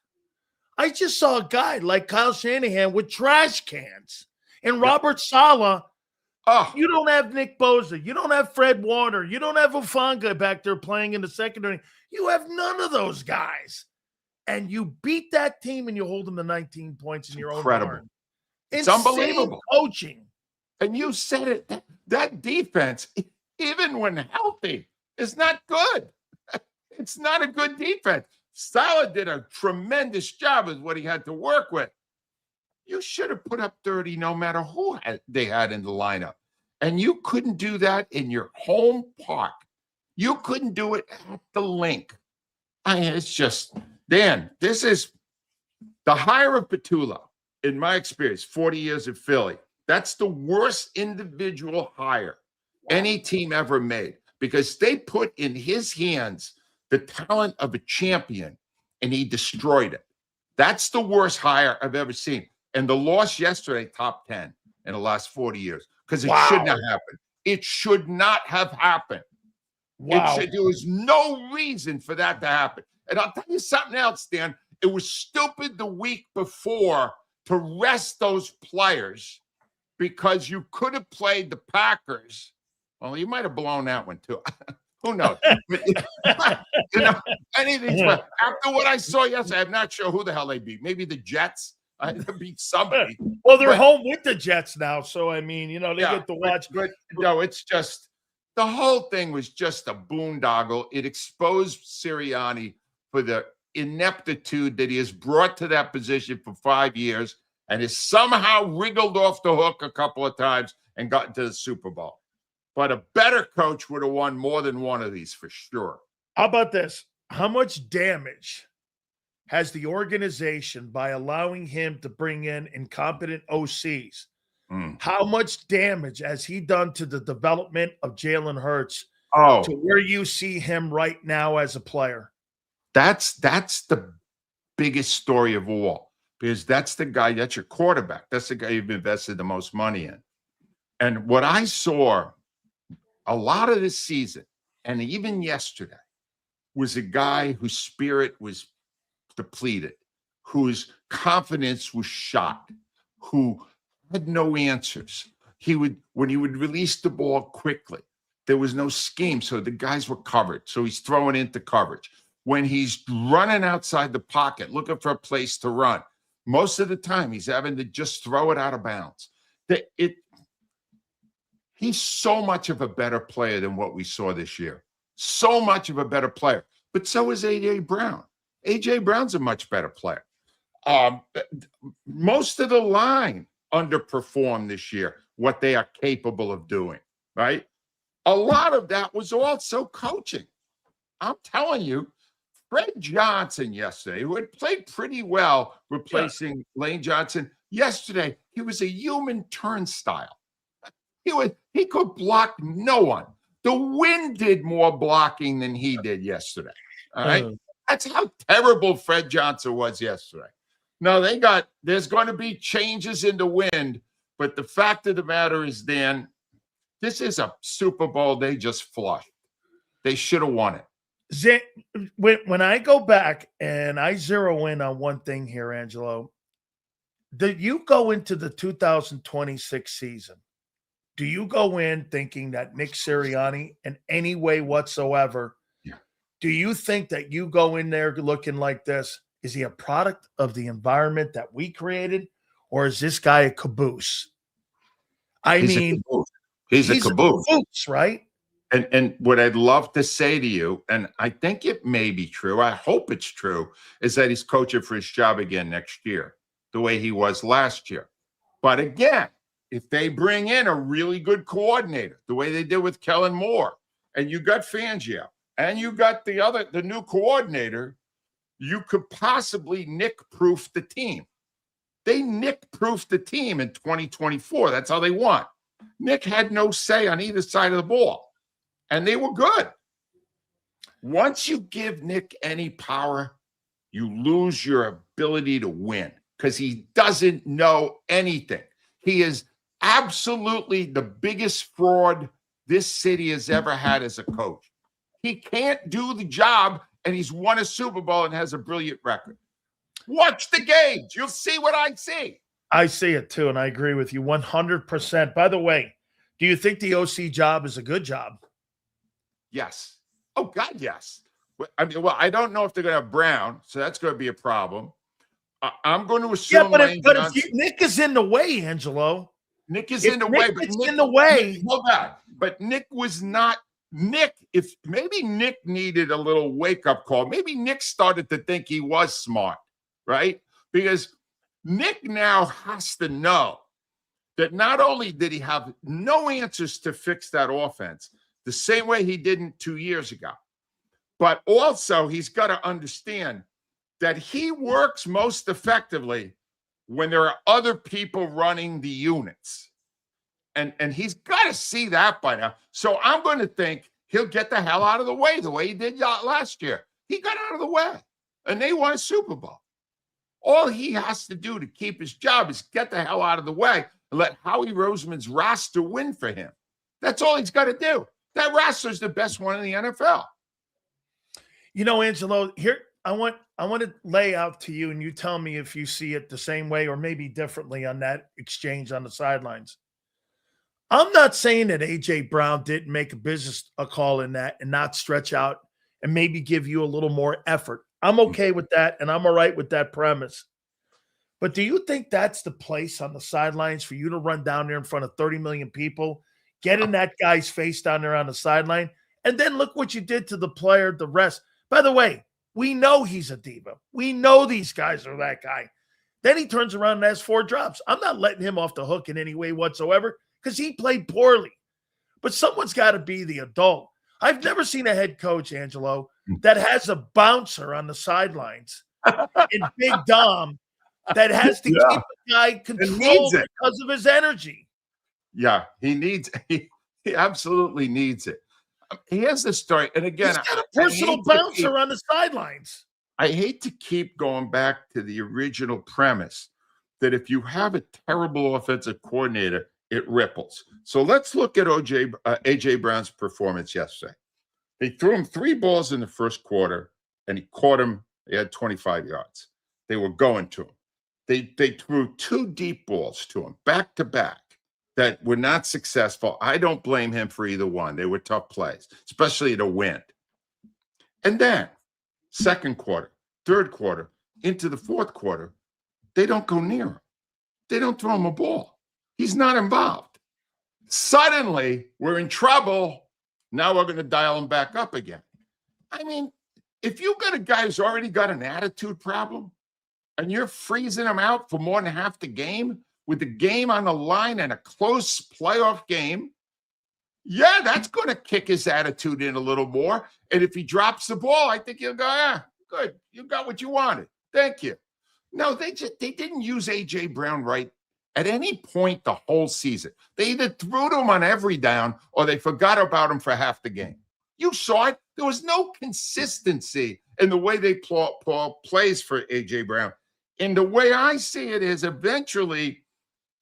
Speaker 1: I just saw a guy like Kyle Shanahan with trash cans. And Robert Saleh, you don't have Nick Bosa. You don't have Fred Warner. You don't have Hufanga back there playing in the secondary. You have none of those guys. And you beat that team and you hold them to 19 points in your own barn.
Speaker 2: It's unbelievable.
Speaker 1: Coaching.
Speaker 2: And you said it. That defense, even when healthy, is not good. It's not a good defense. Salah did a tremendous job with what he had to work with. You should have put up 30 no matter who they had in the lineup. And you couldn't do that in your home park. You couldn't do it at the Link. It's just, Dan, this is the hire of Patulo, in my experience, 40 years at Philly. That's the worst individual hire any team ever made, because they put in his hands the talent of a champion and he destroyed it. That's the worst hire I've ever seen. And the loss yesterday, top 10 in the last 40 years, because it should not happen. It should not have happened.
Speaker 1: Wow.
Speaker 2: There was no reason for that to happen. And I'll tell you something else, Dan. It was stupid the week before to rest those players, because you could have played the Packers. Well, you might have blown that one too. Who knows? Anything's after what I saw yesterday. I'm not sure who the hell they beat. Maybe the Jets. I beat somebody.
Speaker 1: Well, they're home with the Jets now, so I mean, they get to watch.
Speaker 2: But no, it's just the whole thing was just a boondoggle. It exposed Sirianni for the ineptitude that he has brought to that position for 5 years, and has somehow wriggled off the hook a couple of times and gotten to the Super Bowl. But a better coach would have won more than one of these for sure.
Speaker 1: How about this? How much damage has the organization by allowing him to bring in incompetent OCs? How much damage has he done to the development of Jalen Hurts to where you see him right now as a player?
Speaker 2: That's the biggest story of all, because that's the guy, that's your quarterback. That's the guy you've invested the most money in. And what I saw a lot of this season, and even yesterday, was a guy whose spirit was depleted, whose confidence was shot, who had no answers. When he would release the ball quickly, there was no scheme, so the guys were covered. So he's throwing into coverage. When he's running outside the pocket, looking for a place to run, most of the time he's having to just throw it out of bounds. He's so much of a better player than what we saw this year. So much of a better player. But so is A.J. Brown. A.J. Brown's a much better player. Most of the line underperformed this year, what they are capable of doing, right? A lot of that was also coaching. I'm telling you, Fred Johnson yesterday, who had played pretty well replacing Lane Johnson, yesterday, he was a human turnstile. He could block no one. The wind did more blocking than he did yesterday. All right. That's how terrible Fred Johnson was yesterday. No, there's going to be changes in the wind, but the fact of the matter is, Dan, this is a Super Bowl they just flushed. They should have won it.
Speaker 1: When I go back and I zero in on one thing here, Angelo, that you go into the 2026 season, do you go in thinking that Nick Sirianni, in any way whatsoever, do you think that you go in there looking like this? Is he a product of the environment that we created, or is this guy a caboose? He's a caboose, right?
Speaker 2: And what I'd love to say to you, and I think it may be true, I hope it's true, is that he's coaching for his job again next year, the way he was last year. But again, if they bring in a really good coordinator, the way they did with Kellen Moore, and you got Fangio, and you got the new coordinator, you could possibly Nick-proof the team. They Nick-proofed the team in 2024. That's how they won. Nick had no say on either side of the ball, and they were good. Once you give Nick any power, you lose your ability to win, because he doesn't know anything. He is absolutely the biggest fraud this city has ever had as a coach. He can't do the job, and he's won a Super Bowl and has a brilliant record. Watch the games. You'll see what I see.
Speaker 1: I see it too, and I agree with you 100%. By the way, do you think the OC job is a good job?
Speaker 2: Yes. Oh, God, yes. I mean, well, I don't know if they're going to have Brown, so that's going to be a problem. I'm going to assume.
Speaker 1: Yeah, but if Nick is in the way, Angelo.
Speaker 2: Nick is
Speaker 1: If
Speaker 2: in the
Speaker 1: Nick
Speaker 2: way, but
Speaker 1: gets
Speaker 2: Nick,
Speaker 1: in the way,
Speaker 2: Nick, hold on. But Nick was not Nick. If maybe Nick needed a little wake-up call, maybe Nick started to think he was smart, right? Because Nick now has to know that not only did he have no answers to fix that offense the same way he didn't 2 years ago, but also he's got to understand that he works most effectively when there are other people running the units. And he's got to see that by now. So I'm going to think he'll get the hell out of the way he did last year. He got out of the way, and they won a Super Bowl. All he has to do to keep his job is get the hell out of the way and let Howie Roseman's roster win for him. That's all he's got to do. That roster's the best one in the NFL.
Speaker 1: Angelo, here I want to lay out to you, and you tell me if you see it the same way or maybe differently on that exchange on the sidelines. I'm not saying that A.J. Brown didn't make a call in that and not stretch out and maybe give you a little more effort. I'm okay with that, and I'm all right with that premise. But do you think that's the place on the sidelines for you to run down there in front of 30 million people, get in that guy's face down there on the sideline, and then look what you did to the player, the rest? By the way, we know he's a diva. We know these guys are that guy. Then he turns around and has 4 drops. I'm not letting him off the hook in any way whatsoever because he played poorly. But someone's got to be the adult. I've never seen a head coach, Angelo, that has a bouncer on the sidelines in Big Dom that has to keep the guy controlled because of his energy.
Speaker 2: Yeah, he absolutely needs it. He has the story. And again,
Speaker 1: he's got a personal bouncer on the sidelines.
Speaker 2: I hate to keep going back to the original premise that if you have a terrible offensive coordinator, it ripples. So let's look at A.J. Brown's performance yesterday. They threw him 3 balls in the first quarter, and he caught him. He had 25 yards. They were going to him. They threw 2 deep balls to him, back to back, that were not successful. I don't blame him for either one. They were tough plays, especially to win. And then second quarter, third quarter, into the fourth quarter, they don't go near him. They don't throw him a ball. He's not involved. Suddenly, we're in trouble. Now we're going to dial him back up again. I mean, if you got a guy who's already got an attitude problem and you're freezing him out for more than half the game with the game on the line and a close playoff game, yeah, that's going to kick his attitude in a little more. And if he drops the ball, I think he'll go, good. You got what you wanted. Thank you. No, they didn't use A.J. Brown right at any point the whole season. They either threw to him on every down or they forgot about him for half the game. You saw it. There was no consistency in the way they plays for A.J. Brown. And the way I see it is eventually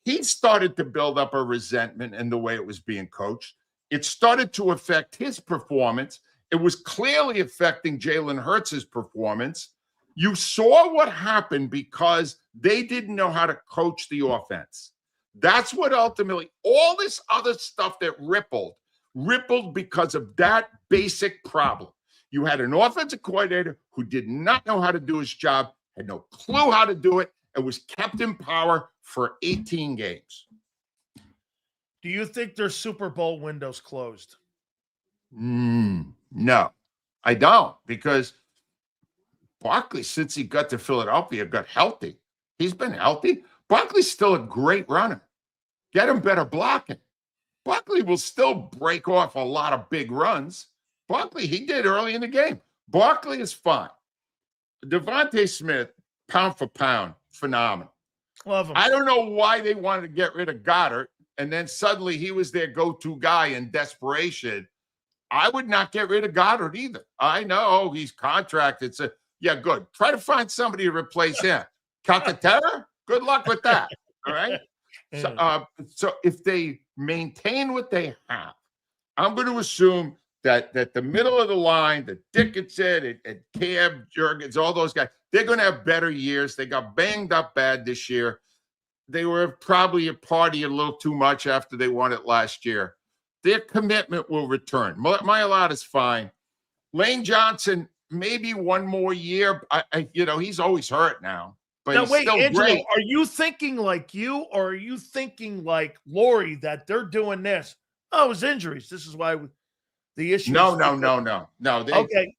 Speaker 2: he started to build up a resentment in the way it was being coached. It started to affect his performance. It was clearly affecting Jalen Hurts' performance. You saw what happened because they didn't know how to coach the offense. That's what ultimately, all this other stuff that rippled because of that basic problem. You had an offensive coordinator who did not know how to do his job, had no clue how to do it, and was kept in power for 18 games.
Speaker 1: Do you think their Super Bowl window's closed?
Speaker 2: No, I don't, because Barkley, since he got to Philadelphia, got healthy. He's been healthy. Barkley's still a great runner. Get him better blocking. Barkley will still break off a lot of big runs. Barkley, he did early in the game. Barkley is fine. Devontae Smith, pound for pound, phenomenal.
Speaker 1: Love him.
Speaker 2: I don't know why they wanted to get rid of Goddard, and then suddenly he was their go-to guy in desperation. I would not get rid of Goddard either. I know he's contracted. So, yeah, good. Try to find somebody to replace him. Calcaterra, good luck with that. All right? So if they maintain what they have, I'm going to assume that the middle of the line, the Dickinson and Cam Jurgens, all those guys, they're going to have better years. They got banged up bad this year. They were probably partying a little too much after they won it last year. Their commitment will return. Mailata's fine. Lane Johnson, maybe one more year. He's always hurt now. but
Speaker 1: Now,
Speaker 2: he's
Speaker 1: wait,
Speaker 2: still
Speaker 1: Angelo,
Speaker 2: great.
Speaker 1: are you thinking like you, or are you thinking like Lori that they're doing this? Oh, it was injuries. This is why the issue
Speaker 2: No,
Speaker 1: is
Speaker 2: no, no, no, no.
Speaker 1: okay.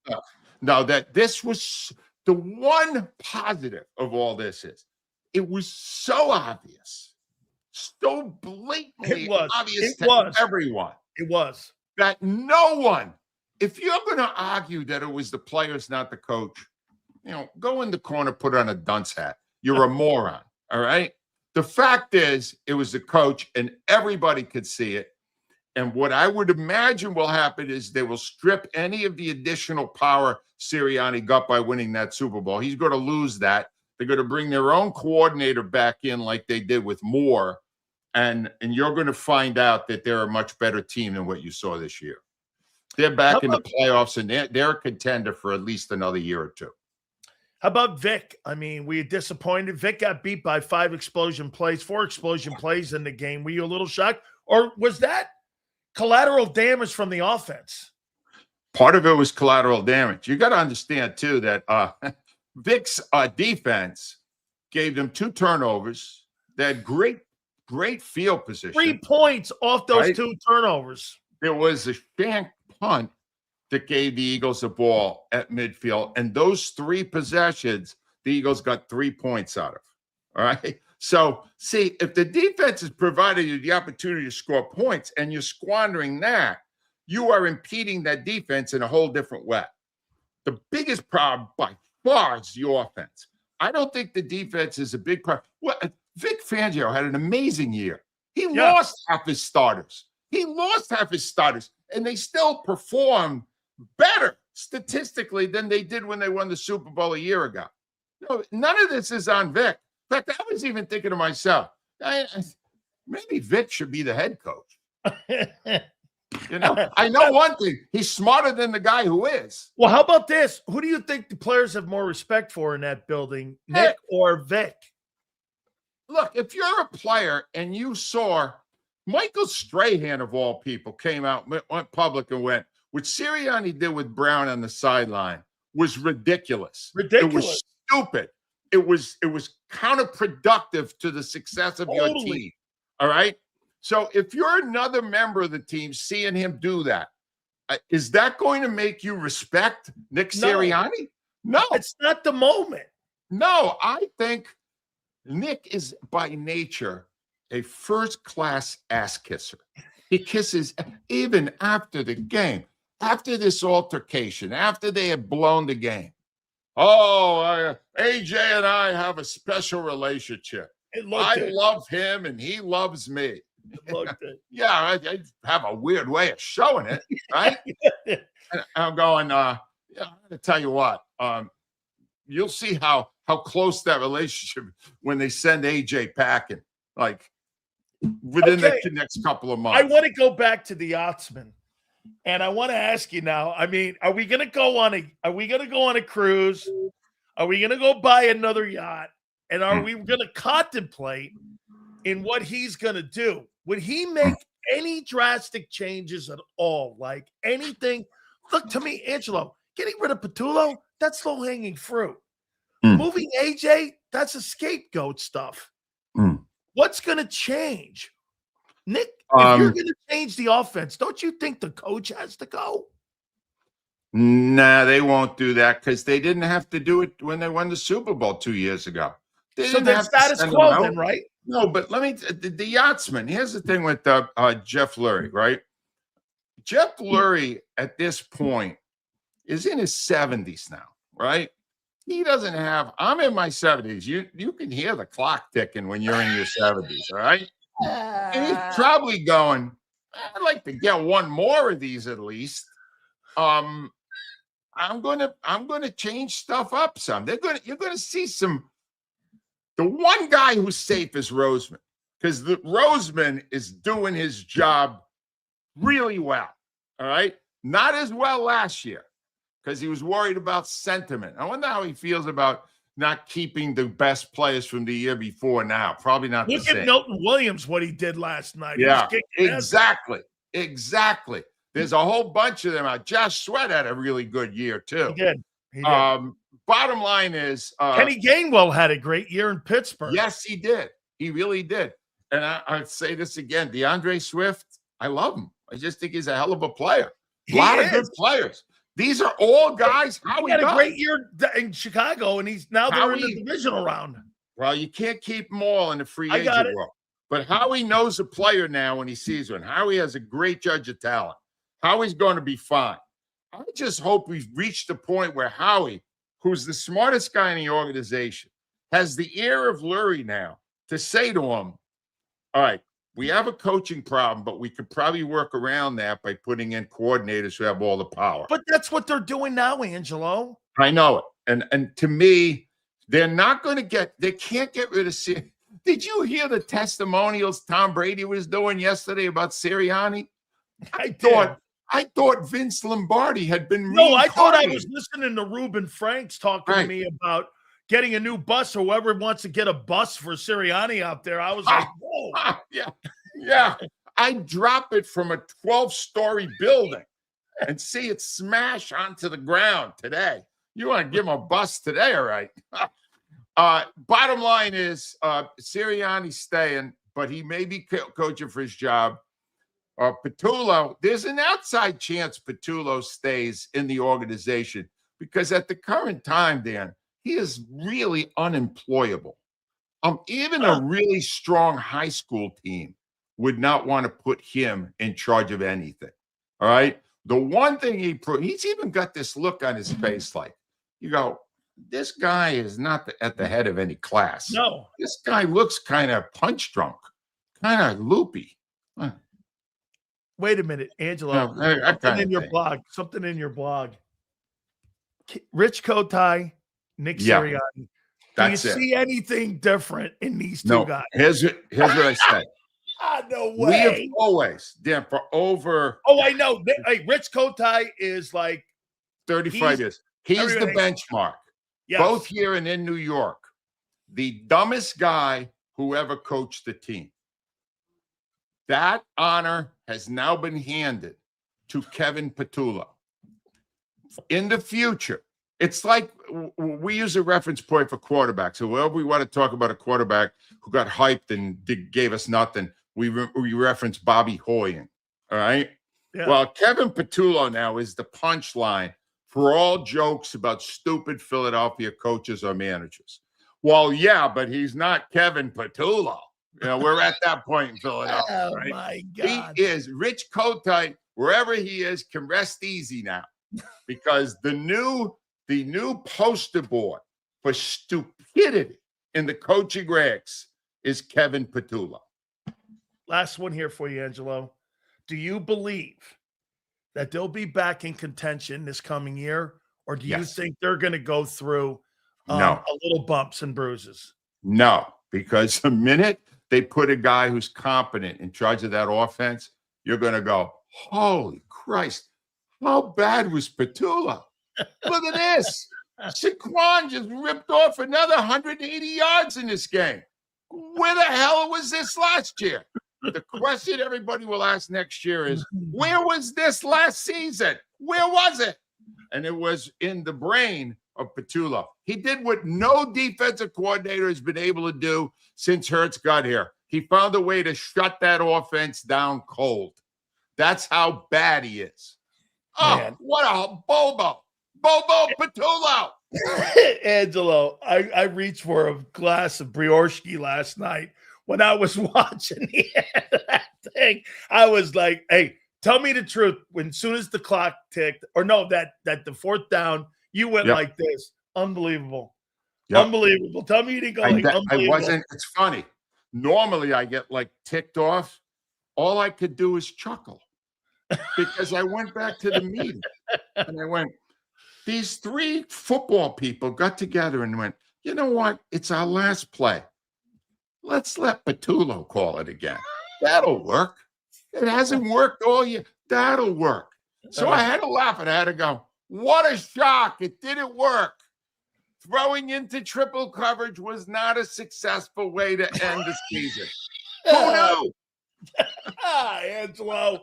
Speaker 2: No, that this was the one positive of all this is it was so obvious, so
Speaker 1: It
Speaker 2: blatantly
Speaker 1: was.
Speaker 2: obvious
Speaker 1: It
Speaker 2: to
Speaker 1: was.
Speaker 2: everyone
Speaker 1: It was.
Speaker 2: that no one, if you're going to argue that it was the players, not the coach, go in the corner, put on a dunce hat. You're a moron. All right. The fact is, it was the coach, and everybody could see it. And what I would imagine will happen is they will strip any of the additional power Sirianni got by winning that Super Bowl. He's going to lose that. They're going to bring their own coordinator back in like they did with Moore. And you're going to find out that they're a much better team than what you saw this year. They're back in the playoffs, and they're a contender for at least another year or two.
Speaker 1: How about Vic? I mean, were you disappointed? Vic got beat by 4 explosion plays in the game. Were you a little shocked? Or was that collateral damage from the offense?
Speaker 2: Part of it was collateral damage. You got to understand, too, that Vic's defense gave them 2 turnovers. They had great field position.
Speaker 1: 3 points off those 2 turnovers.
Speaker 2: There was a shank punt that gave the Eagles the ball at midfield. And those 3 possessions, the Eagles got 3 points out of. All right. So, see, if the defense is providing you the opportunity to score points and you're squandering that, you are impeding that defense in a whole different way. The biggest problem by far is the offense. I don't think the defense is a big problem. Well, Vic Fangio had an amazing year. He lost half his starters. And they still performed better statistically than they did when they won the Super Bowl a year ago. None of this is on Vic. In fact, I was even thinking to myself, maybe Vic should be the head coach. I know one thing. He's smarter than the guy who is.
Speaker 1: Well, how about this? Who do you think the players have more respect for in that building, Nick or Vic?
Speaker 2: Look, if you're a player and you saw Michael Strahan, of all people, came out, went public and went, what Sirianni did with Brown on the sideline was ridiculous. It was stupid. It was counterproductive to the success of your team. All right? So if you're another member of the team seeing him do that, is that going to make you respect Nick Sirianni? No.
Speaker 1: It's not the moment.
Speaker 2: No, I think Nick is by nature a first-class ass kisser. He kisses even after the game, after this altercation, after they had blown the game. Oh, AJ and I have a special relationship. I love him and he loves me. Yeah, I have a weird way of showing it, right? And I'm going, I'm going to tell you what, you'll see how close that relationship when they send AJ packing, like within the next couple of months.
Speaker 1: I want to go back to the Ottsman, and I want to ask you now. I mean, are we going to go on a cruise? Are we going to go buy another yacht? And are we going to contemplate in what he's going to do? Would he make any drastic changes at all? Like anything? Look, to me, Angelo, getting rid of Patulo, that's low-hanging fruit. Moving AJ, that's a scapegoat stuff. What's going to change? Nick, if you're going to change the offense, don't you think the coach has to go?
Speaker 2: Nah, they won't do that because they didn't have to do it when they won the Super Bowl 2 years ago.
Speaker 1: So they're status quo then, right?
Speaker 2: No, but let me the Yachtsman. Here's the thing with Jeff Lurie, right? Jeff Lurie at this point is in his 70s now, right? He doesn't have. I'm in my 70s. You can hear the clock ticking when you're in your 70s, all right? And he's probably going, I'd like to get one more of these at least. I'm gonna change stuff up some. You're gonna see some. The one guy who's safe is Roseman, because Roseman is doing his job really well. All right, not as well last year because he was worried about sentiment. I wonder how he feels about not keeping the best players from the year before now. Probably not the same.
Speaker 1: Look at Milton Williams, what he did last night.
Speaker 2: Yeah, exactly. There's a whole bunch of them out. Josh Sweat had a really good year too.
Speaker 1: He did.
Speaker 2: bottom line is
Speaker 1: Kenny Gainwell had a great year in Pittsburgh.
Speaker 2: Yes, he did. He really did. And I'd say this again, DeAndre Swift, I love him. I just think he's a hell of a player. A lot of good players. These are all guys.
Speaker 1: He had a great year in Chicago, and they're in the divisional round.
Speaker 2: Well, you can't keep them all in the free agent world. But Howie knows a player now when he sees one. Howie has a great judge of talent. Howie's going to be fine. I just hope we've reached the point where Howie, who's the smartest guy in the organization, has the ear of Lurie now to say to him, all right, we have a coaching problem, but we could probably work around that by putting in coordinators who have all the power.
Speaker 1: But that's what they're doing now, Angelo.
Speaker 2: I know it. And to me, they're not going to they can't get rid of Sirianni. Did you hear the testimonials Tom Brady was doing yesterday about Sirianni? I thought Vince Lombardi had been
Speaker 1: I thought I was listening to Reuben Franks talking to me about getting a new bus, or whoever wants to get a bus for Sirianni out there. I was like, whoa.
Speaker 2: Yeah. I'd drop it from a 12-story building and see it smash onto the ground today. You want to give him a bus today, all right? Bottom line is Sirianni's staying, but he may be coaching for his job. Patulo, there's an outside chance Patulo stays in the organization because at the current time, Dan, he is really unemployable. Even a really strong high school team would not want to put him in charge of anything. All right. The one thing he's even got this look on his face like, you go, this guy is not at the head of any class.
Speaker 1: No.
Speaker 2: This guy looks kind of punch drunk, kind of loopy.
Speaker 1: Wait a minute, Angelo. Something in your blog. Rich Kotite, Nick Sirianni. Do you see anything different in these two guys?
Speaker 2: Here's what I said.
Speaker 1: No way.
Speaker 2: We have always, Dan, for over.
Speaker 1: Oh, I know. Hey, Rich Kotite is like
Speaker 2: 35 years. He's the benchmark.
Speaker 1: Yes.
Speaker 2: Both here and in New York. The dumbest guy who ever coached the team. That honor has now been handed to Kevin Patulo. In the future, it's like we use a reference point for quarterbacks. So whenever we want to talk about a quarterback who got hyped and gave us nothing, we reference Bobby Hoying. All right? Yeah. Well, Kevin Patulo now is the punchline for all jokes about stupid Philadelphia coaches or managers. Well, yeah, but he's not Kevin Patulo. We're at that point in Philadelphia.
Speaker 1: Oh, right? My God.
Speaker 2: He is. Rich Kotite, wherever he is, can rest easy now because the new poster board for stupidity in the coaching ranks is Kevin Patulo.
Speaker 1: Last one here for you, Angelo. Do you believe that they'll be back in contention this coming year, or do you think they're going to go through a little bumps and bruises?
Speaker 2: No, because the minute they put a guy who's competent in charge of that offense, you're going to go, holy Christ, how bad was Patulo? Look at this. Saquon just ripped off another 180 yards in this game. Where the hell was this last year? The question everybody will ask next year is, where was this last season? Where was it? And it was in the brain of Patulo. He did what no defensive coordinator has been able to do since Hurts got here. He found a way to shut that offense down cold. That's how bad he is. Oh, man. What a Bobo. Bobo Patulo.
Speaker 1: Angelo, I reached for a glass of Brioche last night when I was watching that thing. I was like, hey, tell me the truth. As soon as the clock ticked, or no, that the fourth down, you went like this. Unbelievable. Unbelievable. Tell me you didn't go like unbelievable.
Speaker 2: I wasn't. It's funny. Normally I get like ticked off. All I could do is chuckle because I went back to the meeting and I went, these three football people got together and went, you know what? It's our last play. Let's let Patulo call it again. That'll work. It hasn't worked all year. That'll work. So I had to laugh and I had to go, what a shock. It didn't work. Throwing into triple coverage was not a successful way to end the season. Who knew?
Speaker 1: Angelo,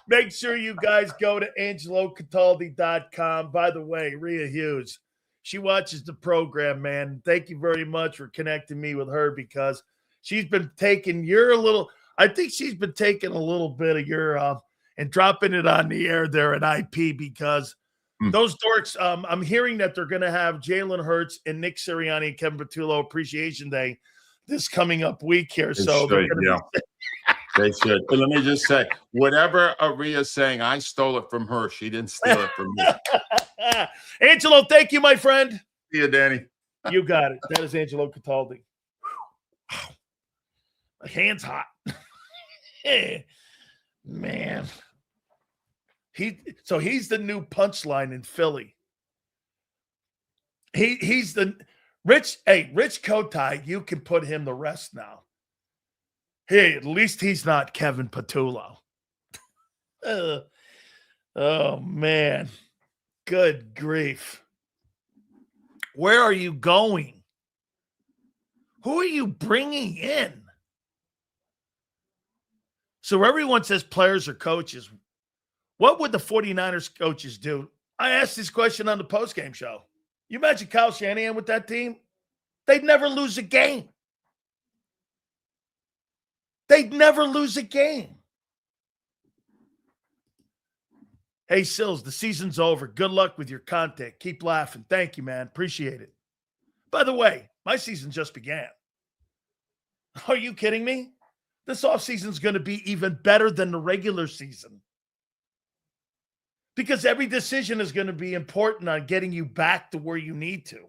Speaker 1: make sure you guys go to angelocataldi.com. By the way, Rhea Hughes, She watches the program, man. Thank you very much for connecting me with her because she's been taking I think she's been taking a little bit of your and dropping it on the air there at IP because those dorks, I'm hearing that they're going to have Jalen Hurts and Nick Sirianni and Kevin Patulo Appreciation Day this coming up week here.
Speaker 2: They
Speaker 1: so
Speaker 2: should, they should. But let me just say, whatever Aria's saying, I stole it from her. She didn't steal it from me.
Speaker 1: Angelo, thank you, my friend.
Speaker 2: See you, Danny.
Speaker 1: You got it. That is Angelo Cataldi. My hand's hot. Man. He's the new punchline in Philly. He's the Rich Kotite, you can put him to rest now. Hey, at least he's not Kevin Patulo. Oh, man. Good grief. Where are you going? Who are you bringing in? So everyone says players or coaches. What would the 49ers coaches do? I asked this question on the postgame show. You imagine Kyle Shanahan with that team? They'd never lose a game. They'd never lose a game. Hey, Sills, the season's over. Good luck with your content. Keep laughing. Thank you, man. Appreciate it. By the way, my season just began. Are you kidding me? This offseason's going to be even better than the regular season. Because every decision is going to be important on getting you back to where you need to.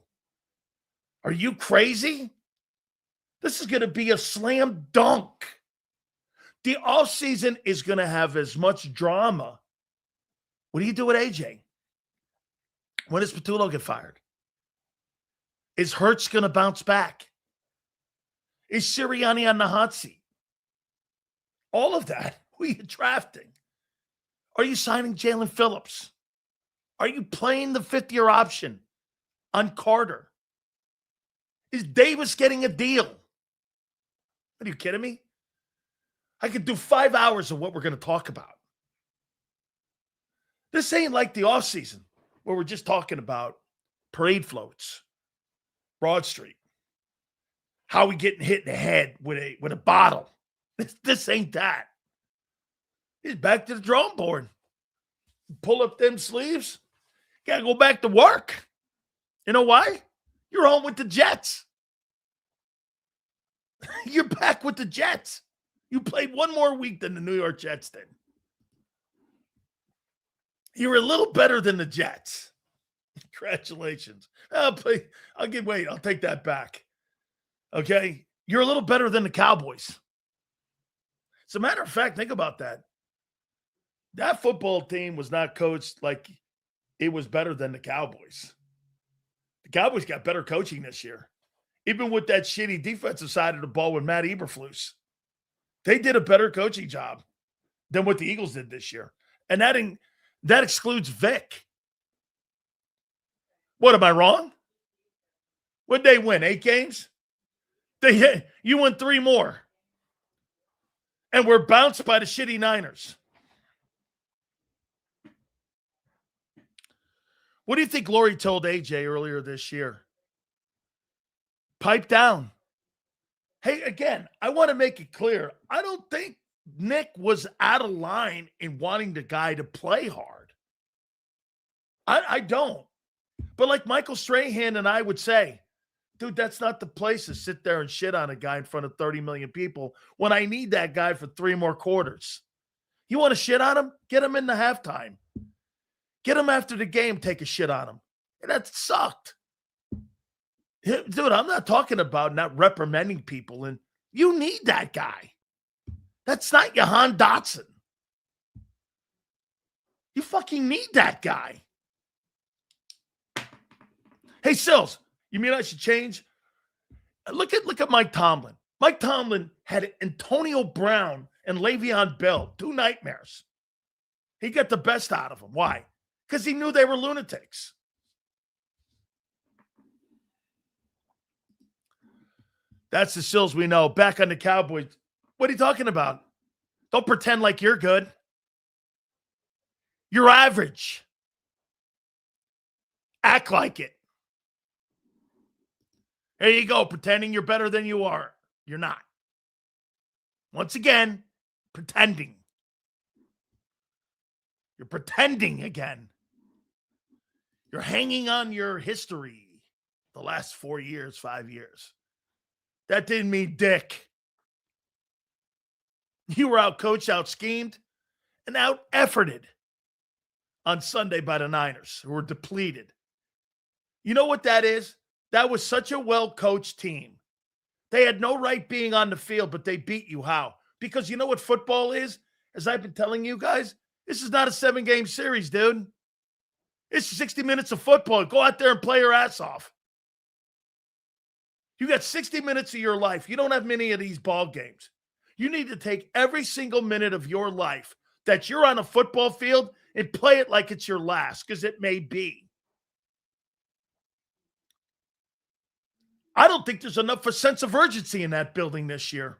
Speaker 1: Are you crazy? This is going to be a slam dunk. The offseason is going to have as much drama. What do you do with AJ? When does Patulo get fired? Is Hurts going to bounce back? Is Sirianni on the hot seat? All of that. Who are you drafting? Are you signing Jalen Phillips? Are you playing the fifth-year option on Carter? Is Davis getting a deal? Are you kidding me? I could do 5 hours of what we're going to talk about. This ain't like the offseason where we're just talking about parade floats, Broad Street, how we getting hit in the head with a bottle. This ain't that. He's back to the drawing board. Pull up them sleeves. Got to go back to work. You know why? You're home with the Jets. You're back with the Jets. You played one more week than the New York Jets did. You're a little better than the Jets. Congratulations. I'll take that back. Okay? You're a little better than the Cowboys. As a matter of fact, think about that. That football team was not coached like it was better than the Cowboys. The Cowboys got better coaching this year. Even with that shitty defensive side of the ball with Matt Eberflus. They did a better coaching job than what the Eagles did this year. And that excludes Vic. What, am I wrong? What'd they win? 8 games? You won 3 more. And we're bounced by the shitty Niners. What do you think Lori told AJ earlier this year? Pipe down. Hey, again, I want to make it clear. I don't think Nick was out of line in wanting the guy to play hard. I don't. But like Michael Strahan and I would say, dude, that's not the place to sit there and shit on a guy in front of 30 million people when I need that guy for 3 more quarters. You want to shit on him? Get him in the halftime. Get him after the game, take a shit on him. And that sucked. Dude, I'm not talking about not reprimanding people. And you need that guy. That's not Jahan Dotson. You fucking need that guy. Hey, Sills, you mean I should change? Look at Mike Tomlin. Mike Tomlin had Antonio Brown and Le'Veon Bell, 2 nightmares. He got the best out of them. Why? Because he knew they were lunatics. That's the Sills we know. Back on the Cowboys. What are you talking about? Don't pretend like you're good. You're average. Act like it. There you go, pretending you're better than you are. You're not. Once again, pretending. You're pretending again. You're hanging on your history the last 4 years, 5 years. That didn't mean dick. You were out-coached, out-schemed, and out-efforted on Sunday by the Niners, who were depleted. You know what that is? That was such a well-coached team. They had no right being on the field, but they beat you. How? Because you know what football is? As I've been telling you guys, this is not a 7-game series, dude. It's 60 minutes of football. Go out there and play your ass off. You got 60 minutes of your life. You don't have many of these ball games. You need to take every single minute of your life that you're on a football field and play it like it's your last, because it may be. I don't think there's enough of a sense of urgency in that building this year.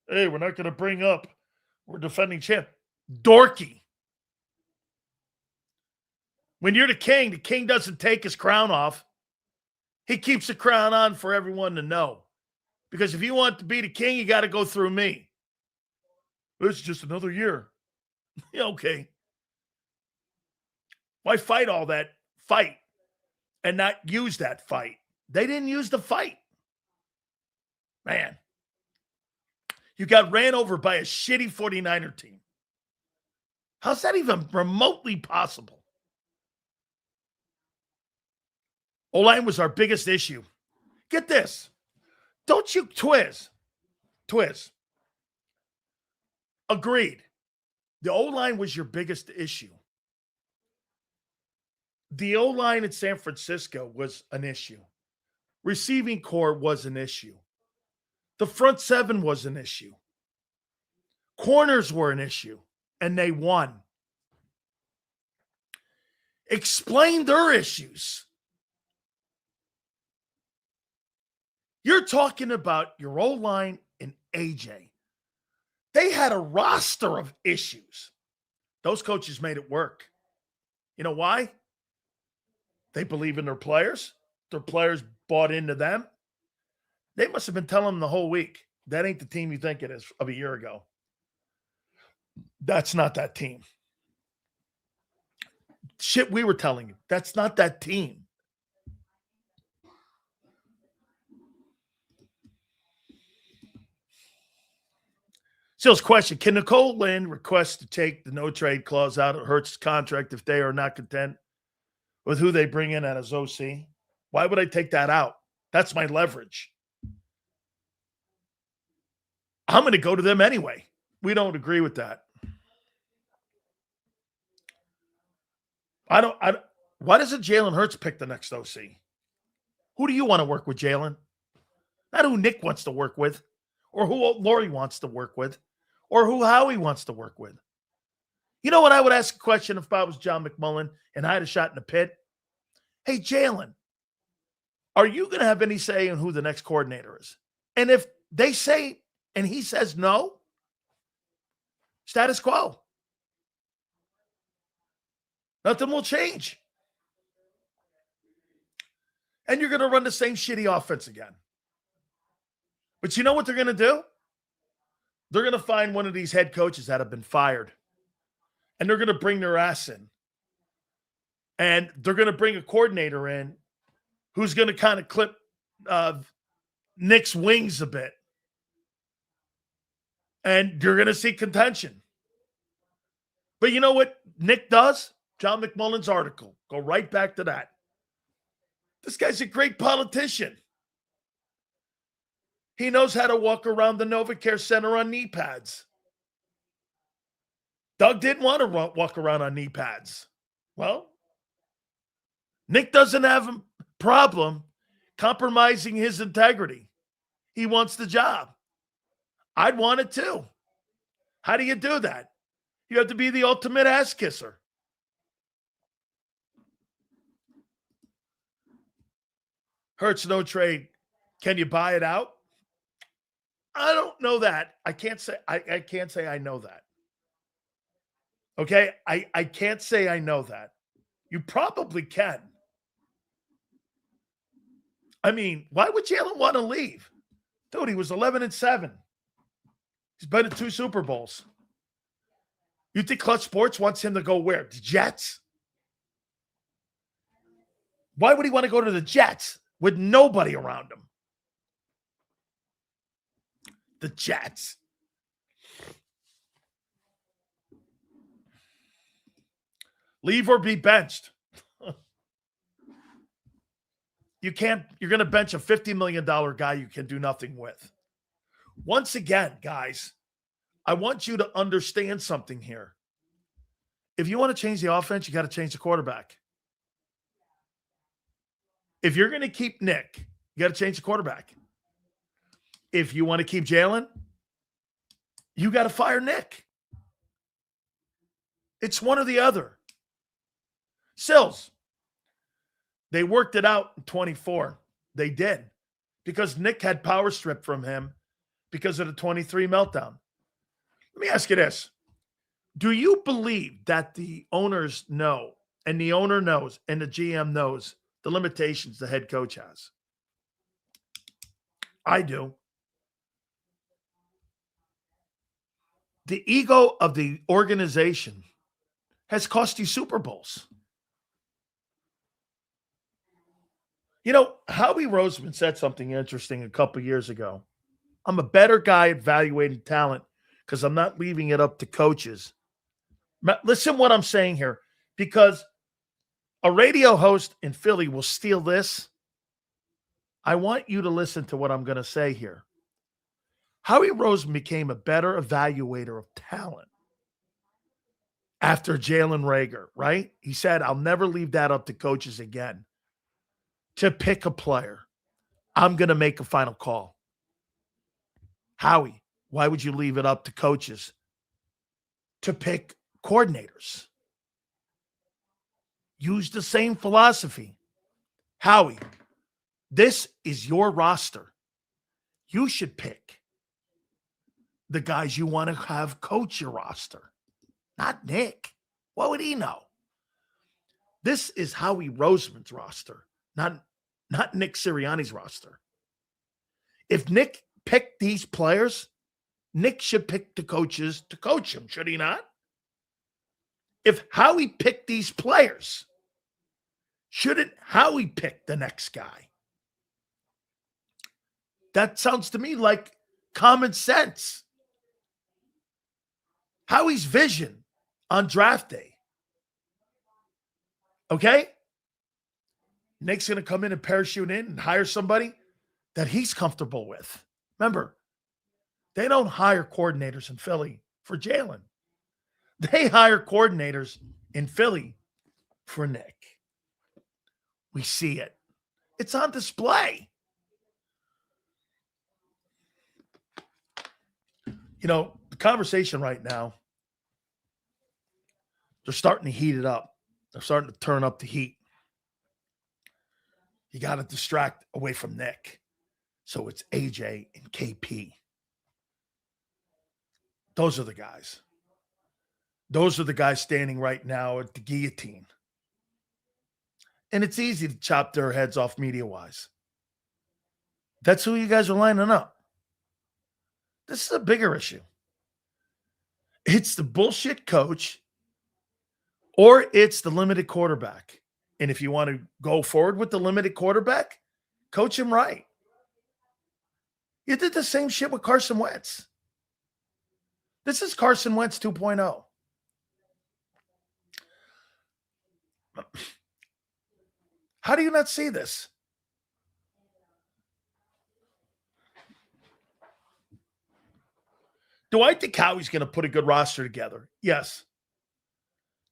Speaker 1: Hey, we're not going to bring up we're defending champ. Dorky. When you're the king doesn't take his crown off. He keeps the crown on for everyone to know. Because if you want to be the king, you got to go through me. It's just another year. Yeah, okay. Why fight all that fight and not use that fight? They didn't use the fight. Man. You got ran over by a shitty 49er team. How's that even remotely possible? O-line was our biggest issue. Get this. Don't you Twiz. Agreed. The O-line was your biggest issue. The O-line in San Francisco was an issue. Receiving core was an issue. The front seven was an issue. Corners were an issue, and they won. Explain their issues. You're talking about your O-line and AJ. They had a roster of issues. Those coaches made it work. You know why? They believe in their players. Their players bought into them. They must have been telling them the whole week, that ain't the team you think it is of a year ago. That's not that team. Shit we were telling you. That's not that team. Sill's question, can Nicole Lynn request to take the no-trade clause out of Hurts' contract if they are not content with who they bring in as OC? Why would I take that out? That's my leverage. I'm going to go to them anyway. We don't agree with that. Why doesn't Jalen Hurts pick the next OC? Who do you want to work with, Jalen? Not who Nick wants to work with, or who Lori wants to work with, or who Howie wants to work with. You know what? I would ask a question if I was John McMullen and I had a shot in the pit. Hey, Jalen, are you going to have any say in who the next coordinator is? And if they say, and he says no, status quo. Nothing will change. And you're going to run the same shitty offense again. But you know what they're going to do? They're going to find one of these head coaches that have been fired. And they're going to bring their ass in. And they're going to bring a coordinator in who's going to kind of clip Nick's wings a bit. And you're going to see contention. But you know what Nick does? John McMullen's article. Go right back to that. This guy's a great politician. He knows how to walk around the NovaCare Center on knee pads. Doug didn't want to walk around on knee pads. Well, Nick doesn't have a problem compromising his integrity. He wants the job. I'd want it too. How do you do that? You have to be the ultimate ass kisser. Hurts no trade. Can you buy it out? I don't know that. I can't say I know that. Okay? I can't say I know that. You probably can. I mean, why would Jalen want to leave? Dude, he was 11-7. He's been to 2 Super Bowls. You think Clutch Sports wants him to go where? The Jets? Why would he want to go to the Jets with nobody around him? The Jets. Leave or be benched. You're going to bench a $50 million guy you can do nothing with. Once again, guys, I want you to understand something here. If you want to change the offense, you got to change the quarterback. If you're going to keep Nick, you got to change the quarterback. If you want to keep Jalen, you got to fire Nick. It's one or the other. Sills, they worked it out in 24. They did. Because Nick had power stripped from him because of the 23 meltdown. Let me ask you this. Do you believe that the owners know, and the owner knows, and the GM knows the limitations the head coach has? I do. The ego of the organization has cost you Super Bowls. You know, Howie Roseman said something interesting a couple years ago. I'm a better guy at evaluating talent because I'm not leaving it up to coaches. Listen what I'm saying here, because a radio host in Philly will steal this. I want you to listen to what I'm going to say here. Howie Roseman became a better evaluator of talent after Jalen Reagor, right? He said, I'll never leave that up to coaches again. To pick a player, I'm going to make a final call. Howie, why would you leave it up to coaches to pick coordinators? Use the same philosophy. Howie, this is your roster. You should pick the guys you want to have coach your roster, not Nick. What would he know? This is Howie Roseman's roster, not Nick Sirianni's roster. If Nick picked these players, Nick should pick the coaches to coach them, should he not? If Howie picked these players, shouldn't Howie pick the next guy? That sounds to me like common sense. Howie's vision on draft day. Okay? Nick's going to come in and parachute in and hire somebody that he's comfortable with. Remember, they don't hire coordinators in Philly for Jalen. They hire coordinators in Philly for Nick. We see it. It's on display. You know, the conversation right now, they're starting to heat it up. They're starting to turn up the heat. You got to distract away from Nick. So it's AJ and KP. Those are the guys. Those are the guys standing right now at the guillotine. And it's easy to chop their heads off media-wise. That's who you guys are lining up. This is a bigger issue. It's the bullshit coach, or it's the limited quarterback. And if you want to go forward with the limited quarterback, coach him right. You did the same shit with Carson Wentz. This is Carson Wentz 2.0. How do you not see this? Do I think Howie's going to put a good roster together? Yes.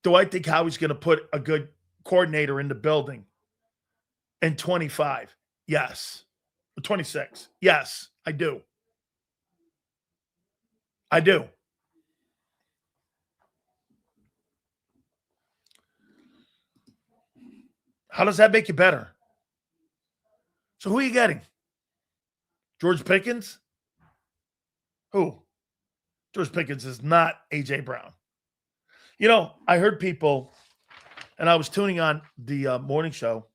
Speaker 1: Do I think Howie's going to put a good coordinator in the building in 25? Yes. 26. Yes, I do. I do. How does that make you better? So who are you getting? George Pickens? Who? George Pickens is not A.J. Brown. You know, I heard people, and I was tuning on the morning show.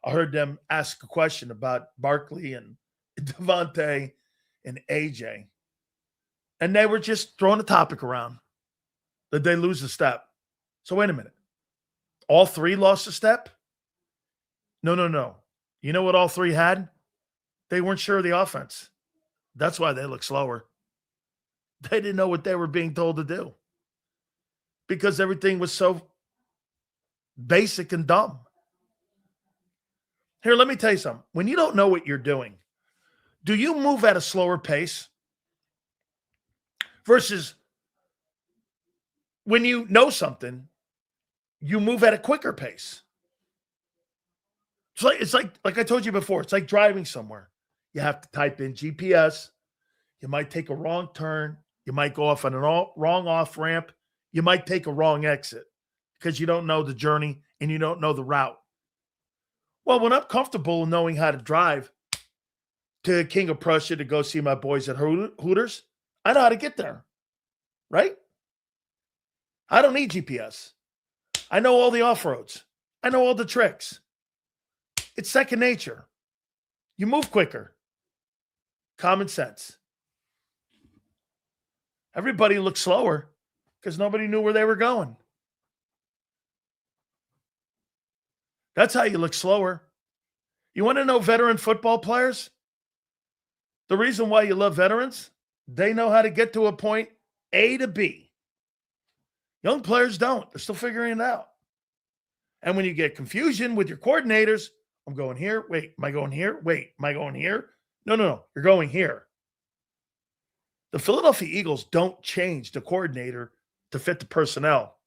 Speaker 1: I heard them ask a question about Barkley and Devontae and AJ. And they were just throwing the topic around. Did they lose a step? So wait a minute. All three lost a step? No. You know what all three had? They weren't sure of the offense. That's why they look slower. They didn't know what they were being told to do because everything was so basic and dumb. Here, let me tell you something. When you don't know what you're doing, do you move at a slower pace versus when you know something, you move at a quicker pace? It's like I told you before, it's like driving somewhere. You have to type in GPS. You might take a wrong turn. You might go off on a wrong off ramp. You might take a wrong exit because you don't know the journey and you don't know the route. Well, when I'm comfortable knowing how to drive to King of Prussia to go see my boys at Hooters, I know how to get there, right? I don't need GPS. I know all the off-roads. I know all the tricks. It's second nature. You move quicker. Common sense. Everybody looked slower because nobody knew where they were going. That's how you look slower. You want to know veteran football players? The reason why you love veterans, they know how to get to a point A to B. Young players don't. They're still figuring it out. And when you get confusion with your coordinators, I'm going here. Wait, am I going here? Wait, am I going here? No. You're going here. The Philadelphia Eagles don't change the coordinator to fit the personnel.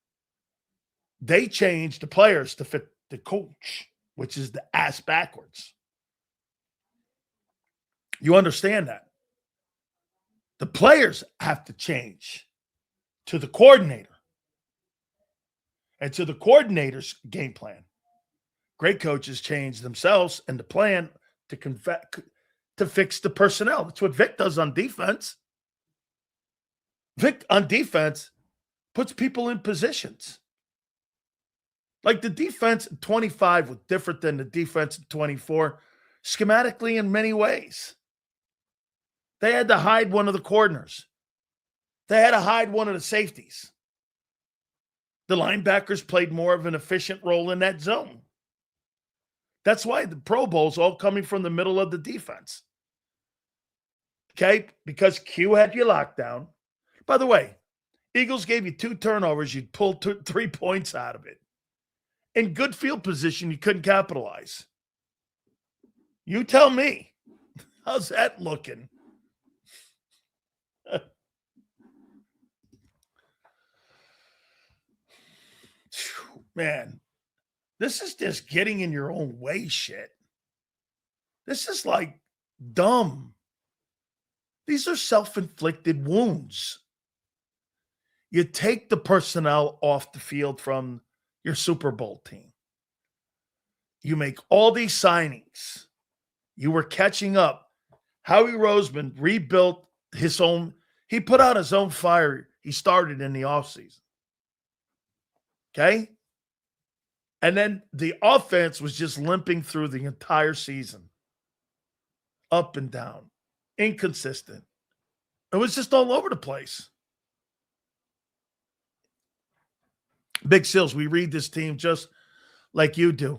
Speaker 1: They change the players to fit the coach, which is the ass backwards. You understand that? The players have to change to the coordinator and to the coordinator's game plan. Great coaches change themselves and the plan to fix the personnel. That's what Vic does on defense. Vic on defense puts people in positions. Like the defense in 25 was different than the defense in 24, schematically in many ways. They had to hide one of the corners. They had to hide one of the safeties. The linebackers played more of an efficient role in that zone. That's why the Pro Bowl's all coming from the middle of the defense. Okay? Because Q had you locked down. By the way, Eagles gave you 2 turnovers. You'd pull 3 points out of it. In good field position, you couldn't capitalize. You tell me. How's that looking? Man, this is just getting in your own way shit. This is like dumb. These are self-inflicted wounds. You take the personnel off the field from your Super Bowl team. You make all these signings. You were catching up. Howie Roseman rebuilt his own. He put out his own fire he started in the offseason. Okay? And then the offense was just limping through the entire season. Up and down. Inconsistent. It was just all over the place. Big Sills, we read this team just like you do.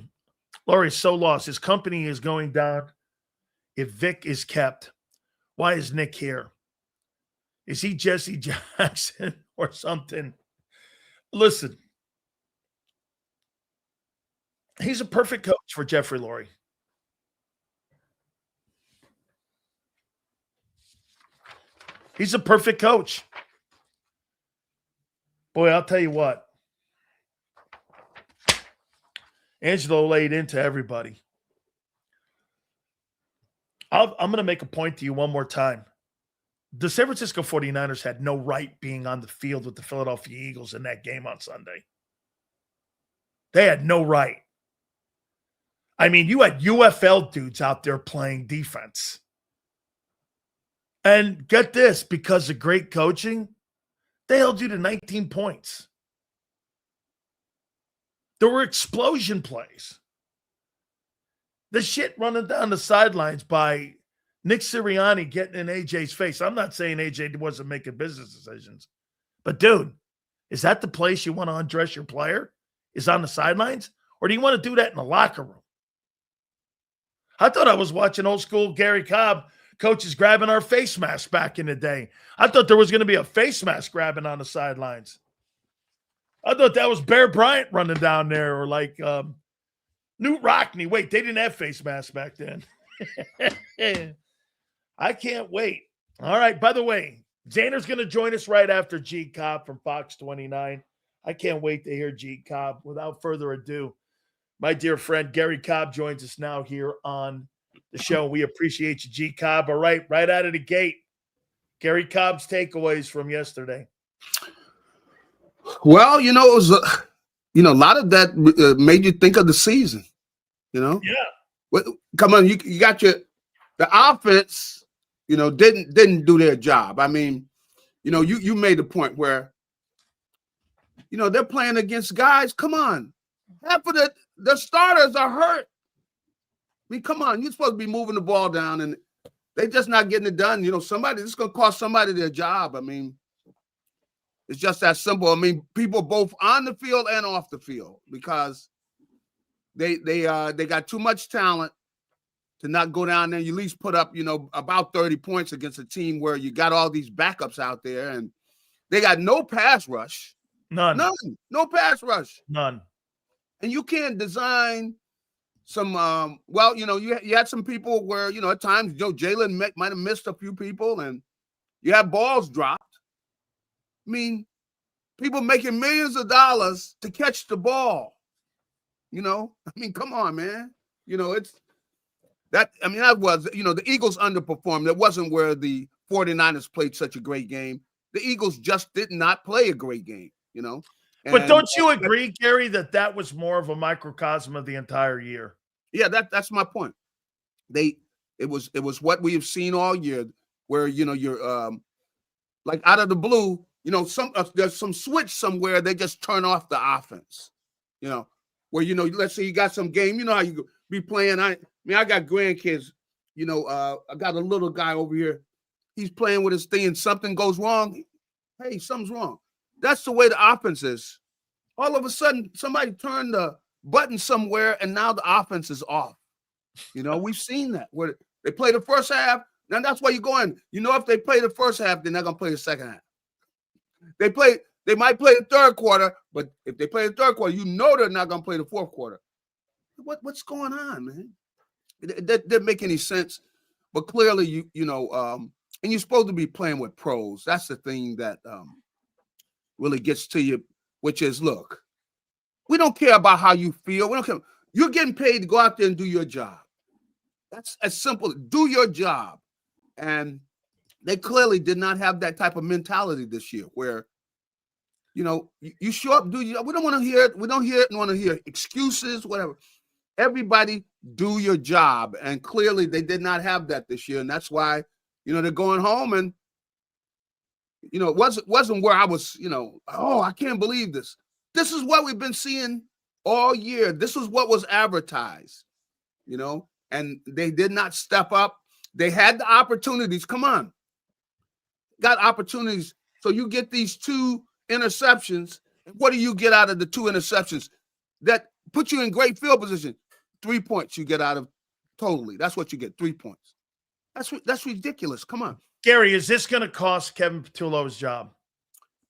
Speaker 1: Laurie's so lost. His company is going down. If Vic is kept, why is Nick here? Is he Jesse Jackson or something? Listen, he's a perfect coach for Jeffrey Lurie. He's a perfect coach. Boy, I'll tell you what. Angelo laid into everybody. I'm going to make a point to you one more time. The San Francisco 49ers had no right being on the field with the Philadelphia Eagles in that game on Sunday. They had no right. I mean, you had UFL dudes out there playing defense. And get this, because of great coaching, they held you to 19 points. There were explosion plays. The shit running down the sidelines by Nick Sirianni getting in AJ's face. I'm not saying AJ wasn't making business decisions, but dude, is that the place you want to undress your player? Is on the sidelines? Or do you want to do that in the locker room? I thought I was watching old school Gary Cobb coaches grabbing our face masks back in the day. I thought there was going to be a face mask grabbing on the sidelines. I thought that was Bear Bryant running down there, or like Newt Rockney. Wait, they didn't have face masks back then. I can't wait. All right, by the way, Zaner's going to join us right after G Cobb from Fox 29. I can't wait to hear G Cobb. Without further ado, my dear friend Gary Cobb joins us now here on the show. We appreciate you, G Cobb. All right out of the gate, Gary Cobb's takeaways from yesterday.
Speaker 3: Well, it was, a lot of that made you think of the season,
Speaker 1: Yeah.
Speaker 3: Come on, you got the offense, didn't do their job. I mean, you made the point where, they're playing against guys. Come on. Half of the starters are hurt. I mean, come on, you're supposed to be moving the ball down, and they're just not getting it done. This is going to cost somebody their job. I mean, it's just that simple. I mean, people both on the field and off the field, because they got too much talent to not go down there. You at least put up, about 30 points against a team where you got all these backups out there, and they got no pass rush.
Speaker 1: None.
Speaker 3: No pass rush.
Speaker 1: None.
Speaker 3: And you can't design some, you had some people where, at times, Jalen might have missed a few people, and you had balls dropped. I mean, people making millions of dollars to catch the ball. I mean, come on, man. It's that. I mean, that was, the Eagles underperformed. That wasn't where the 49ers played such a great game. The Eagles just did not play a great game,
Speaker 1: But don't you agree, Gary, that was more of a microcosm of the entire year?
Speaker 3: Yeah, that's my point. It was what we have seen all year, where you're like out of the blue, there's some switch somewhere, they just turn off the offense. Where let's say you got some game, how you be playing. I got grandkids. I got a little guy over here. He's playing with his thing, and something goes wrong. Hey, something's wrong. That's the way the offense is. All of a sudden, somebody turned the button somewhere, and now the offense is off. We've seen that where they play the first half. Now that's why you're going. If they play the first half, they're not going to play the second half. They might play the third quarter, but if they play the third quarter, they're not going to play the fourth quarter. What's going on, man? It doesn't make any sense. But clearly, and you're supposed to be playing with pros. That's the thing that really gets to you, which is, look, we don't care about how you feel. We don't care. You're getting paid to go out there and do your job. That's as simple. Do your job. And they clearly did not have that type of mentality this year where, you show up, do your, we don't want to hear it. We don't want to hear excuses, whatever. Everybody do your job. And clearly they did not have that this year. And that's why, they're going home, and, it wasn't where I was, I can't believe this. This is what we've been seeing all year. This is what was advertised, and they did not step up. They had the opportunities. Come on. Got opportunities. So you get these 2 interceptions. What do you get out of the 2 interceptions? That put you in great field position. 3 points you get out of totally. That's what you get, 3 points. That's ridiculous. Come on.
Speaker 1: Gary, is this going to cost Kevin Patulo his job?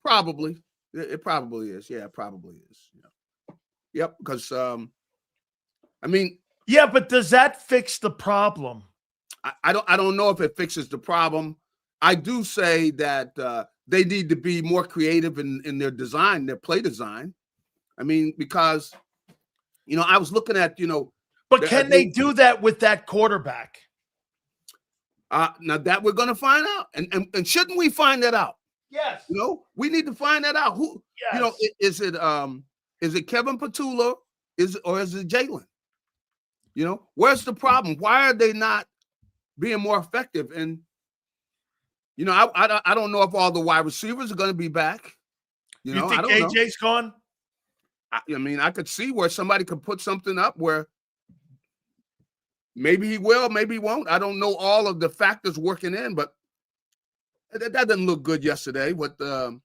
Speaker 3: Probably. It probably is. Yeah, it probably is. Yeah. Yep, because,
Speaker 1: Yeah, but does that fix the problem?
Speaker 3: I don't know if it fixes the problem. I do say that they need to be more creative in their design, their play design. Because, I was looking at,
Speaker 1: But can they do that with that quarterback?
Speaker 3: Now that we're going to find out. And shouldn't we find that out?
Speaker 1: Yes.
Speaker 3: We need to find that out. Who,
Speaker 1: yes.
Speaker 3: Is it Kevin Patulo? Or is it Jalen? Where's the problem? Why are they not being more effective? And, I don't know if all the wide receivers are going to be back.
Speaker 1: You think AJ's gone?
Speaker 3: I could see where somebody could put something up where, maybe he will, maybe he won't. I don't know all of the factors working in, but that doesn't look good yesterday with the,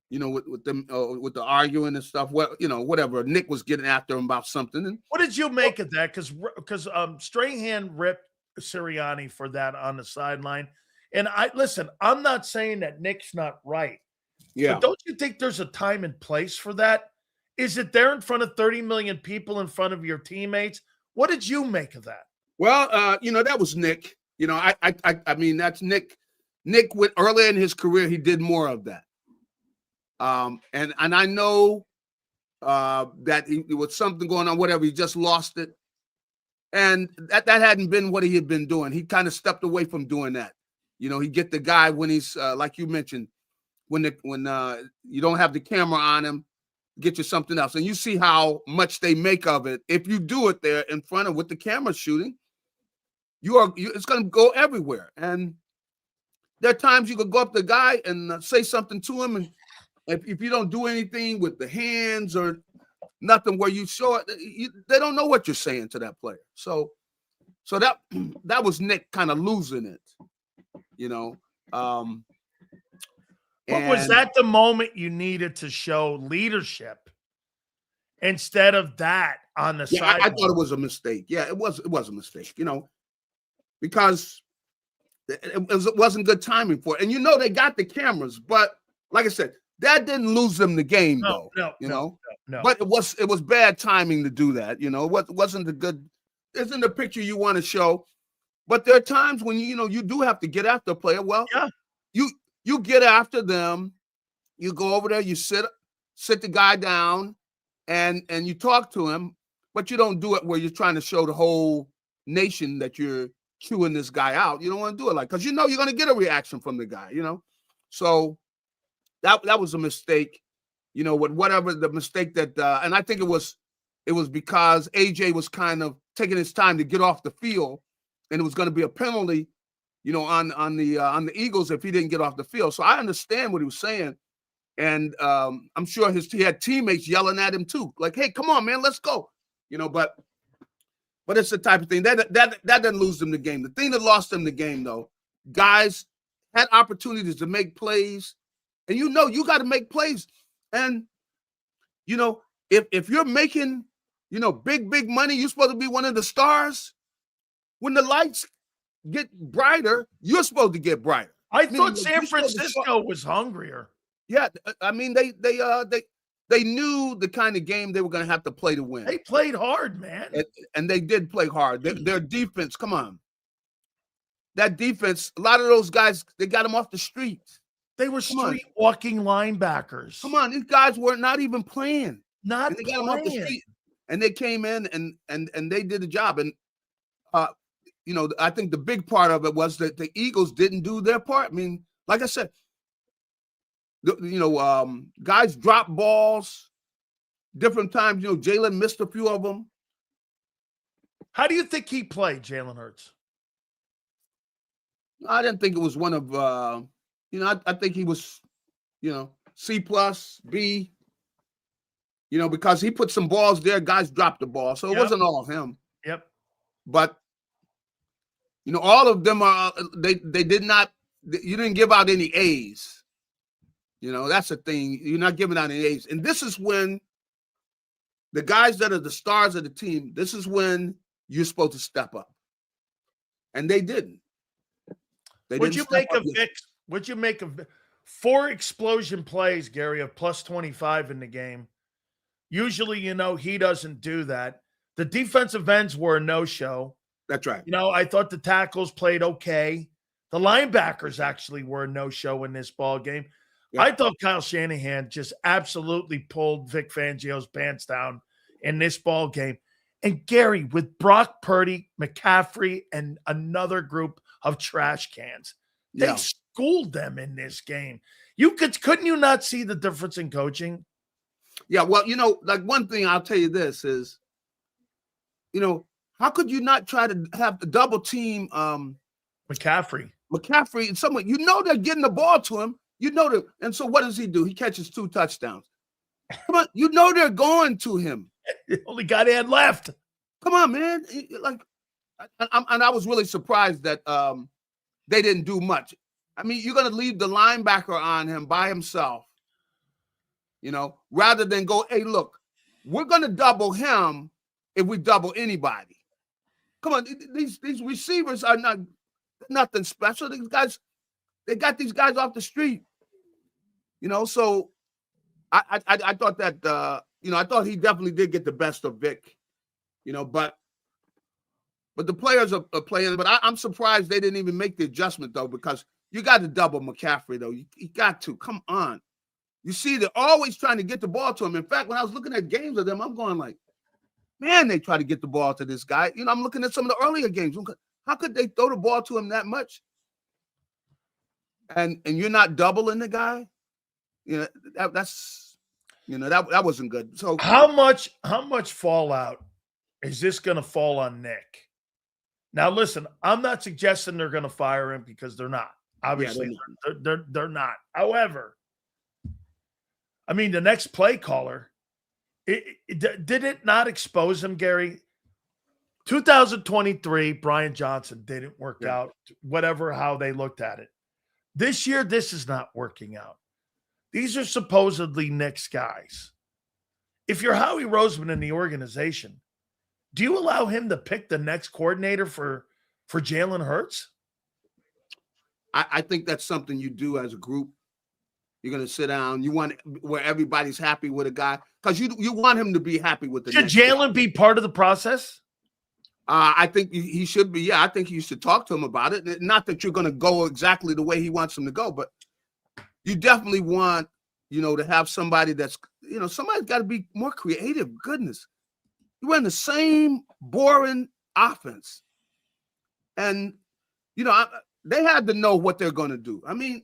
Speaker 3: with them with the arguing and stuff. Well, whatever. Nick was getting after him about something. And
Speaker 1: What did you make of that? Because Strahan ripped Sirianni for that on the sideline. And I'm not saying that Nick's not right.
Speaker 3: yeah,
Speaker 1: But don't you think there's a time and place for that? Is it there in front of 30 million people, in front of your teammates? What did you make of that?
Speaker 3: well, that was Nick. I mean, that's Nick. Nick went earlier in his career, he did more of that. And I know that there was something going on, whatever, he just lost it. And that hadn't been what he had been doing. He kind of stepped away from doing that. He get the guy when he's like you mentioned, when you don't have the camera on him, get you something else. And you see how much they make of it. If you do it there in front of with the camera shooting, it's going to go everywhere. And there are times you could go up to the guy and say something to him, and if you don't do anything with the hands or nothing where you show it, they don't know what you're saying to that player. So that was Nick kind of losing it,
Speaker 1: But was that the moment you needed to show leadership instead of that on the side?
Speaker 3: I thought it was a mistake. Yeah, it was a mistake, because it wasn't good timing for it. And they got the cameras, but like I said, that didn't lose them the game, though.
Speaker 1: No.
Speaker 3: But it was bad timing to do that. It wasn't a good. Isn't the picture you want to show? But there are times when you do have to get after a player. Well,
Speaker 1: yeah,
Speaker 3: you get after them. You go over there. You sit the guy down, and you talk to him. But you don't do it where you're trying to show the whole nation that you're chewing this guy out. You don't want to do it because you're going to get a reaction from the guy. So. That was a mistake, with whatever the mistake that, and I think it was because AJ was kind of taking his time to get off the field, and it was going to be a penalty, on the Eagles if he didn't get off the field. So I understand what he was saying, and I'm sure he had teammates yelling at him too, like, "Hey, come on, man, let's go," But it's the type of thing that doesn't lose them the game. The thing that lost them the game, though, guys had opportunities to make plays. And you got to make plays. And, if you're making, big money, you're supposed to be one of the stars. When the lights get brighter, you're supposed to get brighter.
Speaker 1: I thought San Francisco was hungrier.
Speaker 3: Yeah, I mean, they knew the kind of game they were going to have to play to win.
Speaker 1: They played hard, man.
Speaker 3: And they did play hard. Their defense, come on. That defense, a lot of those guys, they got them off the streets.
Speaker 1: They were street walking linebackers.
Speaker 3: Come on, these guys were not even playing.
Speaker 1: Got them off the
Speaker 3: street, and they came in and they did the job. And I think the big part of it was that the Eagles didn't do their part. I mean, like I said, guys dropped balls different times. Jalen missed a few of them.
Speaker 1: How do you think he played, Jalen Hurts?
Speaker 3: I didn't think it was one of. I think he was, C+, B, because he put some balls there. Guys dropped the ball. So it wasn't all him.
Speaker 1: Yep.
Speaker 3: But, all of them are, they did not, you didn't give out any A's. That's the thing. You're not giving out any A's. And this is when the guys that are the stars of the team, this is when you're supposed to step up. And they didn't.
Speaker 1: What'd you make of 4 explosion plays, Gary, of plus 25 in the game? Usually, he doesn't do that. The defensive ends were a no-show.
Speaker 3: That's right.
Speaker 1: I thought the tackles played okay. The linebackers actually were a no-show in this ball game. Yeah. I thought Kyle Shanahan just absolutely pulled Vic Fangio's pants down in this ball game. And Gary, with Brock Purdy, McCaffrey, and another group of trash cans, they schooled them in this game. Couldn't you not see the difference in coaching?
Speaker 3: Yeah, well, like one thing I'll tell you this is, how could you not try to have the double team
Speaker 1: McCaffrey
Speaker 3: and someone, they're getting the ball to him, and so what does he do? He catches 2 touchdowns. Come on, they're going to him.
Speaker 1: The only guy they had left.
Speaker 3: Come on, man. And I was really surprised that they didn't do much. I mean, you're going to leave the linebacker on him by himself, rather than go, hey, look, we're going to double him if we double anybody. Come on, these receivers are nothing special. These guys, they got these guys off the street, So I thought that I thought he definitely did get the best of Vic, but the players are playing. But I'm surprised they didn't even make the adjustment though, because you got to double McCaffrey though. You got to. Come on. You see, they're always trying to get the ball to him. In fact, when I was looking at games of them, I'm going like, man, they try to get the ball to this guy. I'm looking at some of the earlier games. How could they throw the ball to him that much? And you're not doubling the guy? That's that wasn't good. So
Speaker 1: how much fallout is this going to fall on Nick? Now, listen, I'm not suggesting they're going to fire him because they're not. Obviously, they're not. However, I mean, the next play caller, did it not expose him, Gary? 2023, Brian Johnson didn't work out, how they looked at it. This year, this is not working out. These are supposedly Nick's guys. If you're Howie Roseman in the organization, do you allow him to pick the next coordinator for Jalen Hurts?
Speaker 3: I think that's something you do as a group. You're going to sit down. You want where everybody's happy with a guy because you want him to be happy with the.
Speaker 1: Should Jalen be part of the process?
Speaker 3: I think he should be. Yeah, I think you should talk to him about it. Not that you're going to go exactly the way he wants him to go, but you definitely want, to have somebody that's, somebody's got to be more creative. Goodness, you run the same boring offense, and they had to know what they're going to do. I mean,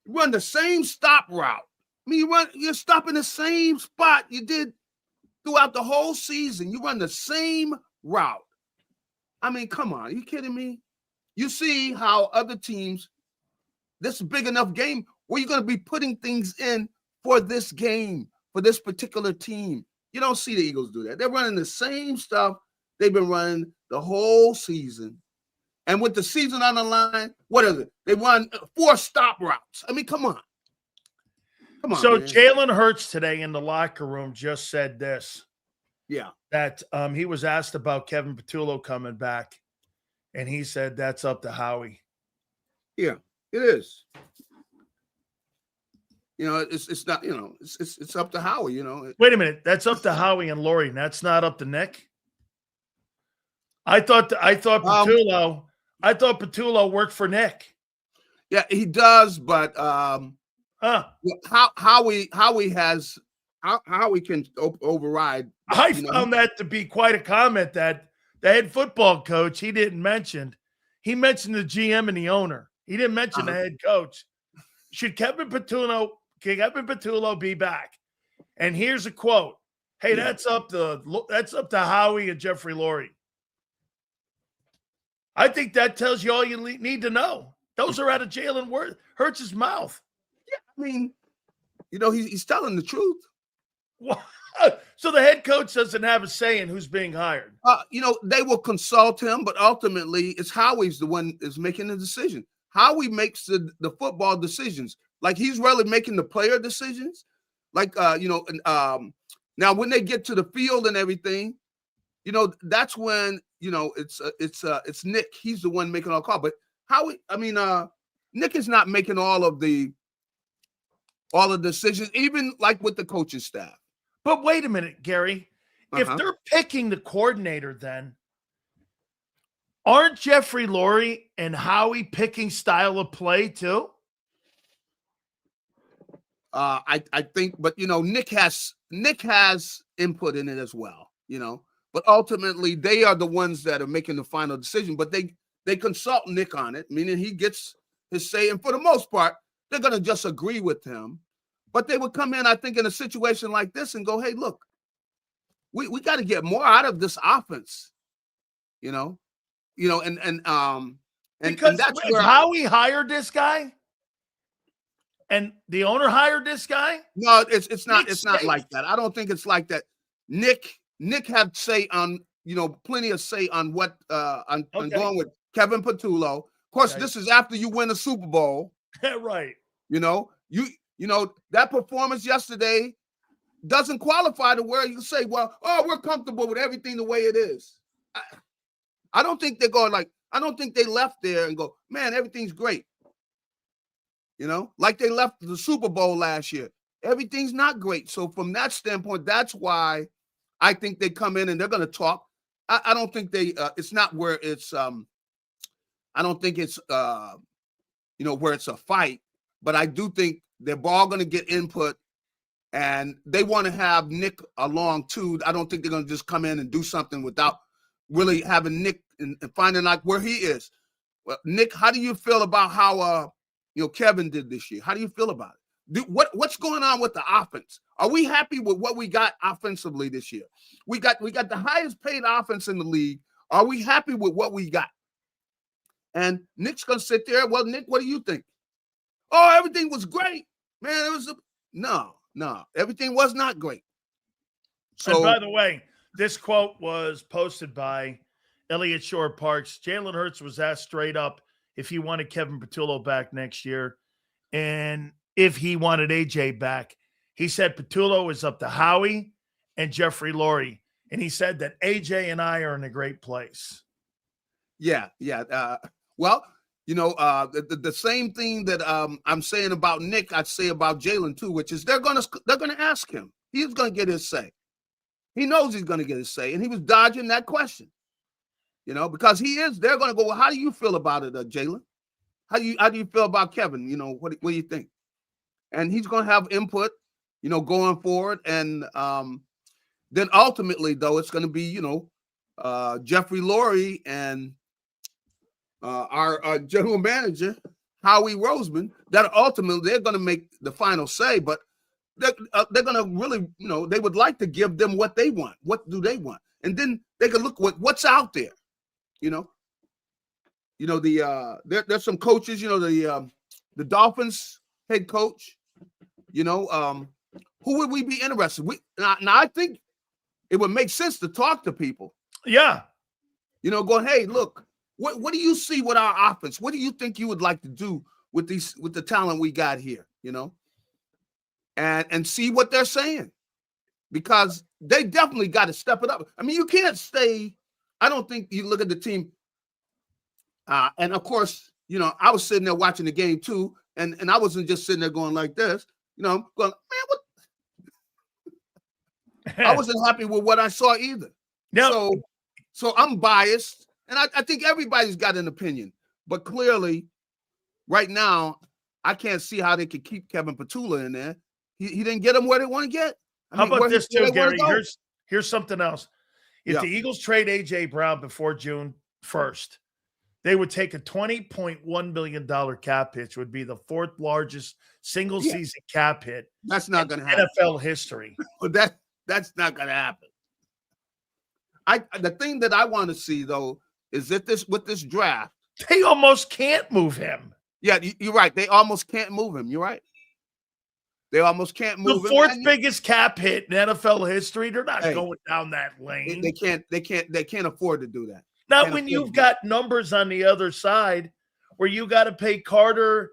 Speaker 3: you run the same stop route. I mean, you're stopping the same spot you did throughout the whole season. You run the same route. I mean, come on, are you kidding me? You see how other teams, this is a big enough game where you're going to be putting things in for this game, for this particular team. You don't see the Eagles do that. They're running the same stuff they've been running the whole season. And with the season on the line, what is it? They run 4 stop routes. I mean, come on. Come on.
Speaker 1: So
Speaker 3: man.
Speaker 1: Jalen Hurts today in the locker room just said this.
Speaker 3: Yeah.
Speaker 1: That he was asked about Kevin Patulo coming back, and he said that's up to Howie.
Speaker 3: Yeah, it is. It's not, it's up to Howie,
Speaker 1: Wait a minute. That's up to Howie and Laurie. That's not up to Nick? I thought Patulo worked for Nick.
Speaker 3: Yeah, he does, but Howie can override.
Speaker 1: I found that to be quite a comment that the head football coach he didn't mention. He mentioned the GM and the owner. He didn't mention the head coach. Should Kevin Patulo be back? And here's a quote. Hey, that's up to Howie and Jeffrey Lurie. I think that tells you all you need to know. Those are out of Jalen Hurts' mouth.
Speaker 3: Yeah, I mean, he's telling the truth.
Speaker 1: So the head coach doesn't have a say in who's being hired.
Speaker 3: They will consult him, but ultimately it's Howie's the one is making the decision. Howie makes the football decisions. Like he's really making the player decisions. Like now when they get to the field and everything, that's when it's Nick. He's the one making all call. But Nick is not making all the decisions, even like with the coaching staff.
Speaker 1: But wait a minute, Gary. If they're picking the coordinator, then aren't Jeffrey Lurie and Howie picking style of play too?
Speaker 3: I think, but Nick has input in it as well. But ultimately they are the ones that are making the final decision. But they consult Nick on it, meaning he gets his say, and for the most part, they're going to just agree with him. But they would come in, I think, in a situation like this and go, hey, look, we got to get more out of this offense, and that's where
Speaker 1: Howie hired this guy and the owner hired this guy.
Speaker 3: No, it's not like that. I don't think it's like that. Nick had say on, plenty of say on what on
Speaker 1: Okay.
Speaker 3: going with Kevin Patulo. Of course,
Speaker 1: Okay.
Speaker 3: this is after you win a Super Bowl.
Speaker 1: Right.
Speaker 3: That performance yesterday doesn't qualify to where you say, well, we're comfortable with everything the way it is. I don't think they're going I don't think they left there and go, man, everything's great. Like they left the Super Bowl last year. Everything's not great. So from that standpoint, that's why I think they come in and they're going to talk. I don't think it's not where it's, I don't think it's, where it's a fight, but I do think they're all going to get input and they want to have Nick along too. I don't think they're going to just come in and do something without really having Nick and finding out where he is. Well, Nick, how do you feel about how, Kevin did this year? How do you feel about it? What's going on with the offense? Are we happy with what we got offensively this year? We got the highest paid offense in the league. Are we happy with what we got? And Nick's gonna sit there. Well, Nick, what do you think? Oh, everything was great, man. It was no, everything was not great. So,
Speaker 1: and by the way, this quote was posted by Elliott Shore Parks. Jalen Hurts was asked straight up if he wanted Kevin Patulo back next year, and if he wanted AJ back. He said Patulo is up to Howie and Jeffrey Lurie, and he said that AJ and I are in a great place.
Speaker 3: Yeah. Well, the same thing that I'm saying about Nick, I'd say about Jalen too, which is they're gonna ask him. He's gonna get his say. He knows he's gonna get his say, and he was dodging that question. Because they're gonna go, well, how do you feel about it, Jalen? How do you feel about Kevin? What do you think? And he's gonna have input, going forward, and then ultimately, though, it's gonna be, Jeffrey Lurie and our general manager, Howie Roseman, that ultimately they're going to make the final say, but they're going to really, they would like to give them what they want. What do they want? And then they can look what's out there. There's some coaches, the Dolphins head coach, who would we be interested? Now I think it would make sense to talk to people.
Speaker 1: Yeah.
Speaker 3: Going, hey, look, what do you see with our offense? What do you think you would like to do with the talent we got here? And see what they're saying, because they definitely got to step it up. I mean, you can't stay. I don't think you look at the team. And of course, I was sitting there watching the game too, and I wasn't just sitting there going like this. Going, man, what? I wasn't happy with what I saw either.
Speaker 1: No.
Speaker 3: So I'm biased. And I think everybody's got an opinion, but clearly, right now, I can't see how they could keep Kevin Patulo in there. He didn't get them where they want to get.
Speaker 1: How about this too, Gary? Here's something else. If the Eagles trade A.J. Brown before June 1st, they would take a $20.1 million cap hit, which would be the fourth largest single season cap hit.
Speaker 3: That's not going to happen.
Speaker 1: NFL history.
Speaker 3: But that's not going to happen. The thing that I want to see, though, is that with this draft,
Speaker 1: they almost can't move him.
Speaker 3: Yeah, you're right. They almost can't move him. You're right. They almost can't move him.
Speaker 1: The fourth biggest cap hit in NFL history. They're not going down that lane.
Speaker 3: They can't afford to do that.
Speaker 1: Not when you've got numbers on the other side where you got to pay Carter,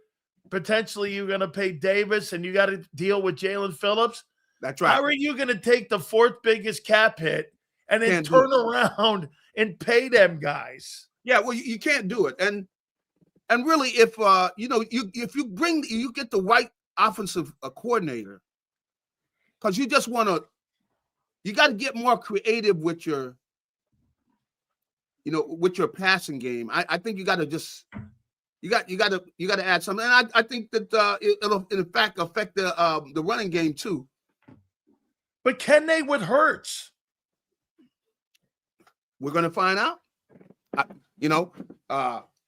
Speaker 1: potentially you're going to pay Davis, and you got to deal with Jalen Phillips.
Speaker 3: That's right.
Speaker 1: How are you going to take the fourth biggest cap hit and then turn around and pay them guys?
Speaker 3: Yeah, well, you can't do it. And really, if you get the right offensive coordinator, because you just want to, you got to get more creative with your, with your passing game. I think you got to just, you got to add something. And I think that it'll in fact affect the running game too.
Speaker 1: But can they with Hurts?
Speaker 3: We're going to find out.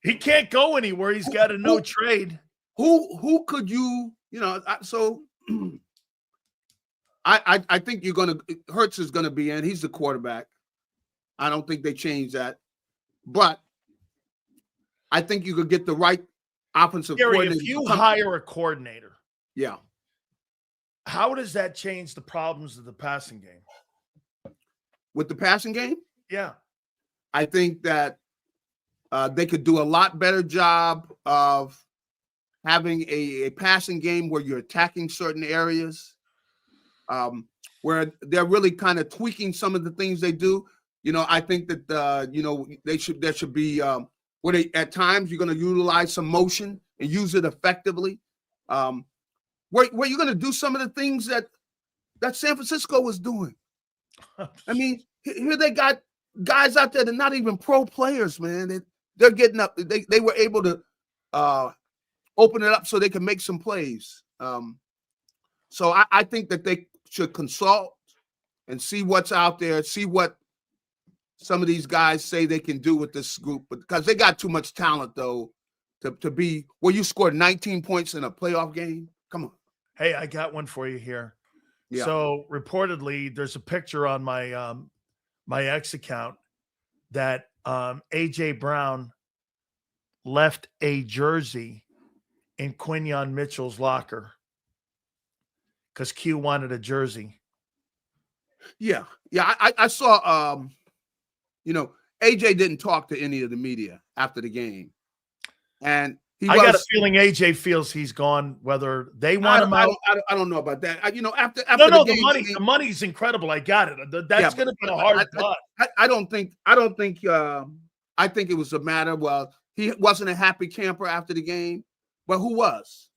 Speaker 1: He can't go anywhere. He's got a no trade.
Speaker 3: Who could you, so I think Hurts is going to be in. He's the quarterback. I don't think they change that. But I think you could get the right offensive coordinator.
Speaker 1: If you hire a coordinator,
Speaker 3: yeah,
Speaker 1: how does that change the problems of the passing game?
Speaker 3: With the passing game?
Speaker 1: Yeah.
Speaker 3: I think that they could do a lot better job of having a passing game where you're attacking certain areas, where they're really kind of tweaking some of the things they do. I think that there should be where they at times you're going to utilize some motion and use it effectively. Where you're going to do some of the things that San Francisco was doing. I mean, here they got guys out there that are not even pro players, man. They're getting up. They were able to open it up so they can make some plays. So I think that they should consult and see what's out there, see what some of these guys say they can do with this group, because they got too much talent, though, to be where you scored 19 points in a playoff game. Come on.
Speaker 1: Hey, I got one for you here.
Speaker 3: Yeah.
Speaker 1: So reportedly, there's a picture on my my X account that AJ Brown left a jersey in Quinyon Mitchell's locker because Q wanted a jersey.
Speaker 3: Yeah. I saw. AJ didn't talk to any of the media after the game, and I
Speaker 1: got a feeling AJ feels he's gone. Whether they want him out,
Speaker 3: I don't know about that. After
Speaker 1: the money's incredible. I got it. That's going to be a hard cut.
Speaker 3: I think it was a matter. Well, he wasn't a happy camper after the game, but who was?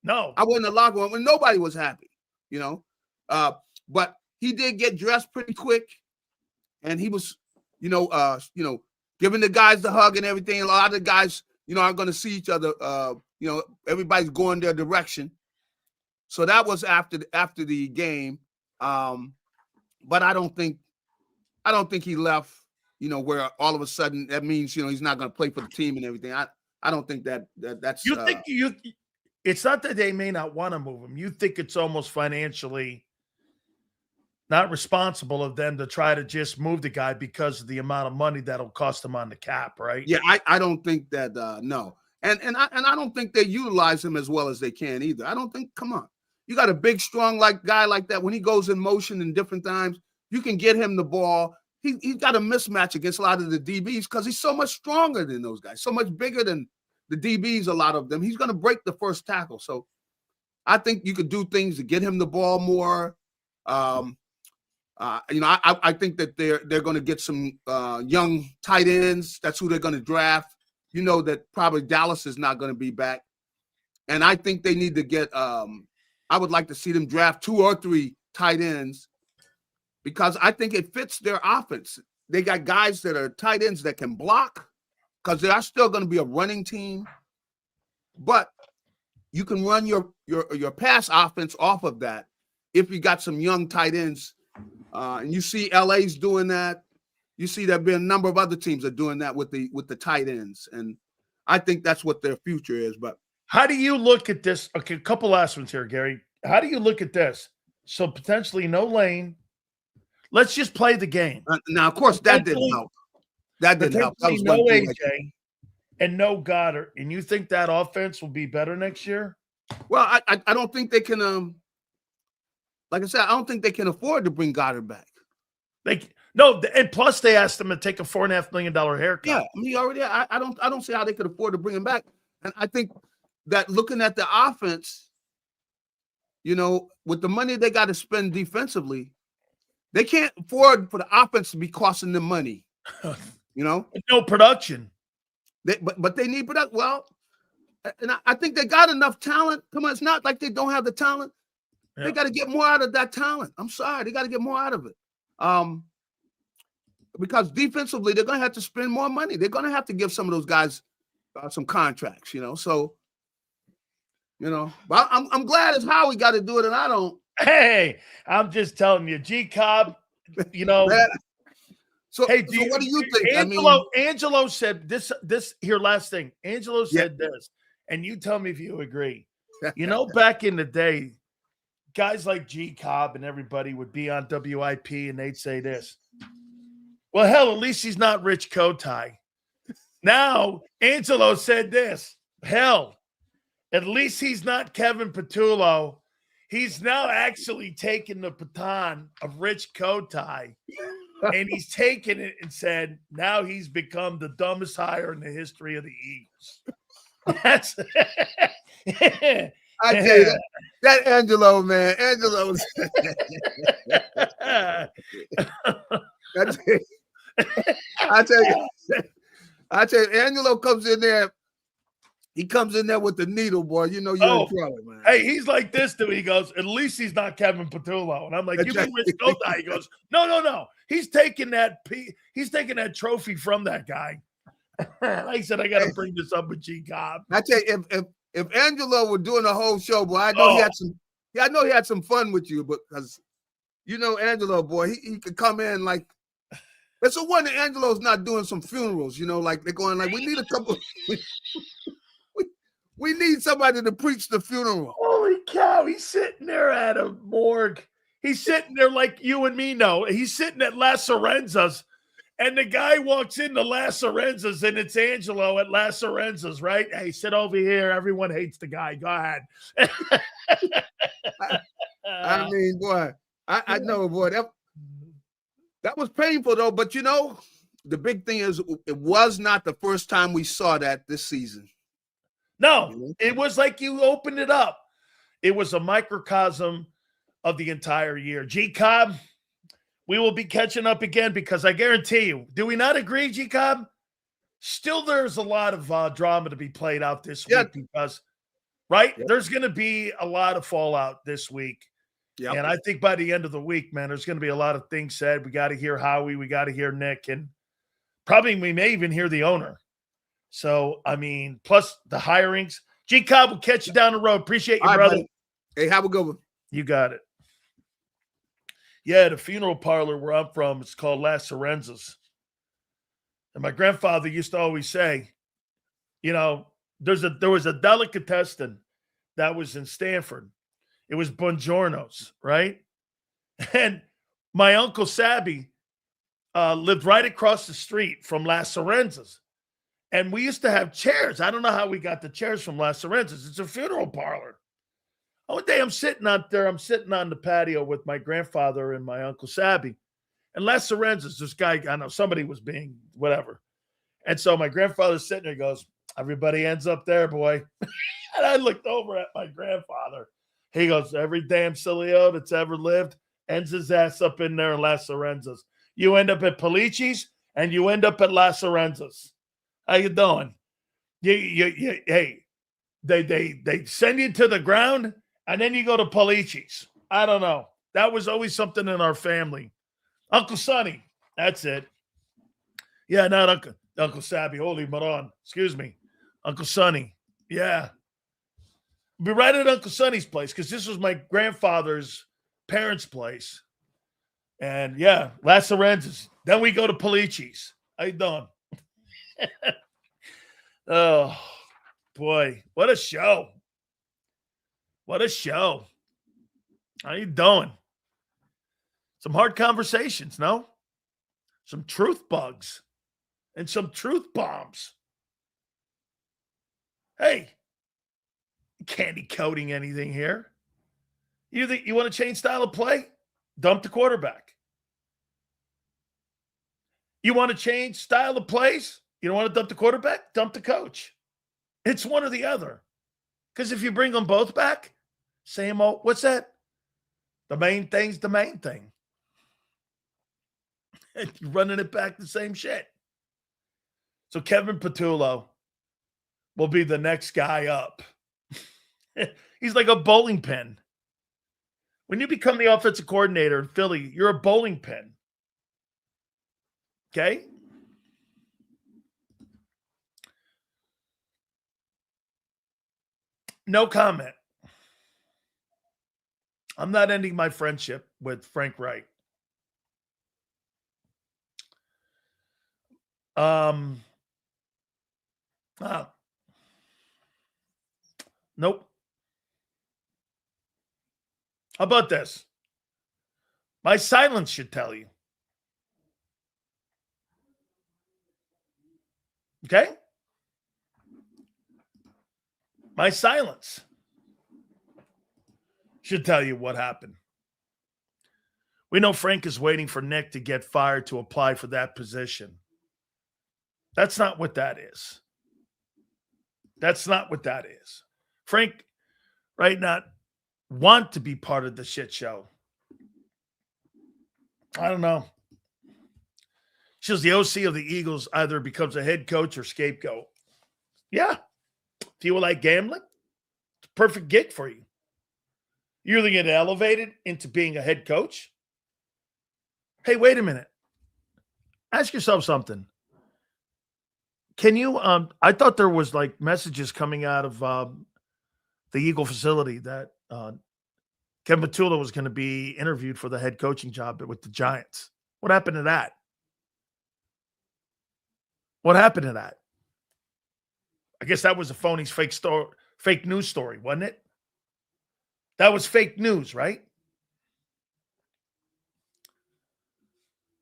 Speaker 1: No,
Speaker 3: I wasn't in the locker room when nobody was happy. But he did get dressed pretty quick, and he was, giving the guys the hug and everything. A lot of the guys, aren't going to see each other. Everybody's going their direction. So that was after the game. But I don't think he left, where all of a sudden that means, he's not going to play for the team and everything. I don't think that's.
Speaker 1: You think it's not that they may not want to move him. You think it's almost financially not responsible of them to try to just move the guy because of the amount of money that'll cost them on the cap, right?
Speaker 3: Yeah, I don't think that. No, and I don't think they utilize him as well as they can either. I don't think. Come on, you got a big, strong guy like that. When he goes in motion in different times, you can get him the ball. He's got a mismatch against a lot of the DBs because he's so much stronger than those guys, so much bigger than the DBs. A lot of them. He's going to break the first tackle. So I think you could do things to get him the ball more. I think that they're going to get some young tight ends. That's who they're going to draft. That probably Dallas is not going to be back. And I think they need to get I would like to see them draft 2 or 3 tight ends because I think it fits their offense. They got guys that are tight ends that can block because they are still going to be a running team. But you can run your pass offense off of that if you got some young tight ends. And you see LA's doing that. You see there being a number of other teams that are doing that with the tight ends. And I think that's what their future is. But
Speaker 1: how do you look at this? Okay, a couple last ones here, Gary. How do you look at this? So potentially no Lane. Let's just play the game.
Speaker 3: Now, of course, that didn't help. That didn't help. That was
Speaker 1: no AJ and no Goddard. And you think that offense will be better next year?
Speaker 3: Well, I don't think they can like I said, I don't think they can afford to bring Goddard back.
Speaker 1: And plus they asked him to take a $4.5 million haircut.
Speaker 3: Yeah, I don't see how they could afford to bring him back. And I think that looking at the offense, with the money they got to spend defensively, they can't afford for the offense to be costing them money. No
Speaker 1: production.
Speaker 3: But they need production. Well, and I think they got enough talent. Come on, it's not like they don't have the talent. Yeah. They got to get more out of that talent. I'm sorry. They got to get more out of it. Because defensively, they're going to have to spend more money. They're going to have to give some of those guys some contracts, So, but I'm glad it's Howie got to do it, and I don't.
Speaker 1: Hey, I'm just telling you, Cobb,
Speaker 3: So, what do you think?
Speaker 1: Angelo said this here, last thing. Angelo said this, and you tell me if you agree. Back in the day, guys like Cobb and everybody would be on WIP and they'd say this. Well, hell, at least he's not Rich Kotite. Now, Angelo said this. Hell, at least he's not Kevin Patulo. He's now actually taking the baton of Rich Kotite. and he's taken it and said, now he's become the dumbest hire in the history of the Eagles. That's
Speaker 3: I tell you that Angelo, man, Angelo. I tell you, Angelo comes in there. He comes in there with the needle, boy. You know you're in trouble, man.
Speaker 1: Hey, he's like this to me. He goes, at least he's not Kevin Patulo. And I'm like, you mean Rich Kota? He goes, no. He's taking that trophy from that guy. Like I said, I got to bring this up with JAKIB.
Speaker 3: I tell you, if Angelo were doing the whole show, boy, I know he had some fun with you, but because you know Angelo, boy, he could come in like. It's a wonder Angelo's not doing some funerals, you know, like they're going like, we need a couple. We need somebody to preach the funeral.
Speaker 1: Holy cow! He's sitting there at a morgue. He's sitting there like you and me know. He's sitting at La Sorenza's. And the guy walks into La Sorenza's, and it's Angelo at La Sorenza's, right? Hey, sit over here. Everyone hates the guy. Go ahead.
Speaker 3: I mean, boy, I know, boy. That was painful, though. But, you know, the big thing is it was not the first time we saw that this season.
Speaker 1: No, it was like you opened it up. It was a microcosm of the entire year. JAKIB, we will be catching up again because I guarantee you, do we not agree, JAKIB? Still, there's a lot of drama to be played out this week because, right? Yep. There's going to be a lot of fallout this week. Yep. And I think by the end of the week, man, there's going to be a lot of things said. We got to hear Howie. We got to hear Nick. And probably we may even hear the owner. So, I mean, plus the hirings. JAKIB will catch you down the road. Appreciate you, brother.
Speaker 3: Buddy. Hey, have a good one.
Speaker 1: You got it. Yeah, the funeral parlor where I'm from, it's called La Sorenza's. And my grandfather used to always say, you know, there was a delicatessen that was in Stanford. It was Buongiorno's, right? And my Uncle Sabby lived right across the street from La Sorenza's. And we used to have chairs. I don't know how we got the chairs from La Sorenza's. It's a funeral parlor. One day I'm sitting out there. I'm sitting on the patio with my grandfather and my Uncle Sabby. And La Sorenza's, this guy, I know somebody was being whatever. And so my grandfather's sitting there, goes, everybody ends up there, boy. And I looked over at my grandfather. He goes, every damn Sileo that's ever lived ends his ass up in there in La Sorenza's. You end up at Polici's and you end up at La Sorenza's. How you doing? Hey, they send you to the ground and then you go to Polici's. I don't know. That was always something in our family. Uncle Sonny, that's it. Yeah, not Uncle Sabby. Holy Maron. Excuse me. Uncle Sonny. Yeah. Be right at Uncle Sonny's place because this was my grandfather's parents' place. And yeah, La Sorenza's. Then we go to Polici's. How you doing? Oh, boy. What a show. What a show. How you doing? Some hard conversations, no? Some truth bugs and some truth bombs. Hey, candy coating anything here. You think you want to change style of play? Dump the quarterback. You want to change style of plays? You don't want to dump the quarterback? Dump the coach. It's one or the other. Because if you bring them both back, same old, what's that? The main thing's the main thing. And you're running it back the same shit. So Kevin Patulo will be the next guy up. He's like a bowling pin. When you become the offensive coordinator in Philly, you're a bowling pin. Okay? No comment. I'm not ending my friendship with Frank Wright. Nope. How about this? My silence should tell you. Okay? My silence should tell you what happened We know Frank is waiting for Nick to get fired to apply for that position. That's not what that is. That's not what that is. Frank, right, not want to be part of the shit show. I don't know. She says the OC of the Eagles either becomes a head coach or scapegoat. Yeah. If you like gambling, it's a perfect gig for you. You're either get elevated into being a head coach. Hey, wait a minute. Ask yourself something. Can you, I thought there was like messages coming out of the Eagle facility that Kevin Patulo was going to be interviewed for the head coaching job with the Giants. What happened to that? What happened to that? I guess that was a phony fake news story, wasn't it? That was fake news, right?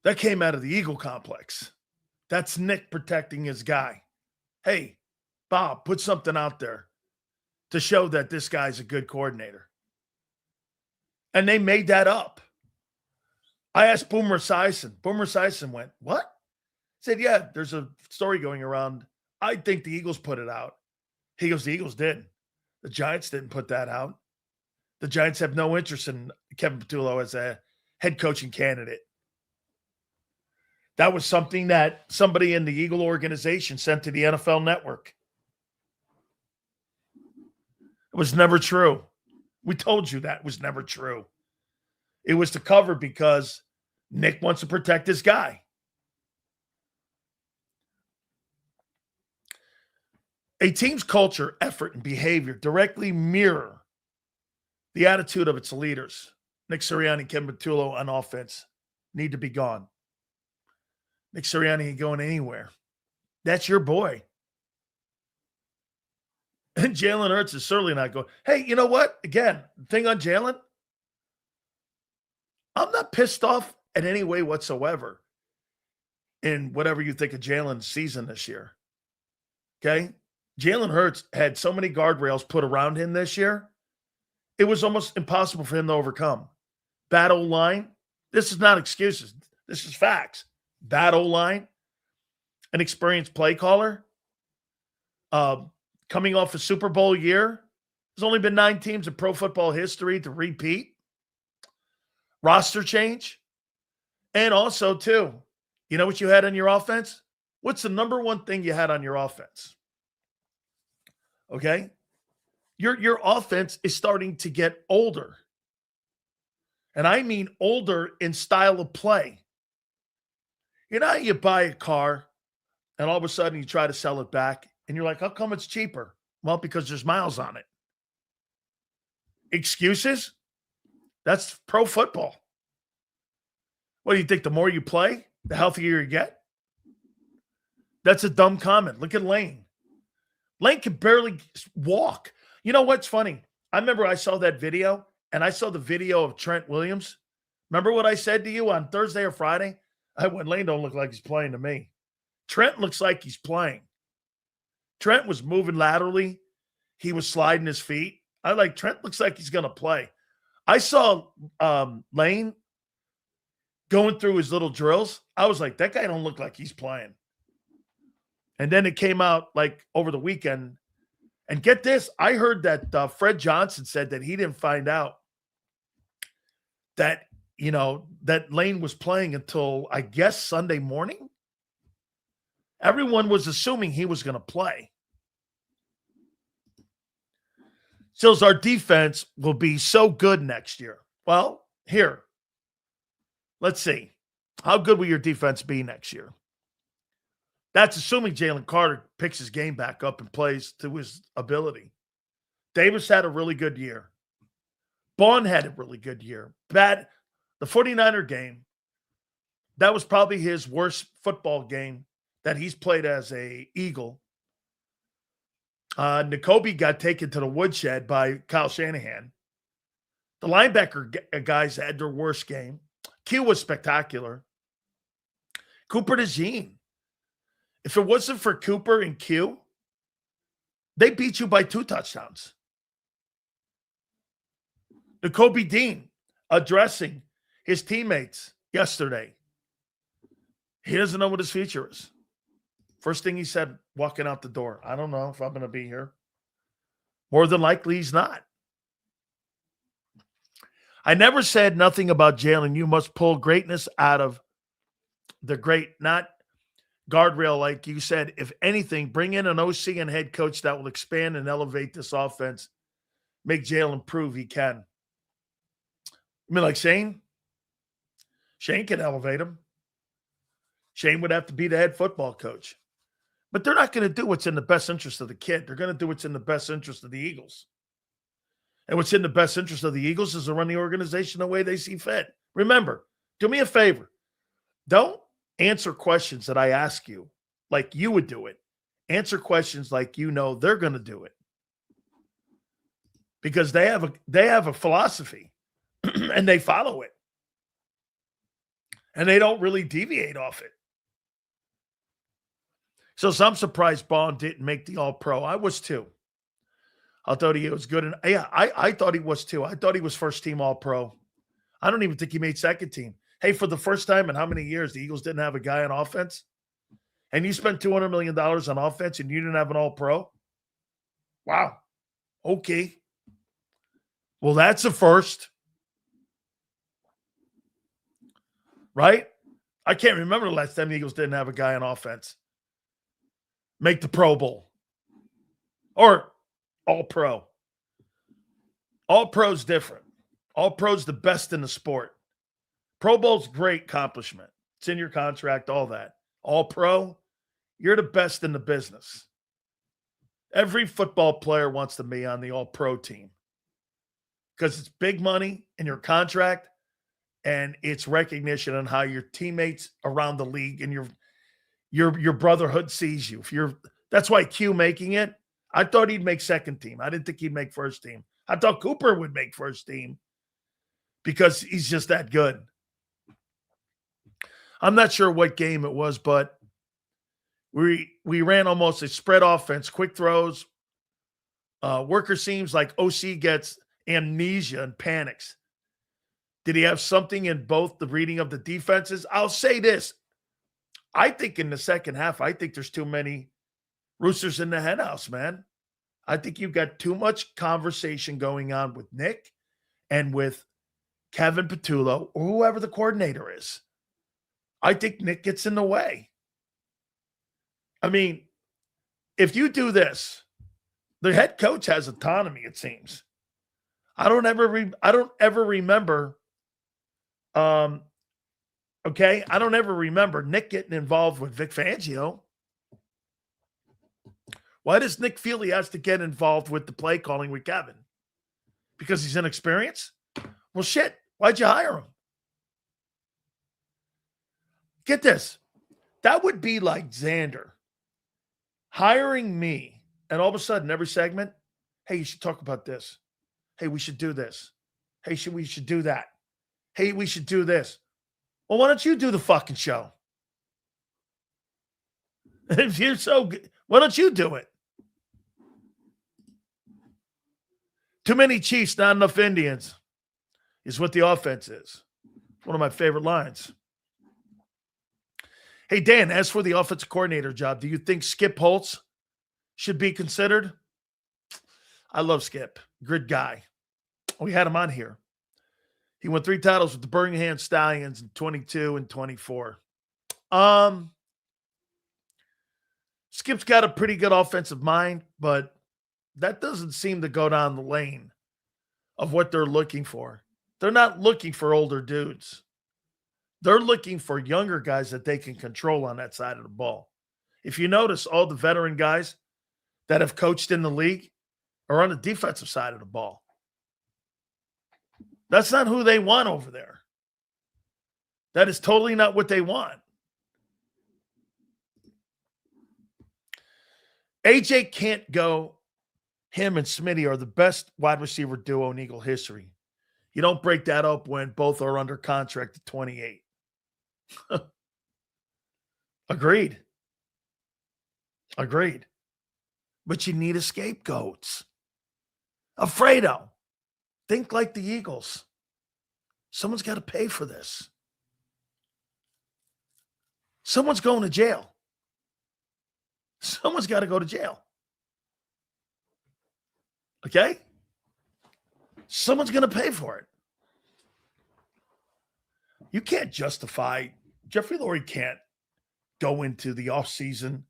Speaker 1: That came out of the Eagle complex. That's Nick protecting his guy. Hey, Bob, put something out there to show that this guy's a good coordinator. And they made that up. I asked Boomer Esiason. Boomer Esiason went, what? Said, yeah, there's a story going around. I think the Eagles put it out. He goes, the Eagles did. The Giants didn't put that out. The Giants have no interest in Kevin Patulo as a head coaching candidate. That was something that somebody in the Eagle organization sent to the NFL Network. It was never true. We told you that was never true. It was to cover because Nick wants to protect his guy. A team's culture, effort, and behavior directly mirror the attitude of its leaders. Nick Sirianni and Kevin Patulo on offense need to be gone. Nick Sirianni ain't going anywhere. That's your boy. And Jalen Hurts is certainly not going. Hey, you know what? Again, the thing on Jalen, I'm not pissed off in any way whatsoever in whatever you think of Jalen's season this year. Okay? Jalen Hurts had so many guardrails put around him this year, it was almost impossible for him to overcome. Bad O-line. This is not excuses. This is facts. Bad O-line. An experienced play caller. Coming off a Super Bowl year. There's only been 9 teams in pro football history to repeat. Roster change. And also, too, you know what you had on your offense? What's the number one thing you had on your offense? Okay? Your offense is starting to get older. And I mean older in style of play. You know how you buy a car and all of a sudden you try to sell it back and you're like, how come it's cheaper? Well, because there's miles on it. Excuses? That's pro football. What do you think? The more you play, the healthier you get? That's a dumb comment. Look at Lane. Lane can barely walk. You know what's funny? I remember I saw that video, and I saw the video of Trent Williams. Remember what I said to you on Thursday or Friday? I went, Lane don't look like he's playing to me. Trent looks like he's playing. Trent was moving laterally. He was sliding his feet. I like, Trent looks like he's going to play. I saw Lane going through his little drills. I was like, that guy don't look like he's playing. And then it came out like over the weekend. And get this, I heard that Fred Johnson said that he didn't find out that, you know, that Lane was playing until, I guess, Sunday morning. Everyone was assuming he was going to play. So our defense will be so good next year. Well, here, let's see. How good will your defense be next year? That's assuming Jalen Carter picks his game back up and plays to his ability. Davis had a really good year. Bond had a really good year. The 49er game, that was probably his worst football game that he's played as a Eagle. N'Kobe got taken to the woodshed by Kyle Shanahan. The linebacker guys had their worst game. Q was spectacular. Cooper DeJean. If it wasn't for Cooper and Q, they beat you by 2 touchdowns. N'Kobe Dean addressing his teammates yesterday. He doesn't know what his future is. First thing he said walking out the door, I don't know if I'm going to be here. More than likely, he's not. I never said nothing about Jalen. You must pull greatness out of the great, not guardrail. Like you said, if anything, bring in an OC and head coach that will expand and elevate this offense. Make Jalen prove he can. I mean, like Shane? Shane can elevate him. Shane would have to be the head football coach. But they're not going to do what's in the best interest of the kid. They're going to do what's in the best interest of the Eagles. And what's in the best interest of the Eagles is to run the organization the way they see fit. Remember, do me a favor. Don't answer questions that I ask you like you would do it. Answer questions like you know they're going to do it. Because they have a philosophy and they follow it. And they don't really deviate off it. So I'm surprised Bond didn't make the All-Pro. I was too. I thought he was good. And yeah, I thought he was too. I thought he was first team All-Pro. I don't even think he made second team. Hey, for the first time in how many years the Eagles didn't have a guy on offense? And you spent $200 million on offense and you didn't have an All-Pro? Wow. Okay. Well, that's a first. Right? I can't remember the last time the Eagles didn't have a guy on offense make the Pro Bowl or All-Pro. All-Pro's different. All-Pro's the best in the sport. Pro Bowl's great accomplishment. It's in your contract, all that. All-Pro, you're the best in the business. Every football player wants to be on the All-Pro team because it's big money in your contract and it's recognition on how your teammates around the league and your brotherhood sees you. That's why Q making it, I thought he'd make second team. I didn't think he'd make first team. I thought Cooper would make first team because he's just that good. I'm not sure what game it was, but we ran almost a spread offense, quick throws, worker seems like OC gets amnesia and panics. Did he have something in both the reading of the defenses? I'll say this. I think in the second half, I think there's too many roosters in the henhouse, man. I think you've got too much conversation going on with Nick and with Kevin Patulo or whoever the coordinator is. I think Nick gets in the way. I mean, if you do this, the head coach has autonomy, it seems. I don't ever remember okay, I don't ever remember Nick getting involved with Vic Fangio. Why does Nick feel he has to get involved with the play calling with Kevin? Because he's inexperienced? Well, shit, why'd you hire him? Get this. That would be like Xander hiring me, and all of a sudden, every segment, hey, you should talk about this. Hey, we should do this. Hey, we should do that. Hey, we should do this. Well, why don't you do the fucking show? If you're so good, why don't you do it? Too many Chiefs, not enough Indians is what the offense is. One of my favorite lines. Hey, Dan, as for the offensive coordinator job, do you think Skip Holtz should be considered? I love Skip. Good guy. We had him on here. He won 3 titles with the Birmingham Stallions in 22 and 24. Skip's got a pretty good offensive mind, but that doesn't seem to go down the lane of what they're looking for. They're not looking for older dudes. They're looking for younger guys that they can control on that side of the ball. If you notice, all the veteran guys that have coached in the league are on the defensive side of the ball. That's not who they want over there. That is totally not what they want. AJ can't go. Him and Smitty are the best wide receiver duo in Eagle history. You don't break that up when both are under contract at 28. Agreed. But you need a scapegoats. Alfredo, think like the Eagles. Someone's got to pay for this. Someone's going to jail. Someone's got to go to jail. Okay? Someone's going to pay for it. You can't justify, Jeffrey Lurie can't go into the offseason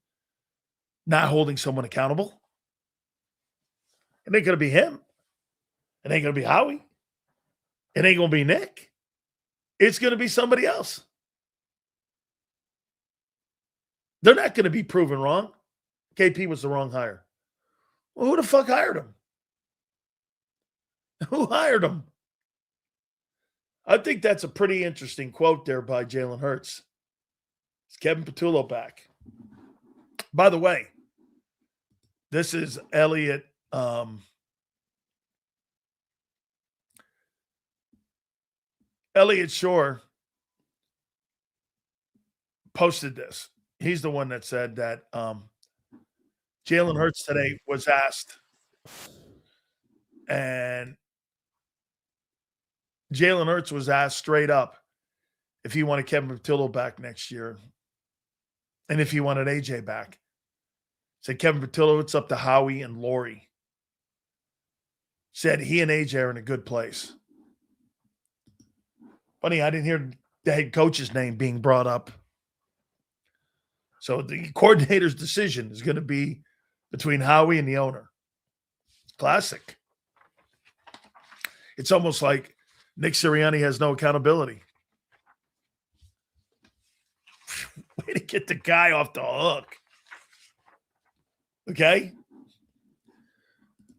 Speaker 1: not holding someone accountable. It ain't going to be him. It ain't going to be Howie. It ain't going to be Nick. It's going to be somebody else. They're not going to be proven wrong. KP was the wrong hire. Well, who the fuck hired him? Who hired him? I think that's a pretty interesting quote there by Jalen Hurts. Is Kevin Patulo back? By the way, this is Elliot. Elliot Shore posted this. He's the one that said that Jalen Hurts today was asked, and Jalen Hurts was asked straight up if he wanted Kevin Patulo back next year and if he wanted AJ back. Said Kevin Patulo, it's up to Howie and Lurie. Said he and AJ are in a good place. Funny, I didn't hear the head coach's name being brought up. So the coordinator's decision is going to be between Howie and the owner. Classic. It's almost like Nick Sirianni has no accountability. Way to get the guy off the hook. Okay?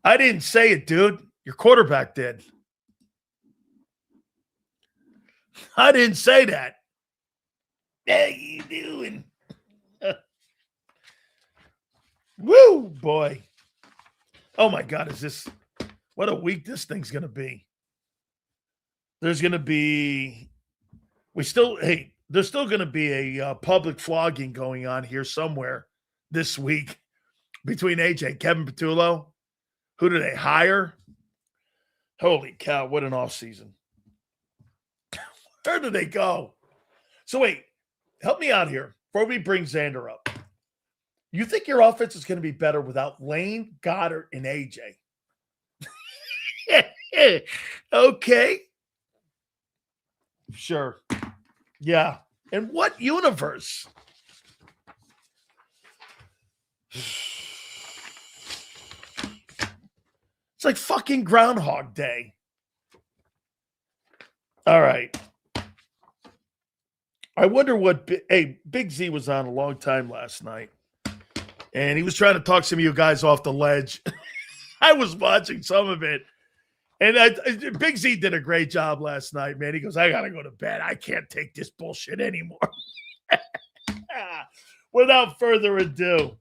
Speaker 1: I didn't say it, dude. Your quarterback did. I didn't say that. How you doing? Woo, boy. Oh, my God. What a week this thing's going to be. There's going to be, there's still going to be a public flogging going on here somewhere this week between AJ and Kevin Patulo. Who do they hire? Holy cow, what an offseason. Where do they go? So wait, help me out here before we bring Xander up. You think your offense is going to be better without Lane, Goddard, and AJ? Okay. Sure. Yeah. In what universe? It's like fucking Groundhog Day. All right. I wonder what Big Z was on a long time last night. And he was trying to talk some of you guys off the ledge. I was watching some of it. And Big Z did a great job last night, man. He goes, I got to go to bed. I can't take this bullshit anymore. Without further ado,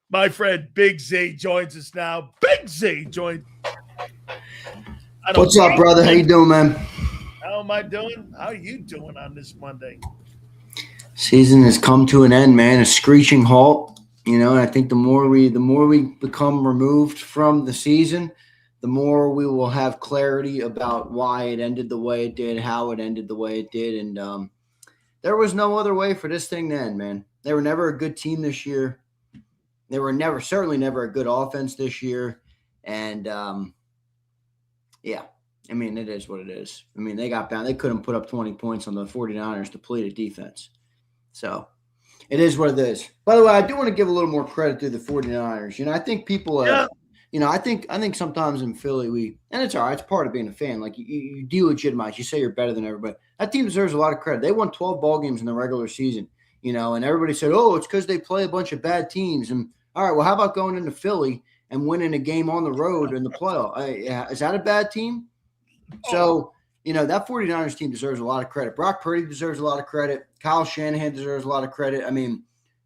Speaker 1: my friend Big Z joins us now. Big Z joins.
Speaker 4: What's up, brother? How you doing, man?
Speaker 1: How am I doing? How are you doing on this Monday?
Speaker 4: Season has come to an end, man. A screeching halt. You know, and I think the more we become removed from the season, the more we will have clarity about why it ended the way it did, how it ended the way it did. And there was no other way for this thing to end, man. They were never a good team this year. They were certainly never a good offense this year. And, yeah, I mean, it is what it is. I mean, they got bound. They couldn't put up 20 points on the 49ers depleted defense. So it is what it is. By the way, I do want to give a little more credit to the 49ers. You know, I think people you know, I think sometimes in Philly and it's all right, it's part of being a fan. Like you delegitimize, you say you're better than everybody. That team deserves a lot of credit. They won 12 ball games in the regular season, you know, and everybody said, oh, it's because they play a bunch of bad teams. And all right, well, how about going into Philly and winning a game on the road in the playoff? Is that a bad team? So, you know, that 49ers team deserves a lot of credit. Brock Purdy deserves a lot of credit. Kyle Shanahan deserves a lot of credit. I mean,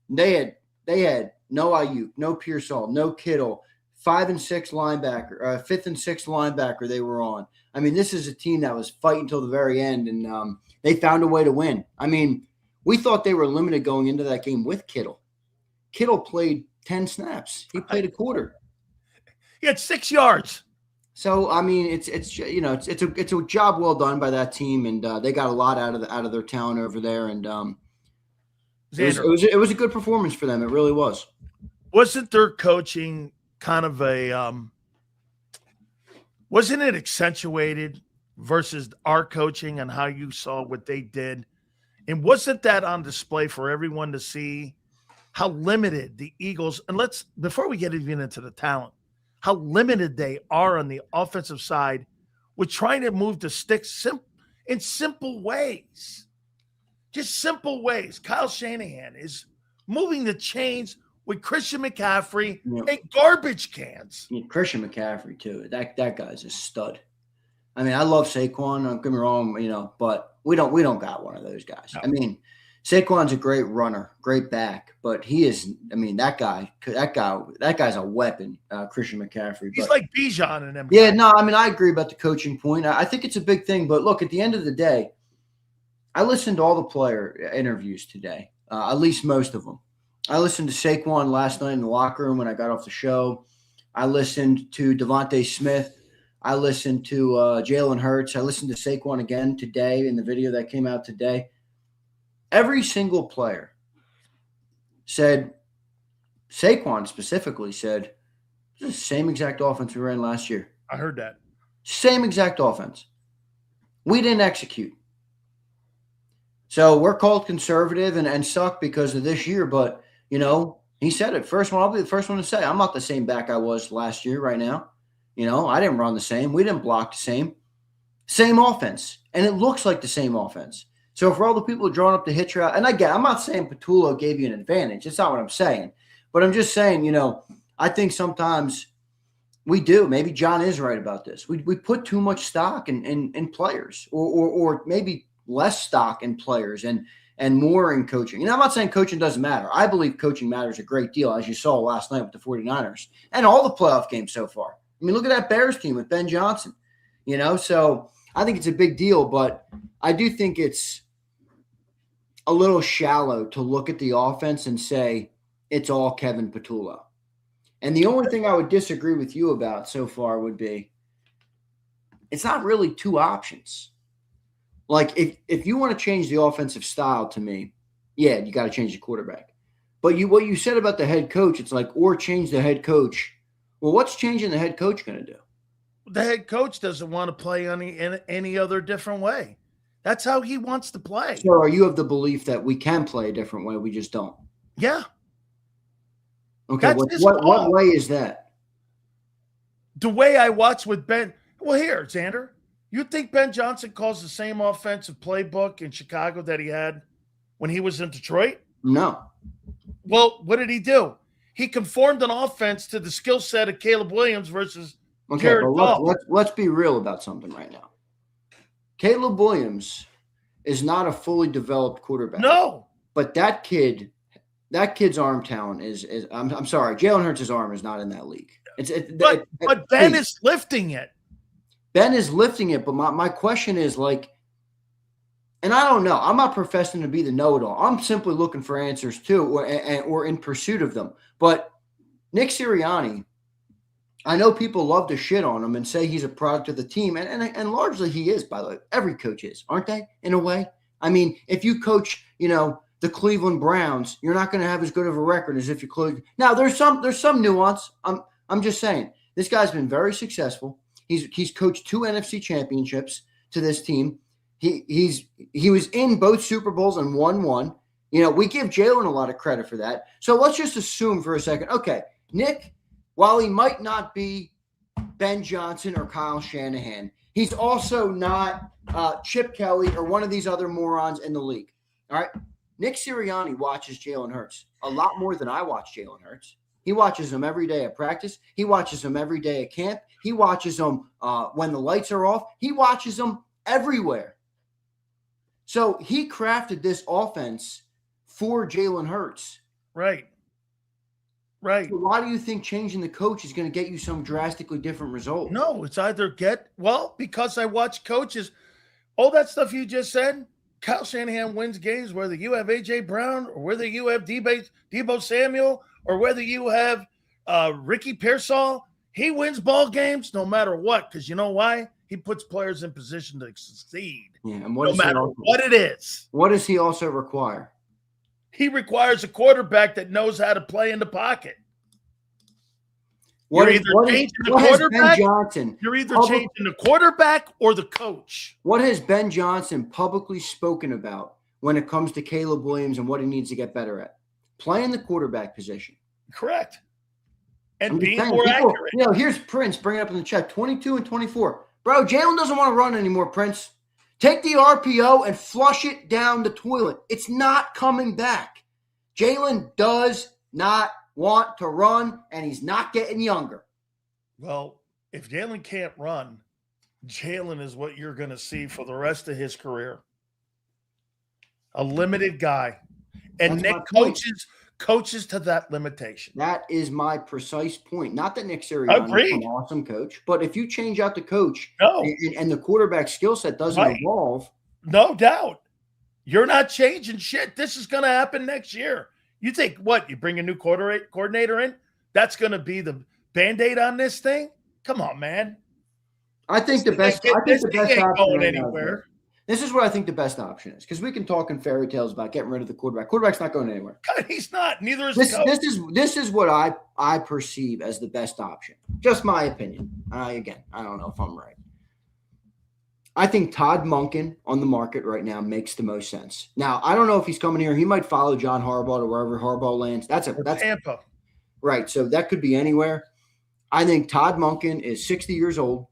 Speaker 4: they had no Ayuk, no Pearsall, no Kittle, 5th and 6th linebacker they were on. I mean, this is a team that was fighting till the very end, and they found a way to win. I mean, we thought they were limited going into that game with Kittle. Kittle played 10 snaps. He played a quarter.
Speaker 1: He had 6 yards.
Speaker 4: So I mean, it's a job well done by that team, and they got a lot out of their talent over there, and it was a good performance for them. It really was.
Speaker 1: Wasn't their coaching kind of wasn't it accentuated versus our coaching and how you saw what they did? And wasn't that on display for everyone to see how limited the Eagles, and before we get even into the talent, how limited they are on the offensive side with trying to move the sticks in simple ways. Just simple ways. Kyle Shanahan is moving the chains with Christian McCaffrey and garbage cans.
Speaker 4: Christian McCaffrey, too. That guy's a stud. I mean, I love Saquon, don't get me wrong, but we don't got one of those guys. No. I mean, Saquon's a great runner, great back, but he is. I mean, that guy's a weapon. Christian McCaffrey.
Speaker 1: He's like Bijan and them.
Speaker 4: Yeah, no, I mean, I agree about the coaching point. I think it's a big thing. But look, at the end of the day, I listened to all the player interviews today, at least most of them. I listened to Saquon last night in the locker room when I got off the show. I listened to Devontae Smith. I listened to Jalen Hurts. I listened to Saquon again today in the video that came out today. Every single player said, Saquon specifically said, this is the same exact offense we ran last year.
Speaker 1: I heard that.
Speaker 4: Same exact offense. We didn't execute. So we're called conservative and suck because of this year, but, he said it. I'll be the first one to say, I'm not the same back I was last year right now. I didn't run the same. We didn't block the same. Same offense. And it looks like the same offense. So for all the people drawing up the hitch route, and I'm not saying Patulo gave you an advantage. That's not what I'm saying. But I'm just saying, I think sometimes we do. Maybe John is right about this. We put too much stock in players or maybe less stock in players and more in coaching. And I'm not saying coaching doesn't matter. I believe coaching matters a great deal, as you saw last night with the 49ers and all the playoff games so far. I mean, look at that Bears team with Ben Johnson, So I think it's a big deal, but I do think it's a little shallow to look at the offense and say it's all Kevin Patulo. And the only thing I would disagree with you about so far would be it's not really two options. Like if you want to change the offensive style to me, yeah, you got to change the quarterback. But what you said about the head coach, it's like, or change the head coach. Well, what's changing the head coach going to do?
Speaker 1: The head coach doesn't want to play any other different way. That's how he wants to play.
Speaker 4: So are you of the belief that we can play a different way? We just don't.
Speaker 1: Yeah.
Speaker 4: Okay. What way is that?
Speaker 1: The way I watch with Ben. Well, here, Xander, you think Ben Johnson calls the same offensive playbook in Chicago that he had when he was in Detroit?
Speaker 4: No.
Speaker 1: Well, what did he do? He conformed an offense to the skill set of Caleb Williams versus Jared Goff.
Speaker 4: Let's be real about something right now. Caleb Williams is not a fully developed quarterback.
Speaker 1: No.
Speaker 4: But that kid's arm talent is I'm sorry, Jalen Hurts' arm is not in that league.
Speaker 1: But Ben is lifting it.
Speaker 4: Ben is lifting it, but my question is like, and I don't know. I'm not professing to be the know-it-all. I'm simply looking for answers too, or in pursuit of them. But Nick Sirianni, I know people love to shit on him and say he's a product of the team, and largely he is, by the way. Every coach is, aren't they, in a way? I mean, if you coach, the Cleveland Browns, you're not going to have as good of a record as if you coach. Now, there's some nuance. I'm just saying. This guy's been very successful. He's coached 2 NFC championships to this team. He was in both Super Bowls and won one. We give Jalen a lot of credit for that. So let's just assume for a second, okay, Nick, while he might not be Ben Johnson or Kyle Shanahan, he's also not Chip Kelly or one of these other morons in the league. All right? Nick Sirianni watches Jalen Hurts a lot more than I watch Jalen Hurts. He watches him every day at practice. He watches him every day at camp. He watches him when the lights are off. He watches him everywhere. So he crafted this offense for Jalen Hurts.
Speaker 1: Right.
Speaker 4: So why do you think changing the coach is going to get you some drastically different result?
Speaker 1: No, it's either because I watch coaches. All that stuff you just said, Kyle Shanahan wins games whether you have A.J. Brown or whether you have Deebo Samuel or whether you have Ricky Pearsall. He wins ball games no matter what, because you know why? He puts players in position to succeed,
Speaker 4: Yeah, and
Speaker 1: no matter what it is.
Speaker 4: What does he also require?
Speaker 1: He requires a quarterback that knows how to play in the pocket.
Speaker 4: What
Speaker 1: You're either changing the quarterback. You're either changing the quarterback or the coach.
Speaker 4: What has Ben Johnson publicly spoken about when it comes to Caleb Williams and what he needs to get better at? Playing the quarterback position.
Speaker 1: Correct. And being more accurate.
Speaker 4: You know, here's Prince bringing up in the chat 22 and 24. Bro, Jalen doesn't want to run anymore, Prince. Take the RPO and flush it down the toilet. It's not coming back. Jalen does not want to run, and he's not getting younger.
Speaker 1: Well, if Jalen can't run, Jalen is what you're going to see for the rest of his career. A limited guy. And Nick coaches to that limitation.
Speaker 4: That is my precise point. Not that Nick Sirianni is an awesome coach, but if you change out the coach and the quarterback skill set doesn't evolve.
Speaker 1: No doubt. You're not changing shit. This is going to happen next year. You think what? You bring a new coordinator in? That's going to be the Band-Aid on this thing? Come on, man.
Speaker 4: I think the best option
Speaker 1: going anywhere.
Speaker 4: This is what I think the best option is, because we can talk in fairy tales about getting rid of the quarterback. Quarterback's not going anywhere.
Speaker 1: God, he's not. Neither is the coach.
Speaker 4: This is what I perceive as the best option. Just my opinion. Again, I don't know if I'm right. I think Todd Monken on the market right now makes the most sense. Now, I don't know if he's coming here. He might follow John Harbaugh to wherever Harbaugh lands. That's
Speaker 1: Tampa.
Speaker 4: Right. So that could be anywhere. I think Todd Monken is 60 years old.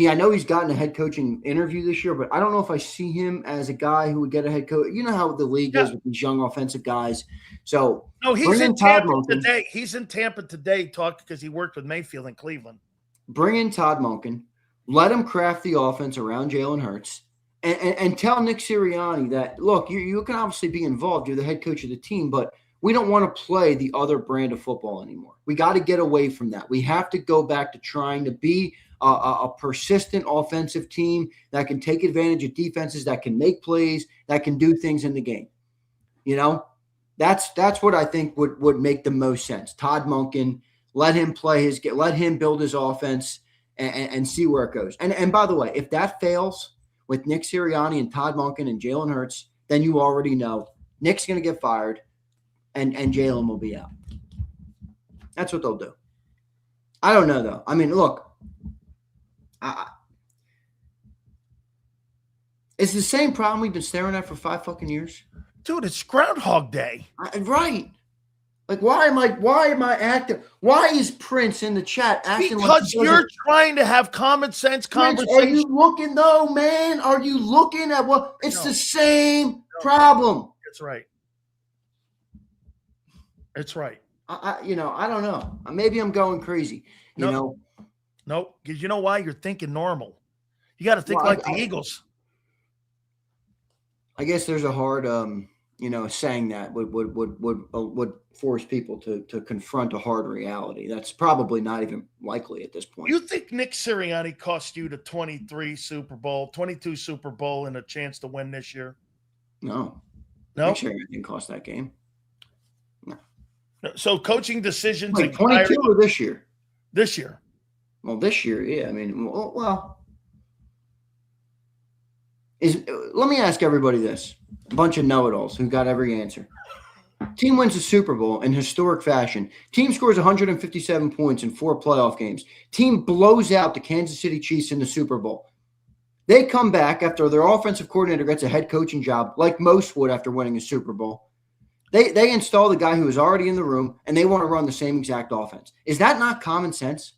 Speaker 4: I know he's gotten a head coaching interview this year, but I don't know if I see him as a guy who would get a head coach. You know how the league is with these young offensive guys. So
Speaker 1: no, he's in Tampa today. He's in Tampa today talking because he worked with Mayfield in Cleveland.
Speaker 4: Bring in Todd Monken. Let him craft the offense around Jalen Hurts and tell Nick Sirianni that, look, you can obviously be involved. You're the head coach of the team, but we don't want to play the other brand of football anymore. We got to get away from that. We have to go back to trying to be a persistent offensive team that can take advantage of defenses, that can make plays, that can do things in the game. You know, that's what I think would make the most sense. Todd Monken, let him build his offense and see where it goes. And by the way, if that fails with Nick Sirianni and Todd Monken and Jalen Hurts, then you already know Nick's going to get fired and Jalen will be out. That's what they'll do. I don't know, though. I mean, look, it's the same problem we've been staring at for 5 fucking years.
Speaker 1: Dude, it's Groundhog Day.
Speaker 4: Right. Like, why am I acting? Why is Prince in the chat acting
Speaker 1: because you're trying to have common sense conversation.
Speaker 4: Are you looking, though, man? Are you looking at what? It's the same problem.
Speaker 1: It's right. It's right.
Speaker 4: I don't know. Maybe I'm going crazy.
Speaker 1: No, because you know why? You're thinking normal. You got to think like the Eagles.
Speaker 4: I guess there's a hard, saying that would force people to confront a hard reality. That's probably not even likely at this point.
Speaker 1: You think Nick Sirianni cost you the 22 Super Bowl, and a chance to win this year?
Speaker 4: No. Nick Sirianni didn't cost that game. No.
Speaker 1: So coaching decisions.
Speaker 4: Wait, 22 or this year?
Speaker 1: This year.
Speaker 4: Well, this year, yeah. I mean, let me ask everybody this. A bunch of know-it-alls who got every answer. Team wins the Super Bowl in historic fashion. Team scores 157 points in 4 playoff games. Team blows out the Kansas City Chiefs in the Super Bowl. They come back after their offensive coordinator gets a head coaching job, like most would after winning a Super Bowl. They install the guy who is already in the room, and they want to run the same exact offense. Is that not common sense?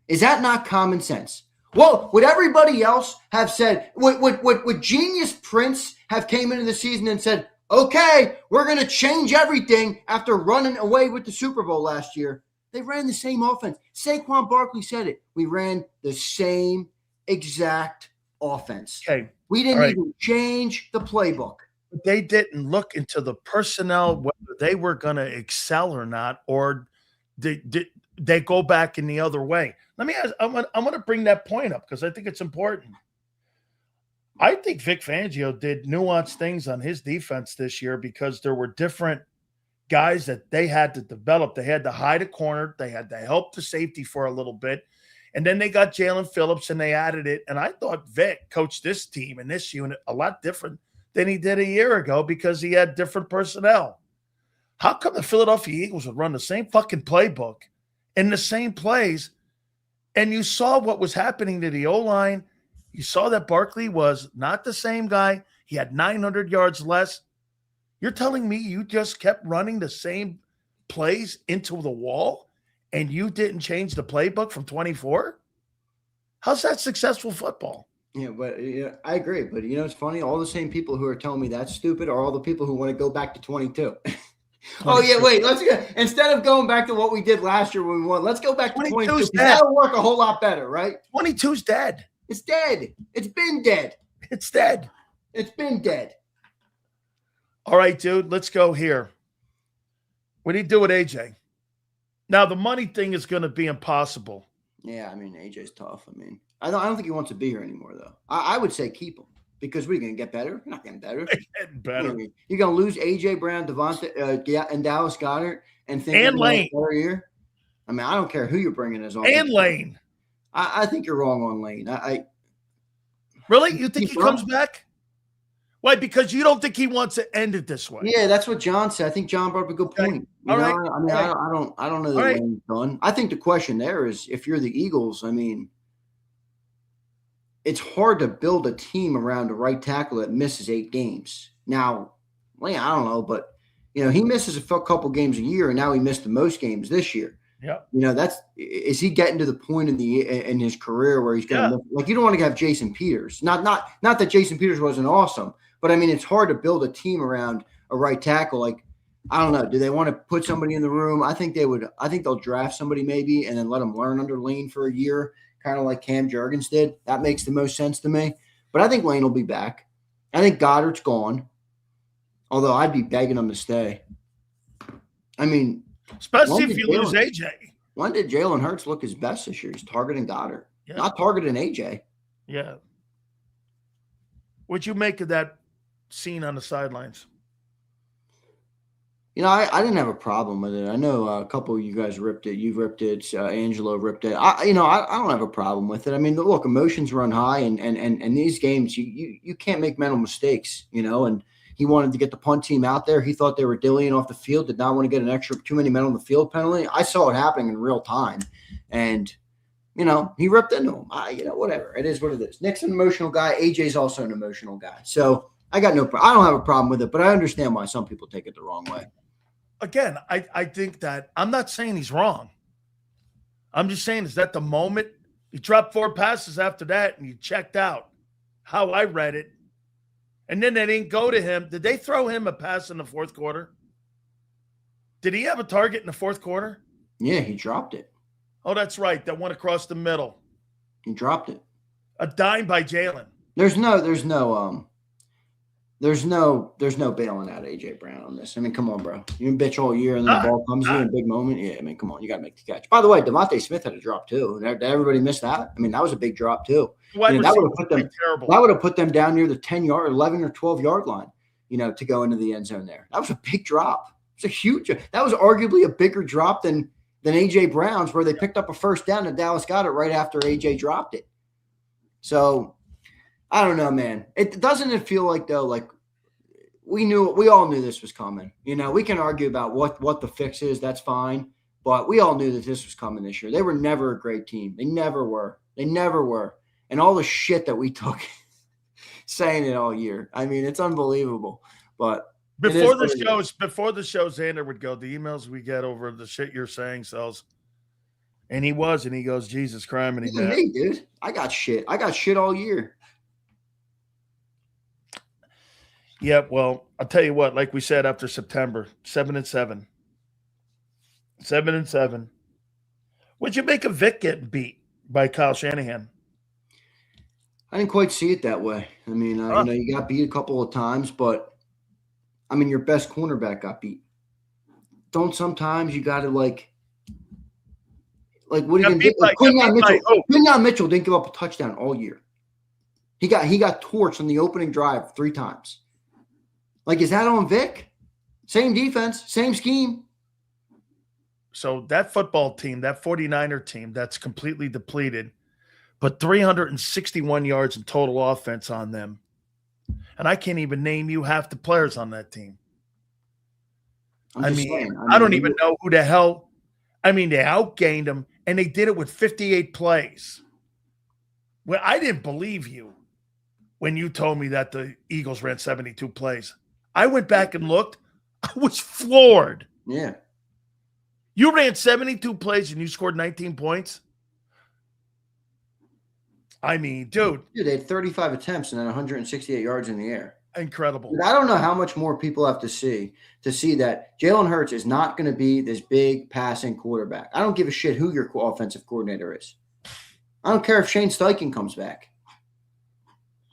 Speaker 4: Is that not common sense? Well, would everybody else have said, would Genius Prince have came into the season and said, okay, we're going to change everything after running away with the Super Bowl last year? They ran the same offense. Saquon Barkley said it. We ran the same exact offense.
Speaker 1: Okay.
Speaker 4: We didn't even change the playbook.
Speaker 1: They didn't look into the personnel, whether they were going to excel or not, or they go back in the other way. Let me ask, I'm going to bring that point up because I think it's important. I think Vic Fangio did nuanced things on his defense this year because there were different guys that they had to develop. They had to hide a corner. They had to help the safety for a little bit. And then they got Jalen Phillips and they added it. And I thought Vic coached this team and this unit a lot different than he did a year ago because he had different personnel. How come the Philadelphia Eagles would run the same fucking playbook in the same plays? And you saw what was happening to the O-line. You saw that Barkley was not the same guy. He had 900 yards less. You're telling me you just kept running the same plays into the wall and you didn't change the playbook from 24? How's that successful football?
Speaker 4: Yeah, but I agree. But it's funny. All the same people who are telling me that's stupid are all the people who want to go back to 22. Oh yeah, wait. Let's go. Instead of going back to what we did last year when we won, let's go back to 22. That'll work a whole lot better, right?
Speaker 1: 22's dead.
Speaker 4: It's dead. It's been dead.
Speaker 1: It's dead.
Speaker 4: It's been dead.
Speaker 1: All right, dude. Let's go here. What do you do with AJ? Now the money thing is going to be impossible.
Speaker 4: Yeah, I mean AJ's tough. I mean, I don't think he wants to be here anymore though. I would say keep him. Because we're going to get better. You're not getting better.
Speaker 1: Getting better.
Speaker 4: You're going to lose A.J. Brown, Devontae, and Dallas Goedert and think
Speaker 1: and Lane.
Speaker 4: Year. I mean, I don't care who you're bringing as offense.
Speaker 1: And Lane.
Speaker 4: I think you're wrong on Lane.
Speaker 1: Really? You think he comes back? Why? Because you don't think he wants to end it this way.
Speaker 4: Yeah, that's what John said. I think John brought up a good point.
Speaker 1: All right.
Speaker 4: I mean, I don't know that Lane's done. I think the question there is if you're the Eagles, I mean, it's hard to build a team around a right tackle that misses 8 games. Now, Lane, I don't know, but he misses a couple games a year, and now he missed the most games this year.
Speaker 1: Yeah.
Speaker 4: Is he getting to the point in his career where he's going to you don't want to have Jason Peters. Not that Jason Peters wasn't awesome, but I mean it's hard to build a team around a right tackle. Like I don't know, do they want to put somebody in the room? I think they would. I think they'll draft somebody maybe and then let them learn under Lane for a year. Kind of like Cam Jurgens did. That makes the most sense to me. But I think Lane will be back. I think Goddard's gone. Although I'd be begging him to stay. I mean,
Speaker 1: especially if you lose AJ.
Speaker 4: When did Jalen Hurts look his best this year? He's targeting Goddard, not targeting AJ.
Speaker 1: Yeah. What'd you make of that scene on the sidelines?
Speaker 4: I didn't have a problem with it. I know a couple of you guys ripped it. You ripped it. Angelo ripped it. I don't have a problem with it. I mean, look, emotions run high, and these games, you can't make mental mistakes, and he wanted to get the punt team out there. He thought they were dillying off the field, did not want to get an extra too many men on the field penalty. I saw it happening in real time, and, he ripped into him. Whatever. It is what it is. Nick's an emotional guy. AJ's also an emotional guy. So I got no problem. I don't have a problem with it, but I understand why some people take it the wrong way.
Speaker 1: Again, I think that I'm not saying he's wrong. I'm just saying is that the moment you dropped 4 passes after that and you checked out, how I read it, and then they didn't go to him. Did they throw him a pass in the fourth quarter? Did he have a target in the fourth quarter?
Speaker 4: Yeah, he dropped it.
Speaker 1: Oh, that's right. That went across the middle.
Speaker 4: He dropped it.
Speaker 1: A dime by Jalen.
Speaker 4: There's no bailing out AJ Brown on this. I mean, come on, bro. You can bitch all year, and then the ball comes to you in a big moment. Yeah, I mean, come on. You got to make the catch. By the way, Devontae Smith had a drop, too. Did everybody miss that? I mean, that was a big drop, too. That would have put them down near the 10-yard, 11 or 12-yard line, to go into the end zone there. That was a big drop. It was a huge – that was arguably a bigger drop than A.J. Brown's, where they picked up a first down and Dallas got it right after A.J. dropped it. So – I don't know, man. Doesn't it feel like though, like we all knew this was coming. We can argue about what the fix is. That's fine. But we all knew that this was coming this year. They were never a great team. They never were. And all the shit that we took saying it all year. I mean, it's unbelievable. But
Speaker 1: before the show, Xander would go, the emails we get over the shit you're saying sells. And he goes, Jesus Christ. And he did.
Speaker 4: Hey, dude, I got shit all year.
Speaker 1: Yeah, well, I'll tell you what, like we said after September, 7-7. 7-7. What'd you make of Vic getting beat by Kyle Shanahan?
Speaker 4: I didn't quite see it that way. I mean, you got beat a couple of times, but I mean, your best cornerback got beat. Don't sometimes you got to like what are you going to do? Quinyon Mitchell didn't give up a touchdown all year. He got torched on the opening drive 3 times. Like, is that on Vic? Same defense, same scheme.
Speaker 1: So that football team, that 49er team, that's completely depleted, but 361 yards in total offense on them. And I can't even name you half the players on that team. I mean, I don't even know who the hell. I mean, they outgained them, and they did it with 58 plays. Well, I didn't believe you when you told me that the Eagles ran 72 plays. I went back and looked. I was floored.
Speaker 4: Yeah.
Speaker 1: You ran 72 plays and you scored 19 points? I mean, dude.
Speaker 4: They had 35 attempts and then 168 yards in the air.
Speaker 1: Incredible.
Speaker 4: Dude, I don't know how much more people have to see that Jalen Hurts is not going to be this big passing quarterback. I don't give a shit who your offensive coordinator is. I don't care if Shane Steichen comes back.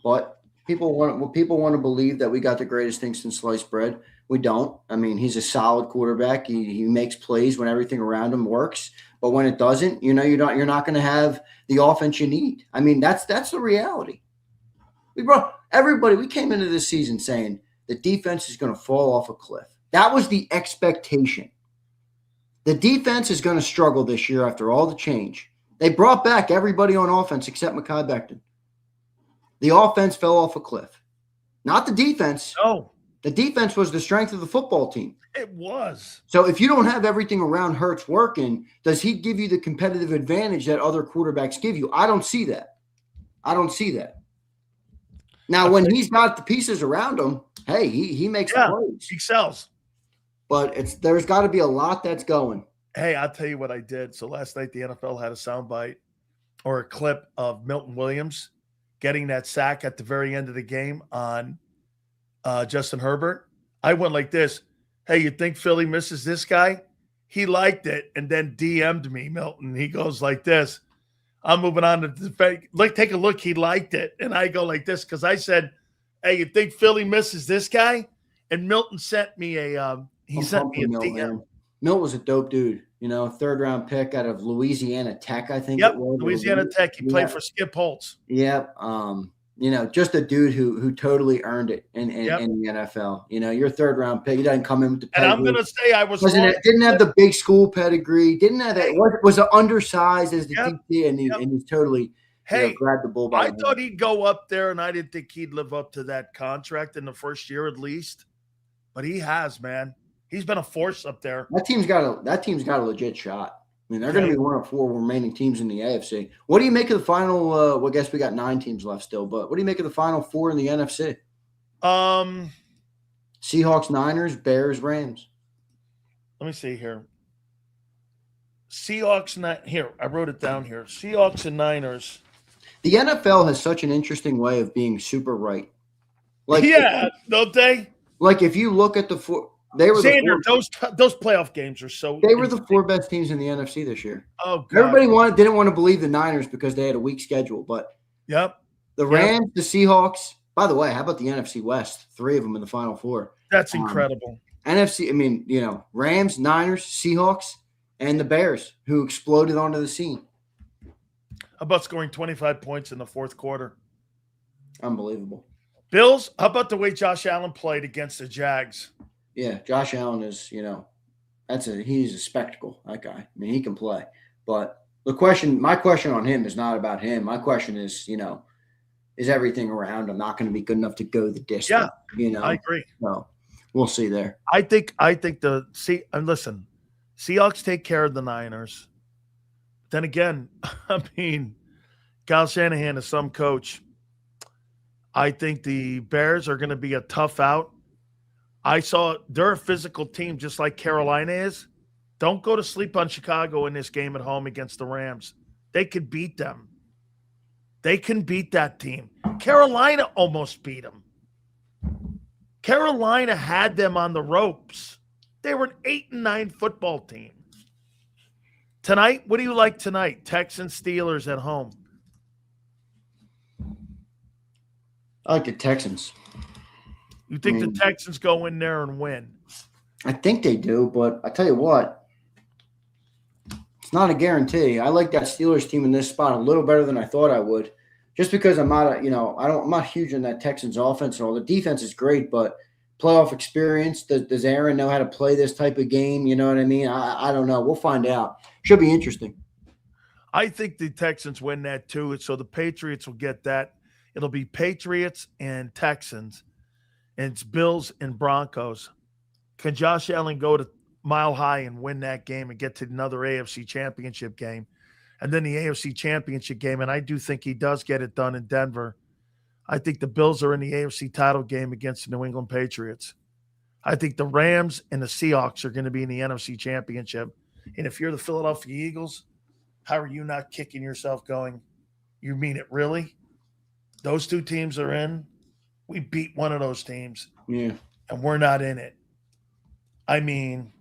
Speaker 4: But people want to believe that we got the greatest thing since sliced bread. We don't. I mean, he's a solid quarterback. He makes plays when everything around him works. But when it doesn't, you're not going to have the offense you need. I mean, that's the reality. We came into this season saying the defense is going to fall off a cliff. That was the expectation. The defense is going to struggle this year after all the change. They brought back everybody on offense except Mekhi Becton. The offense fell off a cliff. Not the defense.
Speaker 1: No.
Speaker 4: The defense was the strength of the football team.
Speaker 1: It was.
Speaker 4: So if you don't have everything around Hurts working, does he give you the competitive advantage that other quarterbacks give you? I don't see that. Now, when he's got the pieces around him, hey, he makes the plays.
Speaker 1: He sells.
Speaker 4: But there's got to be a lot that's going.
Speaker 1: Hey, I'll tell you what I did. So last night the NFL had a soundbite or a clip of Milton Williams getting that sack at the very end of the game on Justin Herbert. I went like this. Hey, you think Philly misses this guy? He liked it and then DM'd me, Milton. He goes like this. I'm moving on to the take a look. He liked it. And I go like this because I said, hey, you think Philly misses this guy? And Milton sent me a DM.
Speaker 4: Man. Milt was a dope dude, third-round pick out of Louisiana Tech, I think it was.
Speaker 1: Louisiana Tech. He played for Skip Holtz.
Speaker 4: Yep. Just a dude who totally earned it in the NFL. Your third-round pick. He doesn't come in with the pedigree.
Speaker 1: And I'm going to say I
Speaker 4: didn't have the big school pedigree. Didn't have that. Was undersized as the DT, and he's totally grabbed the bull by the head.
Speaker 1: I thought he'd go up there, and I didn't think he'd live up to that contract in the first year at least. But he has, man. He's been a force up there.
Speaker 4: That team's got a legit shot. I mean, they're going to be one of 4 remaining teams in the AFC. What do you make of the final? Well, I guess we got 9 teams left still, but what do you make of the final 4 in the NFC? Seahawks, Niners, Bears, Rams.
Speaker 1: Let me see here. Here, I wrote it down here. Seahawks and Niners.
Speaker 4: The NFL has such an interesting way of being super right.
Speaker 1: Don't they?
Speaker 4: Like if you look at the 4. They were
Speaker 1: those playoff games are so.
Speaker 4: They were the 4 best teams in the NFC this year.
Speaker 1: Oh, God.
Speaker 4: Everybody didn't want to believe the Niners because they had a weak schedule, but
Speaker 1: the
Speaker 4: Rams, the Seahawks. By the way, how about the NFC West? 3 of them in the Final 4.
Speaker 1: That's incredible.
Speaker 4: NFC. I mean, Rams, Niners, Seahawks, and the Bears, who exploded onto the scene.
Speaker 1: How about scoring 25 points in the fourth quarter?
Speaker 4: Unbelievable.
Speaker 1: Bills. How about the way Josh Allen played against the Jags?
Speaker 4: Yeah, Josh Allen is, he's a spectacle, that guy. I mean, he can play. But my question on him is not about him. My question is, is everything around him not going to be good enough to go the distance?
Speaker 1: Yeah, I agree.
Speaker 4: So we'll see there.
Speaker 1: I think listen, Seahawks take care of the Niners. Then again, I mean, Kyle Shanahan is some coach. I think the Bears are going to be a tough out. They're a physical team just like Carolina is. Don't go to sleep on Chicago in this game at home against the Rams. They could beat them. They can beat that team. Carolina almost beat them. Carolina had them on the ropes. They were an 8-9 football team. Tonight, what do you like tonight? Texans, Steelers at home.
Speaker 4: I like the Texans.
Speaker 1: You think the Texans go in there and win?
Speaker 4: I think they do, but I tell you what, it's not a guarantee. I like that Steelers team in this spot a little better than I thought I would, just because I'm not, I'm not huge on that Texans offense at all. The defense is great, but playoff experience? Does Aaron know how to play this type of game? You know what I mean? I don't know. We'll find out. Should be interesting.
Speaker 1: I think the Texans win that too. So the Patriots will get that. It'll be Patriots and Texans, and it's Bills and Broncos. Can Josh Allen go to Mile High and win that game and get to another AFC Championship game? And then the AFC Championship game, and I do think he does get it done in Denver. I think the Bills are in the AFC title game against the New England Patriots. I think the Rams and the Seahawks are going to be in the NFC Championship. And if you're the Philadelphia Eagles, how are you not kicking yourself going, you mean it really? Those two teams are in. We beat one of those teams.
Speaker 4: Yeah.
Speaker 1: And we're not in it. I mean,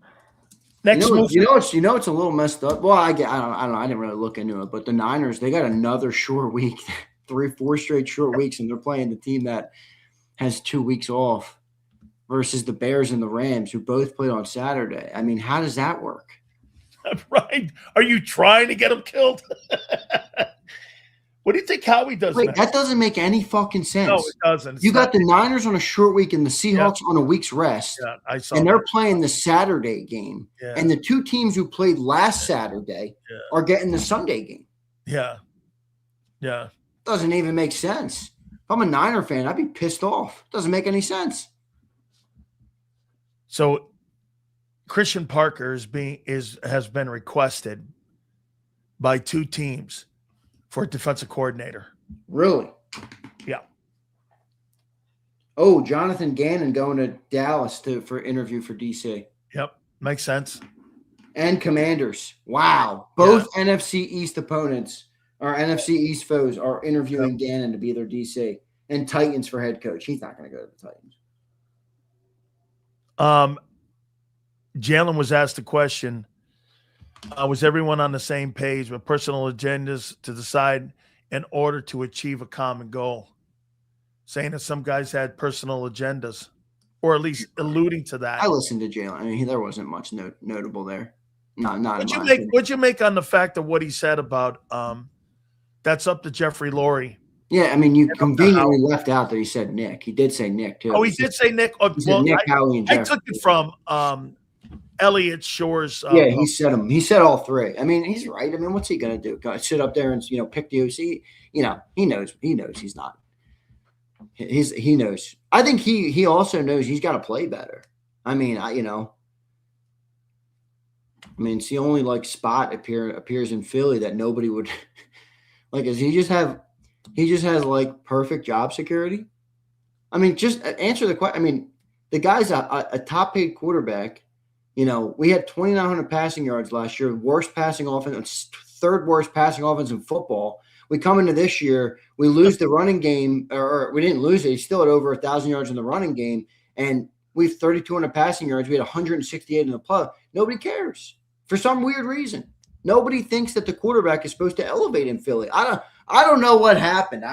Speaker 4: it's a little messed up. Well, I don't know. I didn't really look into it, but the Niners, they got another short week, 3-4 straight short weeks, and they're playing the team that has 2 weeks off versus the Bears and the Rams, who both played on Saturday. I mean, how does that work?
Speaker 1: Right? Are you trying to get them killed? What do you think Howie does?
Speaker 4: Wait, that doesn't make any fucking sense.
Speaker 1: No, it doesn't.
Speaker 4: You got the Niners on a short week and the Seahawks on a week's rest.
Speaker 1: Yeah, I saw.
Speaker 4: And they're playing the Saturday game.
Speaker 1: Yeah.
Speaker 4: And the two teams who played last Saturday are getting the Sunday game.
Speaker 1: Yeah. Yeah.
Speaker 4: Doesn't even make sense. If I'm a Niner fan, I'd be pissed off. Doesn't make any sense.
Speaker 1: So Christian Parker has been requested by 2 teams for a defensive coordinator.
Speaker 4: Really?
Speaker 1: Yeah.
Speaker 4: Oh, Jonathan Gannon going to Dallas for interview for DC.
Speaker 1: Yep. Makes sense.
Speaker 4: And Commanders. Wow. Both NFC East opponents or NFC East foes are interviewing Gannon to be their DC. And Titans for head coach. He's not going to go to the Titans.
Speaker 1: Jalen was asked the question, was everyone on the same page with personal agendas to decide in order to achieve a common goal? Saying that some guys had personal agendas, or at least alluding to that.
Speaker 4: I listened to Jalen. I mean, there wasn't much notable there. Not
Speaker 1: What'd you make on the fact of what he said about that's up to Jeffrey Lurie?
Speaker 4: Yeah, I mean, you conveniently left out that he said Nick. He did say Nick, too.
Speaker 1: Oh, he did say Nick. Oh,
Speaker 4: Nick, Howie, and Jeffrey.
Speaker 1: I took it from Elliott Shore's.
Speaker 4: Yeah, he said them. He said all 3. I mean, he's right. I mean, what's he going to do? Go sit up there and, pick the OC? He knows he's not. He knows. I think he also knows he's got to play better. I mean, it's the only spot appears in Philly that nobody would does he just has perfect job security? I mean, just answer the question. I mean, the guy's a top paid quarterback. We had 2,900 passing yards last year, worst passing offense, 3rd worst passing offense in football. We come into this year, we lose the running game, or we didn't lose it. He's still at over 1,000 yards in the running game, and we have 3,200 passing yards. We had 168 in the play. Nobody cares for some weird reason. Nobody thinks that the quarterback is supposed to elevate in Philly. I don't know what happened.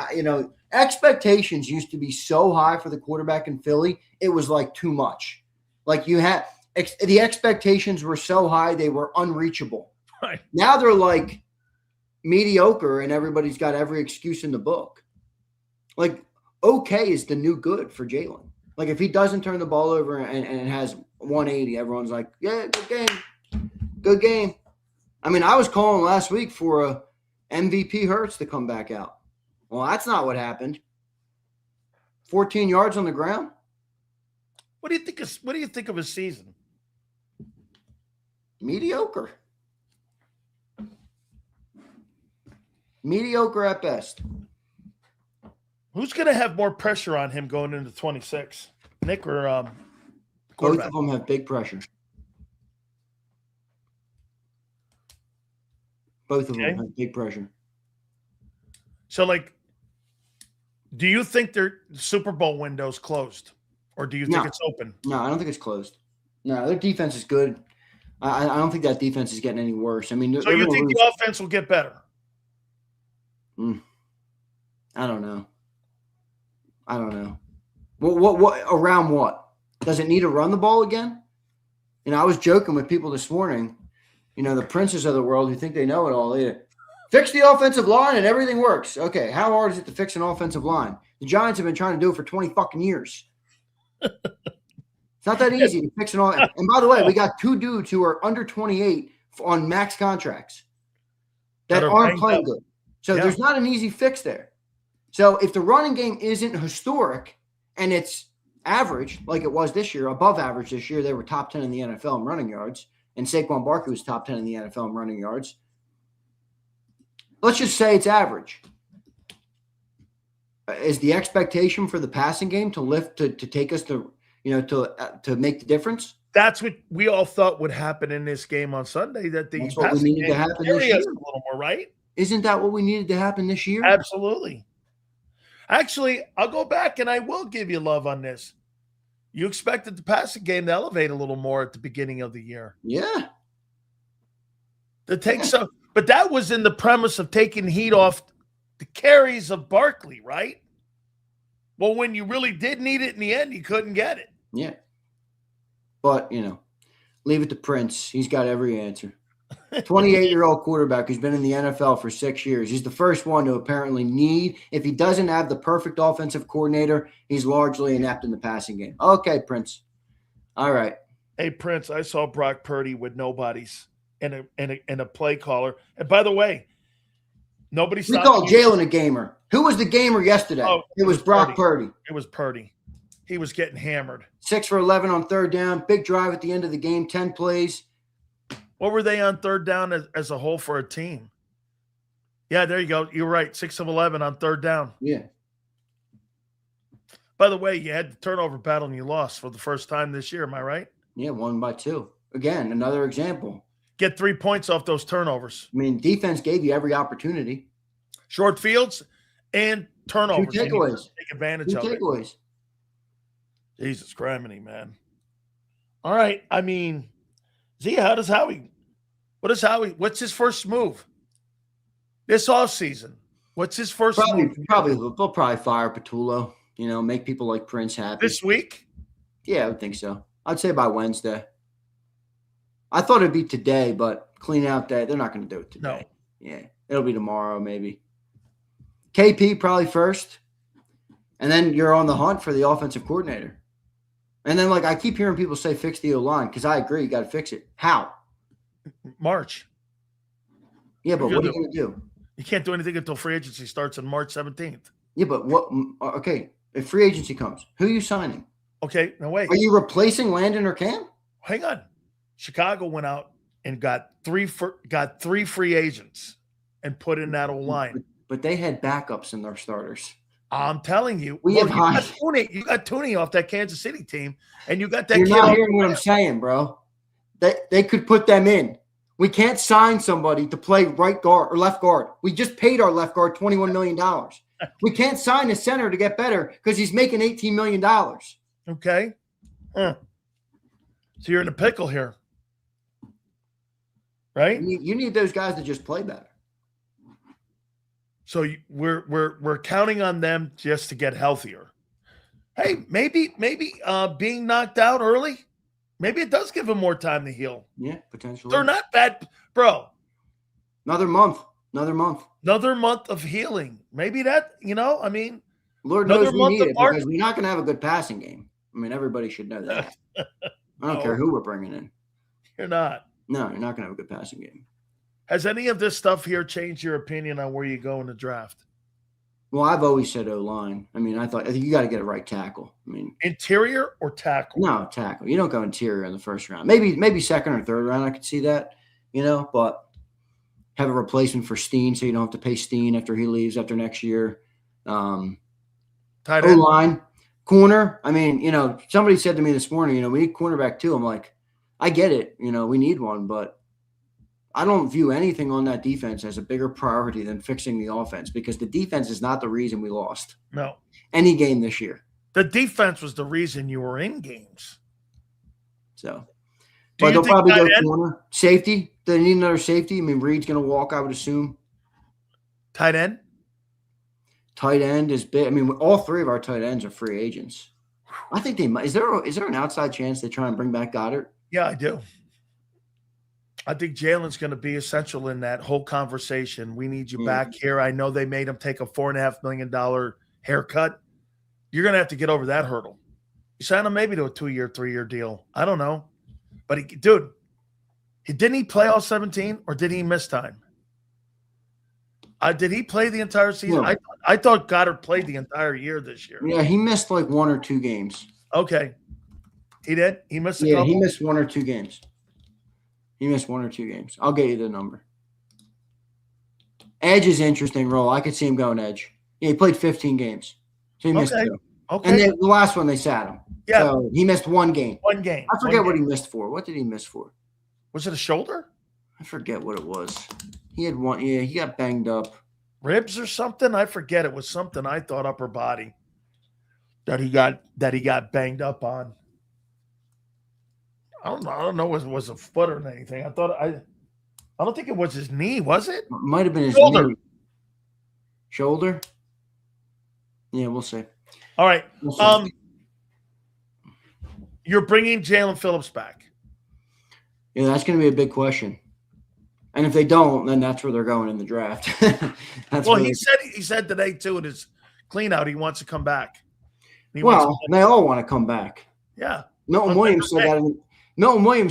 Speaker 4: Expectations used to be so high for the quarterback in Philly, it was too much. The expectations were so high they were unreachable.
Speaker 1: Right.
Speaker 4: Now they're mediocre, and everybody's got every excuse in the book. Okay is the new good for Jalen. If he doesn't turn the ball over and has 180, everyone's like, yeah, good game. I mean, I was calling last week for a MVP Hurts to come back out. Well, that's not what happened. 14 yards on the ground.
Speaker 1: What do you think of his season?
Speaker 4: Mediocre. Mediocre at best.
Speaker 1: Who's going to have more pressure on him going into 26? Nick or
Speaker 4: both of them have big pressure. Both of them have big pressure.
Speaker 1: So, do you think their Super Bowl window's closed? Or do you think it's open?
Speaker 4: No, I don't think it's closed. No, their defense is good. I don't think that defense is getting any worse. I mean,
Speaker 1: so you think the offense will get better?
Speaker 4: I don't know. What around what? Does it need to run the ball again? I was joking with people this morning. The princes of the world who think they know it all. They fix the offensive line and everything works. Okay, how hard is it to fix an offensive line? The Giants have been trying to do it for 20 fucking years. It's not that easy to fix it all. And by the way, we got 2 dudes who are under 28 on max contracts that aren't playing good. So there's not an easy fix there. So if the running game isn't historic and it's average, like it was this year, above average this year, they were top 10 in the NFL in running yards, and Saquon Barkley was top 10 in the NFL in running yards. Let's just say it's average. Is the expectation for the passing game to lift, to take us to, to make the difference?
Speaker 1: That's what we all thought would happen in this game on Sunday. That the passing game would carry us a little more, right?
Speaker 4: Isn't that what we needed to happen this year?
Speaker 1: Absolutely. Actually, I'll go back and I will give you love on this. You expected the passing game to elevate a little more at the beginning of the year.
Speaker 4: Yeah.
Speaker 1: But that was in the premise of taking heat off the carries of Barkley, right? Well, when you really did need it in the end, you couldn't get it.
Speaker 4: Yeah. But, leave it to Prince. He's got every answer. 28-year-old quarterback who's been in the NFL for 6 years. He's the first one to apparently need, if he doesn't have the perfect offensive coordinator, he's largely inept in the passing game. Okay, Prince. All right.
Speaker 1: Hey, Prince, I saw Brock Purdy with nobodies and a play caller. And by the way, nobody stopped.
Speaker 4: We called Jalen a gamer. Who was the gamer yesterday?
Speaker 1: Oh,
Speaker 4: it was Brock Purdy.
Speaker 1: It was Purdy. He was getting hammered.
Speaker 4: 6 for 11 on third down. Big drive at the end of the game, 10 plays.
Speaker 1: What were they on third down as a whole for a team? Yeah, there you go. You're right. 6 of 11 on third down.
Speaker 4: Yeah.
Speaker 1: By the way, you had the turnover battle and you lost for the first time this year. Am I right?
Speaker 4: Yeah, 1 by 2. Again, another example.
Speaker 1: Get 3 points off those turnovers.
Speaker 4: I mean, defense gave you every opportunity.
Speaker 1: Short fields and turnovers.
Speaker 4: 2 takeaways.
Speaker 1: Take advantage
Speaker 4: 2
Speaker 1: of
Speaker 4: takeaways.
Speaker 1: it. Jesus criminy, man. All right. I mean, Z, what's his first move this offseason? What's his first move?
Speaker 4: They'll probably fire Patulo, make people like Prince happy.
Speaker 1: This week?
Speaker 4: Yeah, I would think so. I'd say by Wednesday. I thought it'd be today, but clean out day, they're not going to do it today.
Speaker 1: No.
Speaker 4: Yeah, it'll be tomorrow maybe. KP probably first, and then you're on the hunt for the offensive coordinator. And then, I keep hearing people say fix the O-line because I agree, you got to fix it. How?
Speaker 1: March.
Speaker 4: Yeah, but what are you going to do?
Speaker 1: You can't do anything until free agency starts on March 17th.
Speaker 4: Yeah, but what? Okay, if free agency comes, who are you signing?
Speaker 1: Okay, now wait.
Speaker 4: Are you replacing Landon or Cam?
Speaker 1: Hang on. Chicago went out and got three free agents and put in that O-line.
Speaker 4: But they had backups in their starters.
Speaker 1: I'm telling you,
Speaker 4: you got
Speaker 1: Tooney off that Kansas City team, and you got that.
Speaker 4: You're not hearing what I'm saying, bro. They could put them in. We can't sign somebody to play right guard or left guard. We just paid our left guard $21 million. We can't sign a center to get better because he's making $18 million.
Speaker 1: Okay. So you're in a pickle here, right?
Speaker 4: You need those guys to just play better.
Speaker 1: So we're counting on them just to get healthier. Hey, maybe being knocked out early, maybe it does give them more time to heal.
Speaker 4: Yeah, potentially.
Speaker 1: They're not bad, bro.
Speaker 4: Another month
Speaker 1: of healing. Maybe that, I mean,
Speaker 4: Lord knows we need it because we're not going to have a good passing game. I mean, everybody should know that. I don't care who we're bringing in.
Speaker 1: You're not.
Speaker 4: No, you're not going to have a good passing game.
Speaker 1: Has any of this stuff here changed your opinion on where you go in the draft?
Speaker 4: Well, I've always said O-line. I mean, I think you got to get a right tackle. I mean,
Speaker 1: interior or tackle?
Speaker 4: No, tackle. You don't go interior in the first round. Maybe second or third round. I could see that, but have a replacement for Steen so you don't have to pay Steen after he leaves after next year.
Speaker 1: Tight end.
Speaker 4: O-line, corner. I mean, somebody said to me this morning, we need cornerback too. I'm like, I get it. We need one, but I don't view anything on that defense as a bigger priority than fixing the offense because the defense is not the reason we lost.
Speaker 1: No.
Speaker 4: Any game this year.
Speaker 1: The defense was the reason you were in games.
Speaker 4: So, but they'll probably go corner. Safety. They need another safety. I mean, Reed's going to walk, I would assume.
Speaker 1: Tight end?
Speaker 4: Tight end is big. I mean, all 3 of our tight ends are free agents. I think they might. Is there an outside chance they try and bring back Goddard?
Speaker 1: Yeah, I do. I think Jalen's going to be essential in that whole conversation. We need you back here. I know they made him take a $4.5 million haircut. You're going to have to get over that hurdle. You sign him maybe to a 2-year, 3-year deal. I don't know. But, didn't he play all 17 or did he miss time? Did he play the entire season?
Speaker 4: No.
Speaker 1: I thought Goddard played the entire year this year.
Speaker 4: Yeah, he missed like 1 or 2 games.
Speaker 1: Okay. He did? He missed a
Speaker 4: Yeah,
Speaker 1: couple?
Speaker 4: he missed 1 or 2 games. He missed 1 or 2 games. I'll get you the number. Edge is an interesting role. I could see him going edge. Yeah, he played 15 games. So he missed 2.
Speaker 1: Okay.
Speaker 4: And then the last one they sat him.
Speaker 1: Yeah.
Speaker 4: So he missed 1 game.
Speaker 1: 1 game.
Speaker 4: I forget what he missed for. What did he miss for?
Speaker 1: Was it a shoulder?
Speaker 4: I forget what it was. He had one. Yeah, he got banged up.
Speaker 1: Ribs or something? I forget. It was something I thought upper body that he got banged up on. I don't know if it was a foot or anything. I don't think it was his knee, was it?
Speaker 4: It might have been his
Speaker 1: Shoulder.
Speaker 4: knee. Shoulder? Yeah, we'll see.
Speaker 1: All right.
Speaker 4: We'll see.
Speaker 1: You're bringing Jalen Phillips back.
Speaker 4: Yeah, that's going to be a big question. And if they don't, then that's where they're going in the draft.
Speaker 1: He said today too in his clean out he wants to come back.
Speaker 4: They all want to come back.
Speaker 1: Yeah.
Speaker 4: Milton Williams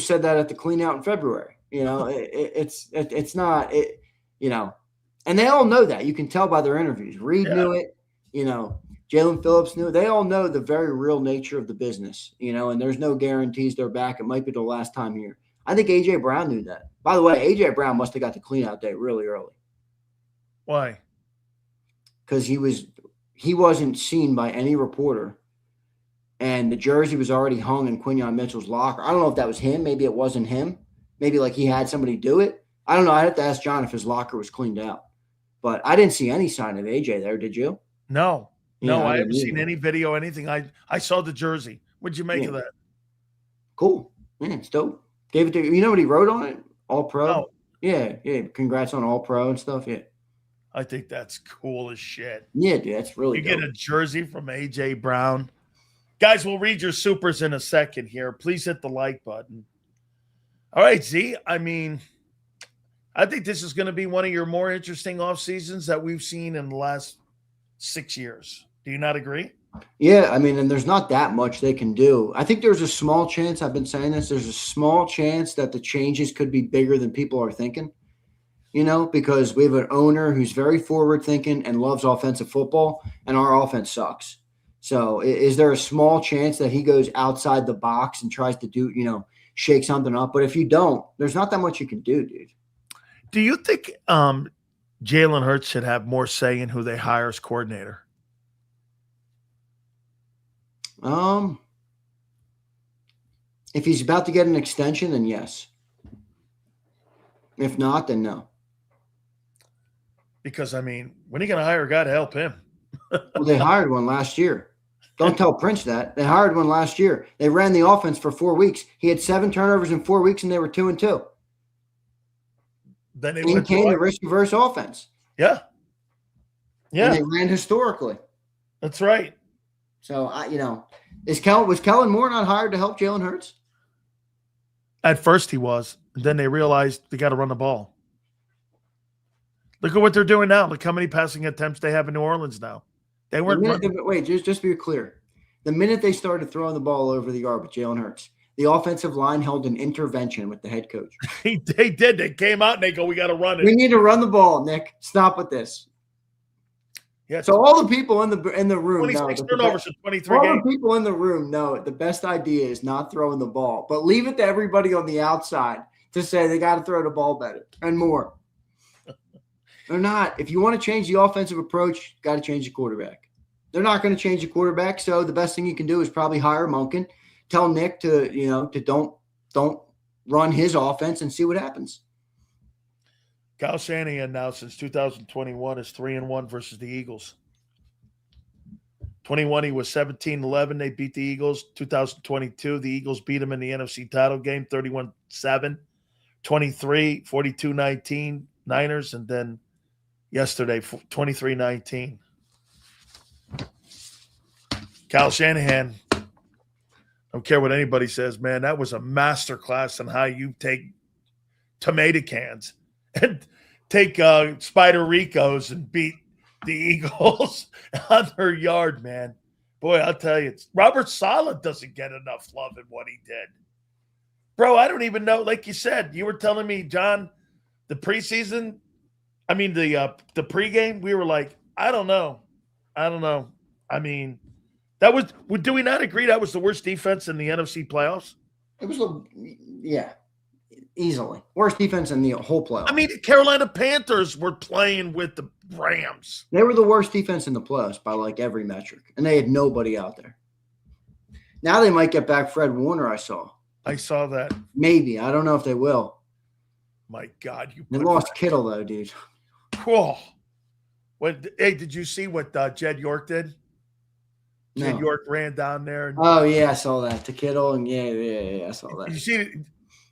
Speaker 4: said that at the clean out in February. You know, it's not. And they all know that. You can tell by their interviews. Reed knew it. You know, Jalen Phillips knew it. They all know the very real nature of the business. You know, and there's no guarantees they're back. It might be the last time here. I think A.J. Brown knew that. By the way, A.J. Brown must have got the clean-out day really early.
Speaker 1: Why?
Speaker 4: Because he wasn't seen by any reporter, and the jersey was already hung in Quinyon Mitchell's locker. I don't know if that was him. Maybe it wasn't him. Maybe like he had somebody do it. I don't know. I'd have to ask John if his locker was cleaned out. But I didn't see any sign of A.J. there. Did you?
Speaker 1: No.
Speaker 4: Yeah,
Speaker 1: I haven't seen any video, anything. I saw the jersey. What'd you make of that?
Speaker 4: Cool. Yeah, it's dope. Gave it to you. know what he wrote on it? All pro.
Speaker 1: No.
Speaker 4: Yeah. Congrats on all pro and stuff. Yeah.
Speaker 1: I think that's cool as shit.
Speaker 4: Yeah, dude, that's really.
Speaker 1: You get a jersey from AJ Brown. Guys, we'll read your supers in a second here. Please hit the like button. All right, Z. I mean, I think this is going to be one of your more interesting off seasons that we've seen in the last 6 years. Do you not agree?
Speaker 4: Yeah, I mean, and there's not that much they can do. I think there's a small chance, I've been saying this, there's a small chance that the changes could be bigger than people are thinking, because we have an owner who's very forward thinking and loves offensive football, and our offense sucks. So is there a small chance that he goes outside the box and tries to do, shake something up? But if you don't, there's not that much you can do, dude.
Speaker 1: Do you think Jalen Hurts should have more say in who they hire as coordinator?
Speaker 4: If he's about to get an extension, then yes. If not, then no.
Speaker 1: Because, I mean, when are you going to hire a guy to help him?
Speaker 4: Well, they hired one last year. Don't tell Prince that. They hired one last year. They ran the offense for 4 weeks. He had 7 turnovers in 4 weeks, and they were 2-2.
Speaker 1: Then they
Speaker 4: came the risk-averse offense.
Speaker 1: Yeah.
Speaker 4: And they ran historically.
Speaker 1: That's right.
Speaker 4: So, was Kellen Moore not hired to help Jalen Hurts?
Speaker 1: At first he was. Then they realized they got to run the ball. Look at what they're doing now. Look how many passing attempts they have in New Orleans now. They weren't
Speaker 4: wait, just be clear. The minute they started throwing the ball over the yard with Jalen Hurts, the offensive line held an intervention with the head coach.
Speaker 1: They did. They came out and they go, we got to run it.
Speaker 4: We need to run the ball, Nick. Stop with this.
Speaker 1: Yeah.
Speaker 4: So all the people in the room
Speaker 1: 26
Speaker 4: know
Speaker 1: turnovers in 23
Speaker 4: all
Speaker 1: games.
Speaker 4: the people in the room know the best idea is not throwing the ball, but leave it to everybody on the outside to say they got to throw the ball better and more. They're not. If you want to change the offensive approach, got to change the quarterback. They're not going to change the quarterback, so the best thing you can do is probably hire Monken. Tell Nick to don't run his offense and see what happens.
Speaker 1: Kyle Shanahan now since 2021 is 3-1 versus the Eagles. 21 he was 17-11. They beat the Eagles. 2022 the Eagles beat them in the NFC title game 31-7. 23 42-19 Niners, and then yesterday 23-19. Kyle Shanahan, don't care what anybody says, man, that was a masterclass on how you take tomato cans and take Spider Ricos and beat the Eagles on their yard, man. Boy, I'll tell you, Robert Saleh doesn't get enough love in what he did. Bro, I don't even know. Like you said, you were telling me, John, the pregame, we were like, I don't know. I mean, do we not agree that was the worst defense in the NFC playoffs?
Speaker 4: It was, easily. Worst defense in the whole playoffs.
Speaker 1: I mean, the Carolina Panthers were playing with the Rams.
Speaker 4: They were the worst defense in the playoffs by like every metric, and they had nobody out there. Now they might get back Fred Warner, I saw
Speaker 1: that.
Speaker 4: Maybe. I don't know if they will.
Speaker 1: My God.
Speaker 4: They lost Kittle, though, dude.
Speaker 1: Cool. Did you see what Jed York did?
Speaker 4: No.
Speaker 1: Jed York ran down there.
Speaker 4: Oh, yeah, I saw that. To Kittle, and yeah, I saw that.
Speaker 1: Did you see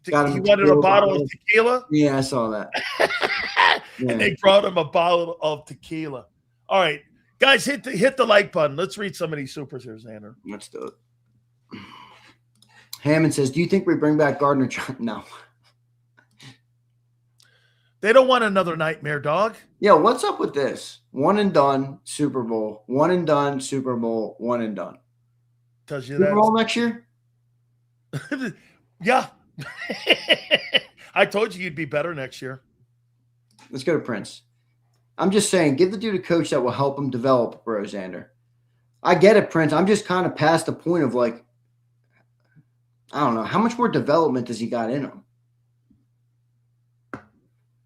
Speaker 1: he
Speaker 4: Got
Speaker 1: wanted a bottle of tequila?
Speaker 4: Yeah, I saw that. Yeah.
Speaker 1: And they brought him a bottle of tequila. All right. Guys, hit the like button. Let's read some of these supers here, Xander.
Speaker 4: Let's do it. Hammond says, do you think we bring back Gardner? No.
Speaker 1: They don't want another nightmare, dog.
Speaker 4: Yeah, what's up with this? One and done, Super Bowl. One and done, Super Bowl. One and done.
Speaker 1: Tells you
Speaker 4: Super
Speaker 1: that.
Speaker 4: Bowl next year?
Speaker 1: Yeah. I told you you'd be better next year.
Speaker 4: Let's go to Prince. I'm just saying, give the dude a coach that will help him develop, bro, Xander. I get it, Prince. I'm just kind of past the point of like, I don't know. How much more development does he got in him?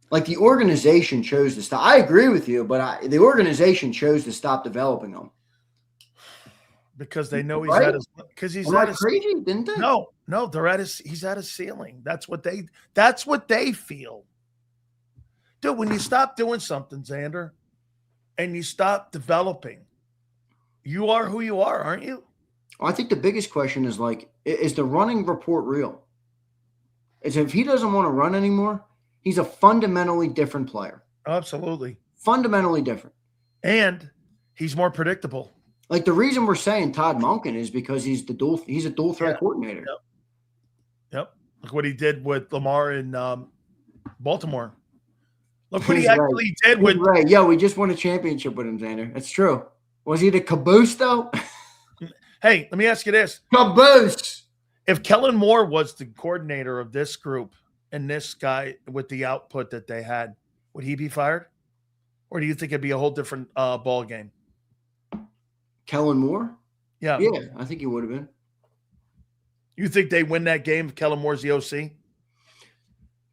Speaker 4: Like the organization chose to stop. I agree with you, but the organization chose to stop developing him.
Speaker 1: Because they know
Speaker 4: right?
Speaker 1: he's at his
Speaker 4: crazy, didn't they?
Speaker 1: No, he's at his ceiling. That's what they feel. Dude, when you stop doing something, Xander, and you stop developing, you are who you are, aren't you?
Speaker 4: Well, I think the biggest question is like, is the running report real? Is if he doesn't want to run anymore, he's a fundamentally different player.
Speaker 1: Absolutely. Fundamentally
Speaker 4: different.
Speaker 1: And he's more predictable.
Speaker 4: Like the reason we're saying Todd Monken is because he's a dual threat coordinator.
Speaker 1: Yep. Look what he did with Lamar in Baltimore. Look what he actually did with
Speaker 4: Ray. Yo, we just won a championship with him, Xander. That's true. Was he the caboose though?
Speaker 1: Hey, let me ask you this.
Speaker 4: Caboose.
Speaker 1: If Kellen Moore was the coordinator of this group and this guy with the output that they had, would he be fired? Or do you think it'd be a whole different ball game?
Speaker 4: Kellen Moore?
Speaker 1: Yeah.
Speaker 4: Yeah, I think he would have been.
Speaker 1: You think they win that game if Kellen Moore's the OC?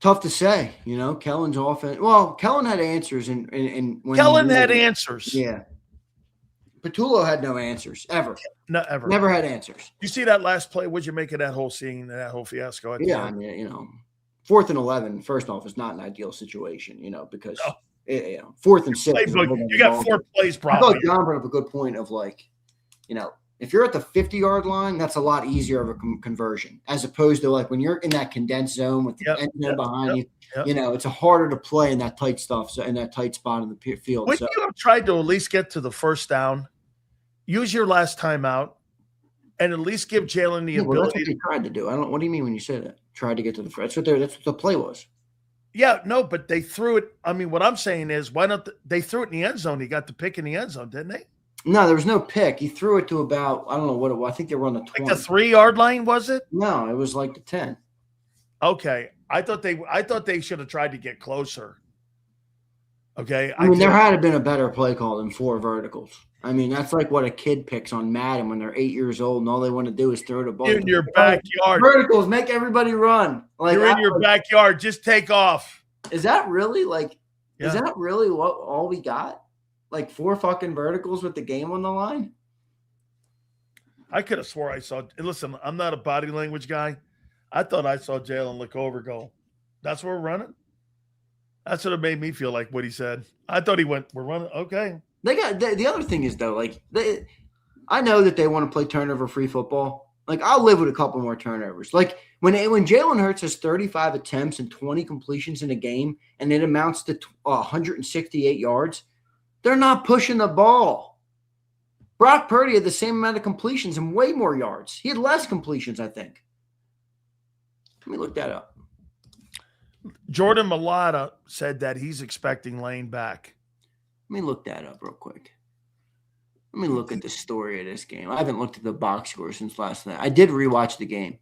Speaker 4: Tough to say. Kellen's offense. Well, Kellen had answers. And when
Speaker 1: Kellen had answers.
Speaker 4: Yeah. Patulo had no answers, ever.
Speaker 1: No, ever.
Speaker 4: Never had answers.
Speaker 1: You see that last play? What'd you make of that whole scene, that whole fiasco?
Speaker 4: Yeah, I mean, 4th and 11, first off, is not an ideal situation, because 4th and 6.
Speaker 1: You got 4 plays probably.
Speaker 4: I thought John brought up a good point of like, if you're at the 50-yard line, that's a lot easier of a conversion as opposed to like when you're in that condensed zone with the end zone behind you. It's a harder to play in that tight stuff, so in that tight spot in the field.
Speaker 1: Wouldn't you have tried to at least get to the first down, use your last timeout, and at least give Jalen the ability?
Speaker 4: That's what they tried to do. What do you mean when you say that? Tried to get to the first. That's what the play was.
Speaker 1: Yeah, no, but they threw it. I mean, what I'm saying is, why don't they threw it in the end zone? He got the pick in the end zone, didn't they?
Speaker 4: No, there was no pick. He threw it to about, I don't know what it was. I think they were on the 20.
Speaker 1: Like the 3-yard line, was it?
Speaker 4: No, it was like the 10.
Speaker 1: Okay. I thought they should have tried to get closer. Okay.
Speaker 4: I mean, there had to have been a better play call than 4 verticals. I mean, that's like what a kid picks on Madden when they're 8 years old and all they want to do is throw the ball.
Speaker 1: In your backyard.
Speaker 4: Verticals, make everybody run. Like,
Speaker 1: you're in your backyard. Just take off.
Speaker 4: Is that really is that really what all we got? Like 4 fucking verticals with the game on the line?
Speaker 1: I could have swore I saw. Listen, I'm not a body language guy. I thought I saw Jalen look over, go, that's where we're running? That's what it made me feel like what he said. I thought he went, we're running. Okay.
Speaker 4: They got the other thing is though, I know that they want to play turnover-free football. Like I'll live with a couple more turnovers. Like when Jalen Hurts has 35 attempts and 20 completions in a game, and it amounts to 168 yards, they're not pushing the ball. Brock Purdy had the same amount of completions and way more yards. He had less completions, I think. Let me look that up.
Speaker 1: Jordan Mailata said that he's expecting Lane back.
Speaker 4: Let me look that up real quick. Let me look at the story of this game. I haven't looked at the box score since last night. I did rewatch the game.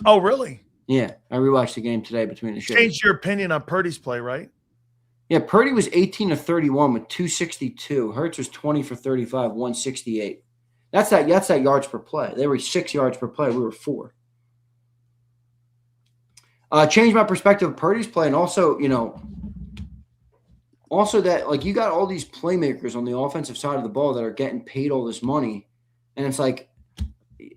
Speaker 1: Oh, really?
Speaker 4: Yeah, I rewatched the game today between the shows.
Speaker 1: Changed your opinion on Purdy's play, right?
Speaker 4: Yeah, Purdy was 18 of 31 with 262. Hurts was 20 for 35, 168. That's that yards per play. They were 6 yards per play. We were 4. Changed my perspective of Purdy's play, and also, that like you got all these playmakers on the offensive side of the ball that are getting paid all this money, and it's like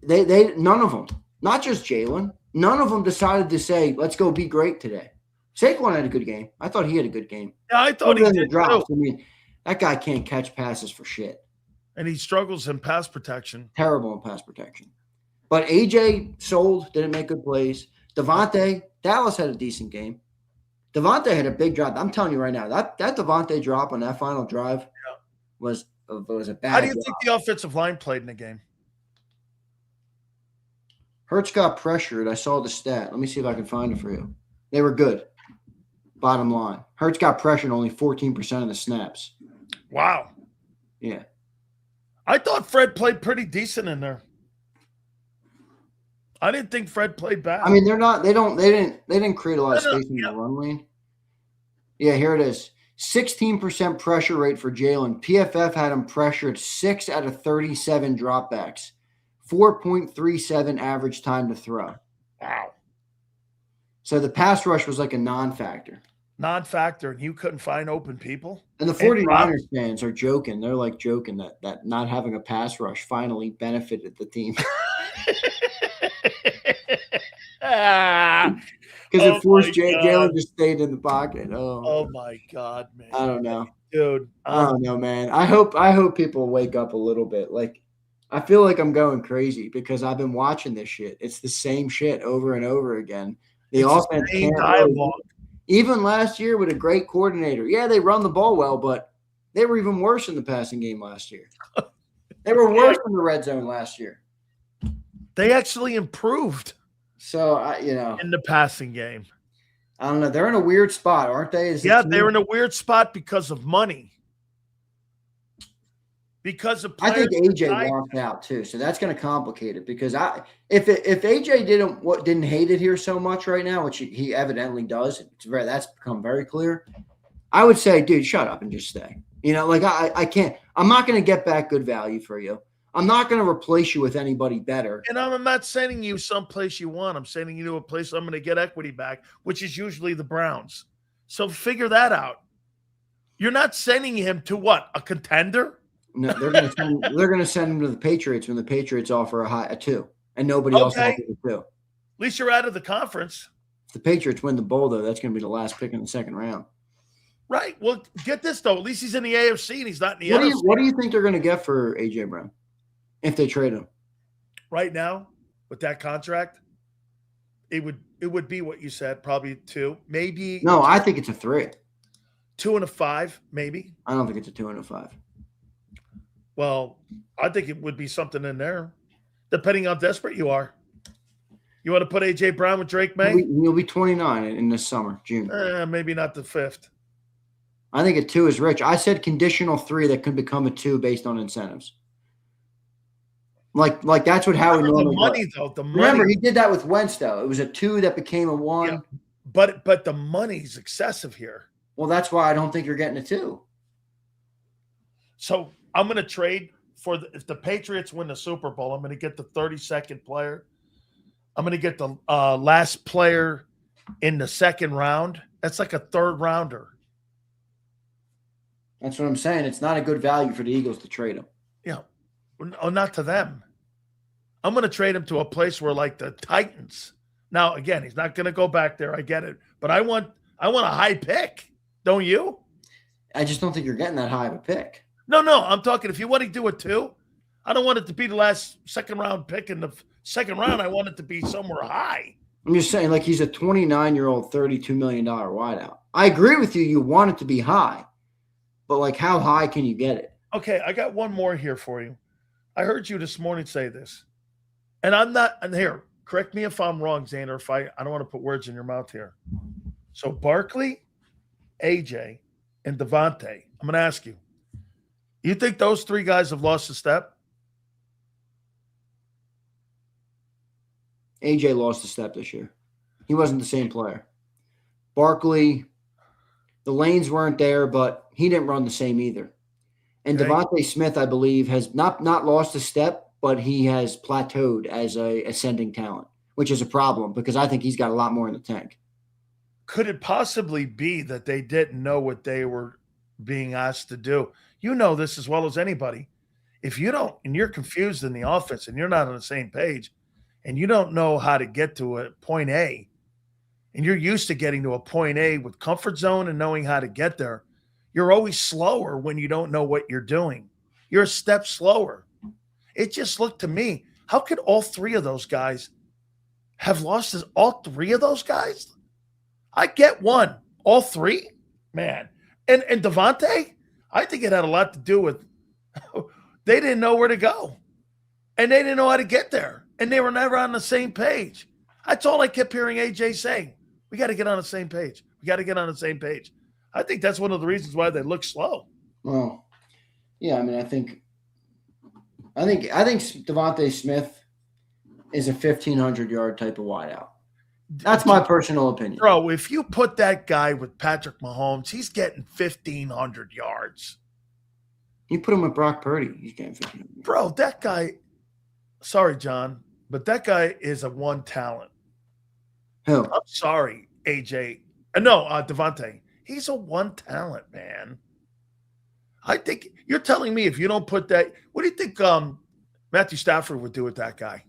Speaker 4: they none of them, not just Jalen, none of them decided to say, let's go be great today. Saquon had a good game. I thought he had a good game.
Speaker 1: Yeah, I thought he did too.
Speaker 4: I mean, that guy can't catch passes for shit.
Speaker 1: And he struggles in pass protection.
Speaker 4: Terrible in pass protection. But AJ sold, didn't make good plays. Devontae, Dallas had a decent game. Devontae had a big drop. I'm telling you right now, that Devontae drop on that final drive was a bad
Speaker 1: How do you
Speaker 4: drop.
Speaker 1: think the offensive line played in the game?
Speaker 4: Hurts got pressured. I saw the stat. Let me see if I can find it for you. They were good. Bottom line. Hurts got pressured only 14% of the snaps.
Speaker 1: Wow.
Speaker 4: Yeah.
Speaker 1: I thought Fred played pretty decent in there. I didn't think Fred played bad.
Speaker 4: I mean, they didn't create a lot of space in the run lane. Yeah, here it is. 16% pressure rate for Jalen. PFF had him pressured 6 out of 37 dropbacks. 4.37 average time to throw.
Speaker 1: Wow.
Speaker 4: So the pass rush was like a non-factor.
Speaker 1: Non-factor, and you couldn't find open people?
Speaker 4: And the 49ers fans are joking. They're like joking that not having a pass rush finally benefited the team. Because it forced Jalen just stayed in the pocket.
Speaker 1: Oh my God, man.
Speaker 4: I don't know.
Speaker 1: Dude.
Speaker 4: I don't know, man. I hope people wake up a little bit. Like, I feel like I'm going crazy because I've been watching this shit. It's the same shit over and over again. The offense can't dialogue. Even last year with a great coordinator. Yeah, they run the ball well, but they were even worse in the passing game last year. They were worse in the red zone last year.
Speaker 1: They actually improved.
Speaker 4: So,
Speaker 1: in the passing game.
Speaker 4: I don't know. They're in a weird spot, aren't they?
Speaker 1: They're in a weird spot because of money. Because of
Speaker 4: I think AJ walked out too, so that's going to complicate it. Because if AJ didn't hate it here so much right now, which he evidently does, that's become very clear. I would say, dude, shut up and just stay. I can't. I'm not going to get back good value for you. I'm not going to replace you with anybody better.
Speaker 1: And I'm not sending you someplace you want. I'm sending you to a place I'm going to get equity back, which is usually the Browns. So figure that out. You're not sending him to what? A contender?
Speaker 4: No, they're going to send him to the Patriots when the Patriots offer a 2, and nobody else offers a 2.
Speaker 1: At least you're out of the conference.
Speaker 4: If the Patriots win the bowl, though, that's going to be the last pick in the second round.
Speaker 1: Right. Well, get this though. At least he's in the AFC and he's not in the NFC.
Speaker 4: What do you think they're going to get for AJ Brown if they trade him?
Speaker 1: Right now, with that contract, it would be what you said, probably 2, maybe.
Speaker 4: No, I think it's a 3.
Speaker 1: 2 and a 5, maybe.
Speaker 4: I don't think it's a 2 and a 5.
Speaker 1: Well, I think it would be something in there, depending on how desperate you are. You want to put A.J. Brown with Drake May?
Speaker 4: He'll be 29 in this summer, June.
Speaker 1: Maybe not the 5th.
Speaker 4: I think a 2 is rich. I said conditional 3 that could become a 2 based on incentives. Like that's what Howie normally
Speaker 1: the money
Speaker 4: does.
Speaker 1: though. The money.
Speaker 4: Remember, he did that with Wentz though. It was a 2 that became a 1.
Speaker 1: Yeah, but the money's excessive here.
Speaker 4: Well, that's why I don't think you're getting a 2.
Speaker 1: So I'm going to trade if the Patriots win the Super Bowl, I'm going to get the 32nd player. I'm going to get the last player in the second round. That's like a 3rd rounder.
Speaker 4: That's what I'm saying. It's not a good value for the Eagles to trade him.
Speaker 1: Yeah. Oh, not to them. I'm going to trade him to a place where like the Titans. Now, again, he's not going to go back there. I get it. But I want a high pick. Don't you?
Speaker 4: I just don't think you're getting that high of a pick.
Speaker 1: No. I'm talking if you want to do a 2, I don't want it to be the last second round pick in the second round. I want it to be somewhere high.
Speaker 4: I'm just saying, like, he's a 29-year-old, $32 million wideout. I agree with you. You want it to be high. But, like, how high can you get it?
Speaker 1: Okay, I got one more here for you. I heard you this morning say this. And I'm not – and here, correct me if I'm wrong, Xander, if I don't want to put words in your mouth here. So, Barkley, AJ, and Devontae, I'm going to ask you, You think those three guys have lost a step?
Speaker 4: AJ lost a step this year. He wasn't the same player. Barkley, the lanes weren't there, but he didn't run the same either. And
Speaker 1: Okay.
Speaker 4: Devontae Smith, I believe, has not lost a step, but he has plateaued as a ascending talent, which is a problem because I think he's got a lot more in the tank.
Speaker 1: Could it possibly be that they didn't know what they were being asked to do? You know this as well as anybody. If you don't, and you're confused in the offense and you're not on the same page, and you don't know how to get to a point A, and you're used to getting to a point A with comfort zone and knowing how to get there, you're always slower when you don't know what you're doing. You're a step slower. It just looked to me, how could all three of those guys have lost all three of those guys? I get one. All three? Man. And Devontae, I think it had a lot to do with they didn't know where to go. And they didn't know how to get there. And they were never on the same page. That's all I kept hearing AJ saying. We got to get on the same page. We got to get on the same page. I think that's one of the reasons why they look slow.
Speaker 4: Well, yeah, I mean, I think Devontae Smith is a 1,500-yard type of wideout. That's my personal opinion.
Speaker 1: Bro, if you put that guy with Patrick Mahomes, he's getting 1,500 yards.
Speaker 4: You put him with Brock Purdy, he's getting 1,500.
Speaker 1: Bro, that guy, sorry, John, but that guy is a one talent.
Speaker 4: Who?
Speaker 1: I'm sorry, AJ. No, Devontae. He's a one talent, man. I think you're telling me if you don't put that, what do you think Matthew Stafford would do with that guy?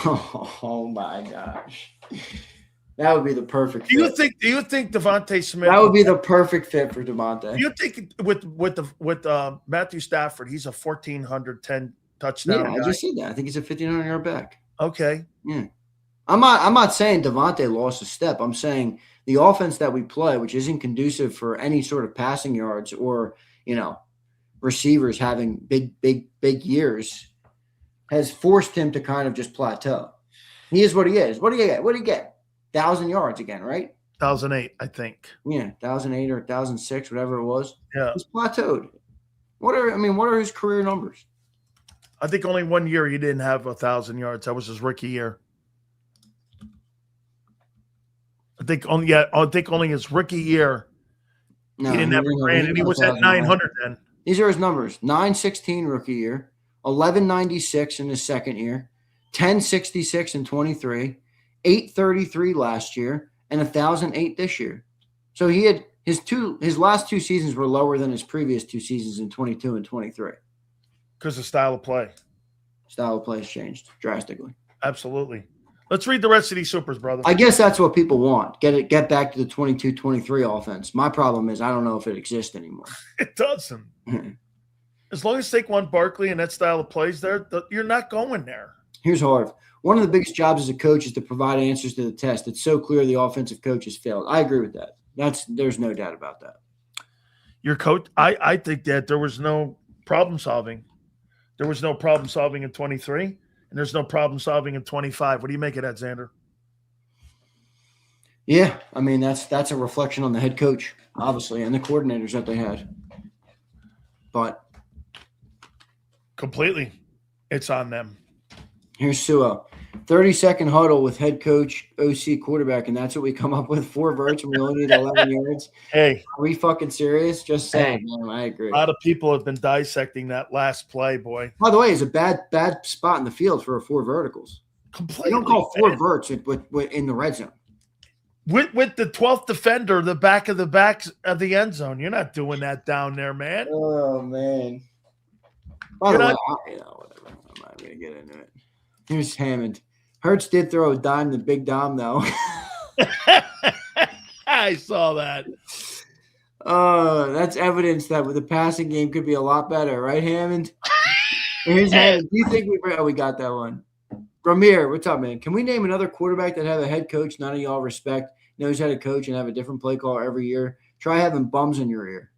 Speaker 4: Oh my gosh. That would be the perfect fit.
Speaker 1: Do you think Devontae Smith?
Speaker 4: That would be the perfect fit for Devontae.
Speaker 1: Do you think with Matthew Stafford, he's a 1,410 touchdown guy?
Speaker 4: I just said that. I think he's a 1,500-yard back.
Speaker 1: Okay.
Speaker 4: Yeah. I'm not saying Devontae lost a step. I'm saying the offense that we play, which isn't conducive for any sort of passing yards or, receivers having big years, has forced him to kind of just plateau. He is what he is. What do you get? 1,000 yards again, right?
Speaker 1: 1,008, I think.
Speaker 4: Yeah, 1,008 or 1,006, whatever it was.
Speaker 1: Yeah.
Speaker 4: He's plateaued. What are his career numbers?
Speaker 1: I think only 1 year he didn't have 1,000 yards. That was his rookie year. I think only his rookie year he didn't have a grand, and he was at 900 then.
Speaker 4: These are his numbers: 916 rookie year, 1196 in his second year, 1066 in 23, 833 last year, and 1,008 this year. So he had his last two seasons were lower than his previous two seasons in 22 and 23.
Speaker 1: Because the style of play.
Speaker 4: Style of play has changed drastically.
Speaker 1: Absolutely. Let's read the rest of these supers, brother.
Speaker 4: I guess that's what people want. Get back to the 22-23 offense. My problem is I don't know if it exists anymore.
Speaker 1: It doesn't. As long as Saquon Barkley and that style of plays there, you're not going there.
Speaker 4: Here's Harv. One of the biggest jobs as a coach is to provide answers to the test. It's so clear the offensive coach has failed. I agree with that. There's no doubt about that.
Speaker 1: Your coach, I think that there was no problem solving. There was no problem solving in 23, and there's no problem solving in 25. What do you make of that, Xander?
Speaker 4: Yeah, I mean that's a reflection on the head coach, obviously, and the coordinators that they had. But
Speaker 1: completely, it's on them.
Speaker 4: Here's Suo. 30-second huddle with head coach, OC, quarterback, and that's what we come up with. 4 verts, and we only need 11 yards.
Speaker 1: Hey.
Speaker 4: Are we fucking serious? Just saying, man, I agree.
Speaker 1: A lot of people have been dissecting that last play, boy.
Speaker 4: By the way, it's a bad spot in the field for 4 verticals.
Speaker 1: Completely.
Speaker 4: You don't call 4 verts in the red zone.
Speaker 1: With the 12th defender, the back of the end zone. You're not doing that down there, man.
Speaker 4: Oh, man. By the way, whatever. I'm not going to get into it. Here's Hammond. Hurts did throw a dime to Big Dom, though.
Speaker 1: I saw that.
Speaker 4: That's evidence that with the passing game could be a lot better, right, Hammond? Here's Hammond. Do you think we got that one? Ramir, what's up, man? Can we name another quarterback that have a head coach none of y'all respect, knows how to coach, and have a different play call every year? Try having bums in your ear.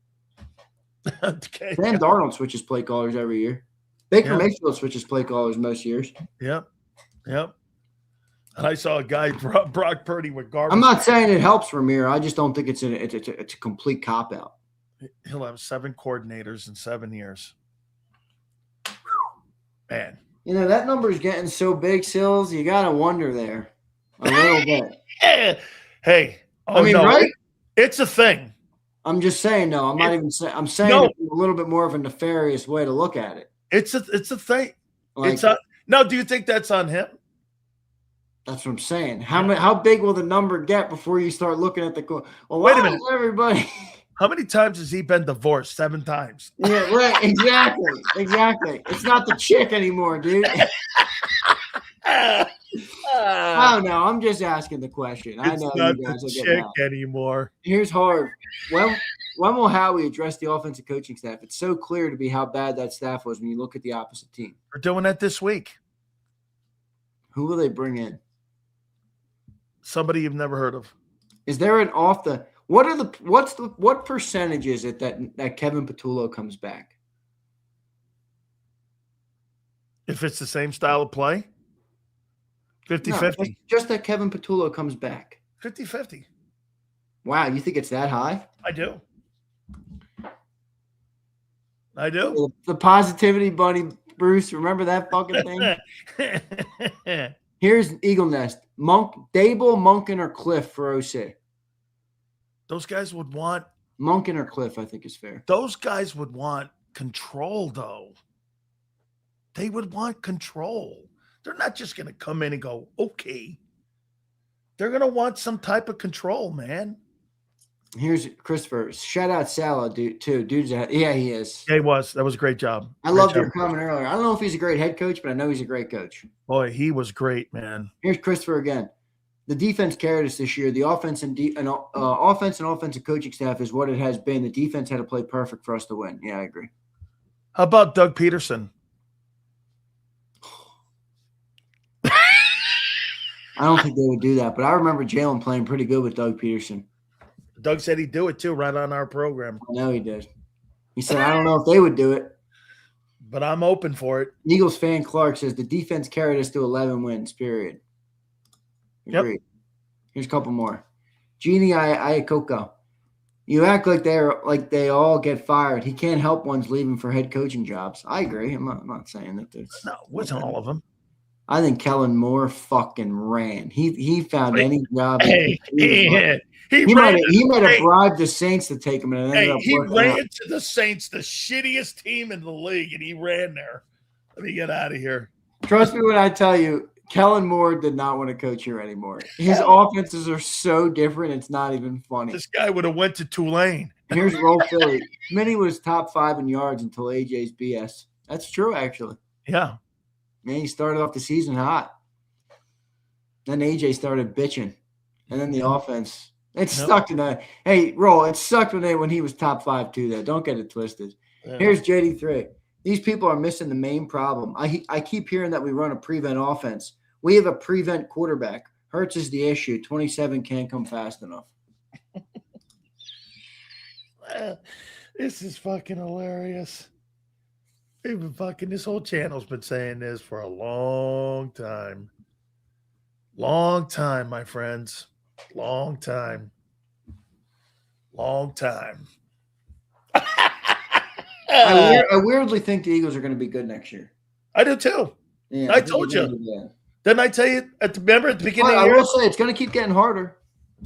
Speaker 1: Okay.
Speaker 4: Sam Darnold switches play callers every year. Baker Mayfield switches play callers most years.
Speaker 1: Yep. And I saw a guy, Brock Purdy, with garbage.
Speaker 4: I'm not saying it helps, Ramir. I just don't think it's a complete cop-out.
Speaker 1: He'll have 7 coordinators in 7 years. Man.
Speaker 4: You know, that number is getting so big, Sills, you got to wonder there a little bit.
Speaker 1: Hey. Oh,
Speaker 4: I mean,
Speaker 1: no,
Speaker 4: right?
Speaker 1: It's a thing.
Speaker 4: I'm just saying, no, I'm not even saying, I'm saying
Speaker 1: No.
Speaker 4: it in a little bit more of a nefarious way to look at it.
Speaker 1: It's a thing.
Speaker 4: Like,
Speaker 1: now, do you think that's on him?
Speaker 4: That's what I'm saying. How big will the number get before you start looking at the well,
Speaker 1: wait a minute,
Speaker 4: everybody?
Speaker 1: How many times has he been divorced? 7 times.
Speaker 4: Yeah, right. Exactly. It's not the chick anymore, dude. I don't know. I'm just asking the question. I know
Speaker 1: not
Speaker 4: you guys
Speaker 1: the
Speaker 4: will get
Speaker 1: chick
Speaker 4: mad.
Speaker 1: anymore.
Speaker 4: Here's hard. When will Howie address the offensive coaching staff? It's so clear to be how bad that staff was when you look at the opposite team.
Speaker 1: We're doing that this week.
Speaker 4: Who will they bring in?
Speaker 1: Somebody you've never heard of.
Speaker 4: Is there an off the what percentage is it that Kevin Patulo comes back?
Speaker 1: If it's the same style of play, 50-50.
Speaker 4: No, just that Kevin Patulo comes back.
Speaker 1: 50-50.
Speaker 4: Wow, you think it's that high?
Speaker 1: I do.
Speaker 4: The positivity bunny, Bruce. Remember that fucking thing? Here's Eagle Nest. Dable, Monken, or Cliff for OC.
Speaker 1: Those guys would want
Speaker 4: Monken or Cliff, I think is fair.
Speaker 1: Those guys would want control, though. They would want control. They're not just going to come in and go, okay. They're going to want some type of control, man.
Speaker 4: Here's Christopher. Shout out Salah, dude, too. Dude's yeah, he is.
Speaker 1: Yeah, he was. That was a great job.
Speaker 4: I loved your comment earlier. I don't know if he's a great head coach, but I know he's a great coach.
Speaker 1: Boy, he was great, man.
Speaker 4: Here's Christopher again. The defense carried us this year. The offense and offensive coaching staff is what it has been. The defense had to play perfect for us to win. Yeah, I agree.
Speaker 1: How about Doug Peterson?
Speaker 4: I don't think they would do that, but I remember Jalen playing pretty good with Doug Peterson.
Speaker 1: Doug said he'd do it too, right on our program.
Speaker 4: I know he did. He said, I don't know if they would do it.
Speaker 1: But I'm open for it.
Speaker 4: Eagles fan Clark says the defense carried us to 11 wins, period. Agreed. Yep. Here's a couple more. Jeannie Iacocca. You act like they all get fired. He can't help ones leaving for head coaching jobs. I agree. I'm not saying that there's
Speaker 1: no, wasn't all of them.
Speaker 4: I think Kellen Moore fucking ran. He found any job.
Speaker 1: He
Speaker 4: might have bribed the Saints to take him, and
Speaker 1: he ran to the Saints, the shittiest team in the league, and he ran there. Let me get out of here.
Speaker 4: Trust me when I tell you, Kellen Moore did not want to coach here anymore. His offenses are so different, it's not even funny.
Speaker 1: This guy would have went to Tulane.
Speaker 4: Here's Roll Philly. Minnie was top 5 in yards until AJ's BS. That's true, actually.
Speaker 1: Yeah.
Speaker 4: Man, he started off the season hot. Then AJ started bitching. And then the offense. It sucked in that. Hey, Roll, it sucked when he was top 5 too, though. Don't get it twisted. Yeah. Here's JD3. These people are missing the main problem. I keep hearing that we run a prevent offense. We have a prevent quarterback. Hurts is the issue. 27 can't come fast enough.
Speaker 1: This is fucking hilarious. We've been this whole channel's been saying this for a long time. Long time, my friends. Long time. Long time.
Speaker 4: I weirdly think the Eagles are going to be good next year.
Speaker 1: I do too.
Speaker 4: Yeah,
Speaker 1: I told you. Didn't I tell you remember at the beginning of the year?
Speaker 4: I will say it's going to keep getting harder.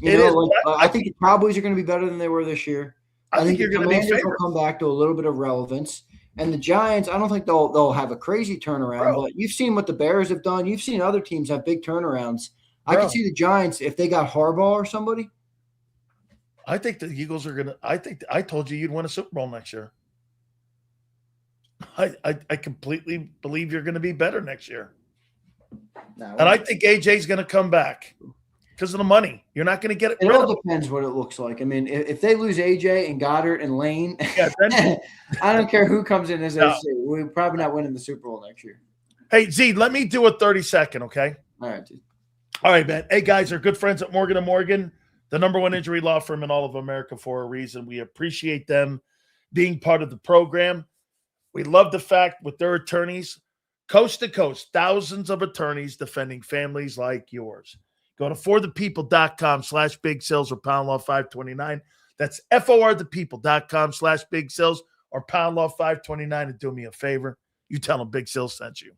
Speaker 4: I think the Cowboys are going to be better than they were this year. I think the Commanders will come back to a little bit of relevance. And the Giants, I don't think they'll have a crazy turnaround, but you've seen what the Bears have done. You've seen other teams have big turnarounds. I can see the Giants, if they got Harbaugh or somebody.
Speaker 1: I think the Eagles are going to – I told you you'd win a Super Bowl next year. I completely believe you're going to be better next year. And I think AJ's going to come back because of the money. You're not going to get it.
Speaker 4: It all depends what it looks like. I mean, if they lose AJ and Goddard and Lane, I don't care who comes in as OC. We're probably not winning the Super Bowl next year.
Speaker 1: Hey, Z, let me do a 30-second, okay?
Speaker 4: All right, dude.
Speaker 1: All right, man. Hey, guys, our good friends at Morgan & Morgan, the #1 injury law firm in all of America for a reason. We appreciate them being part of the program. We love the fact with their attorneys, coast to coast, thousands of attorneys defending families like yours. Go to forthepeople.com/big sales or pound law 529 That's forthepeople.com/Big Sills or pound law 529 and do me a favor. You tell them Big Sills sent you.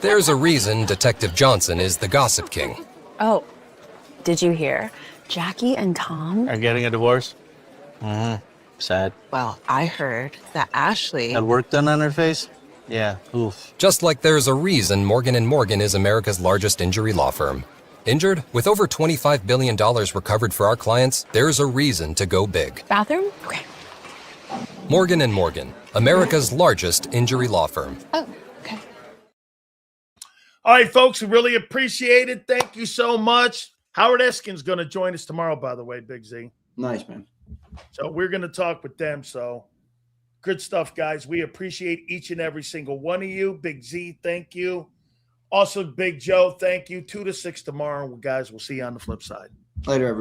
Speaker 5: There's a reason Detective Johnson is the gossip king.
Speaker 6: Oh, did you hear? Jackie and Tom
Speaker 7: are getting a divorce. Sad.
Speaker 6: Well, I heard that Ashley
Speaker 7: Had work done on her face? Yeah, oof.
Speaker 5: Just like there's a reason Morgan & Morgan is America's largest injury law firm. Injured? With over $25 billion recovered for our clients, there's a reason to go big.
Speaker 6: Bathroom? Okay.
Speaker 5: Morgan & Morgan, America's largest injury law firm.
Speaker 6: Oh, okay.
Speaker 1: All right, folks, we really appreciate it. Thank you so much. Howard Eskin's going to join us tomorrow, by the way, Big Z.
Speaker 4: Nice, man.
Speaker 1: So we're going to talk with them. So good stuff, guys. We appreciate each and every single one of you. Big Z, thank you. Also, Big Joe, thank you. 2 to 6 tomorrow, guys. We'll see you on the flip side.
Speaker 4: Later, everybody.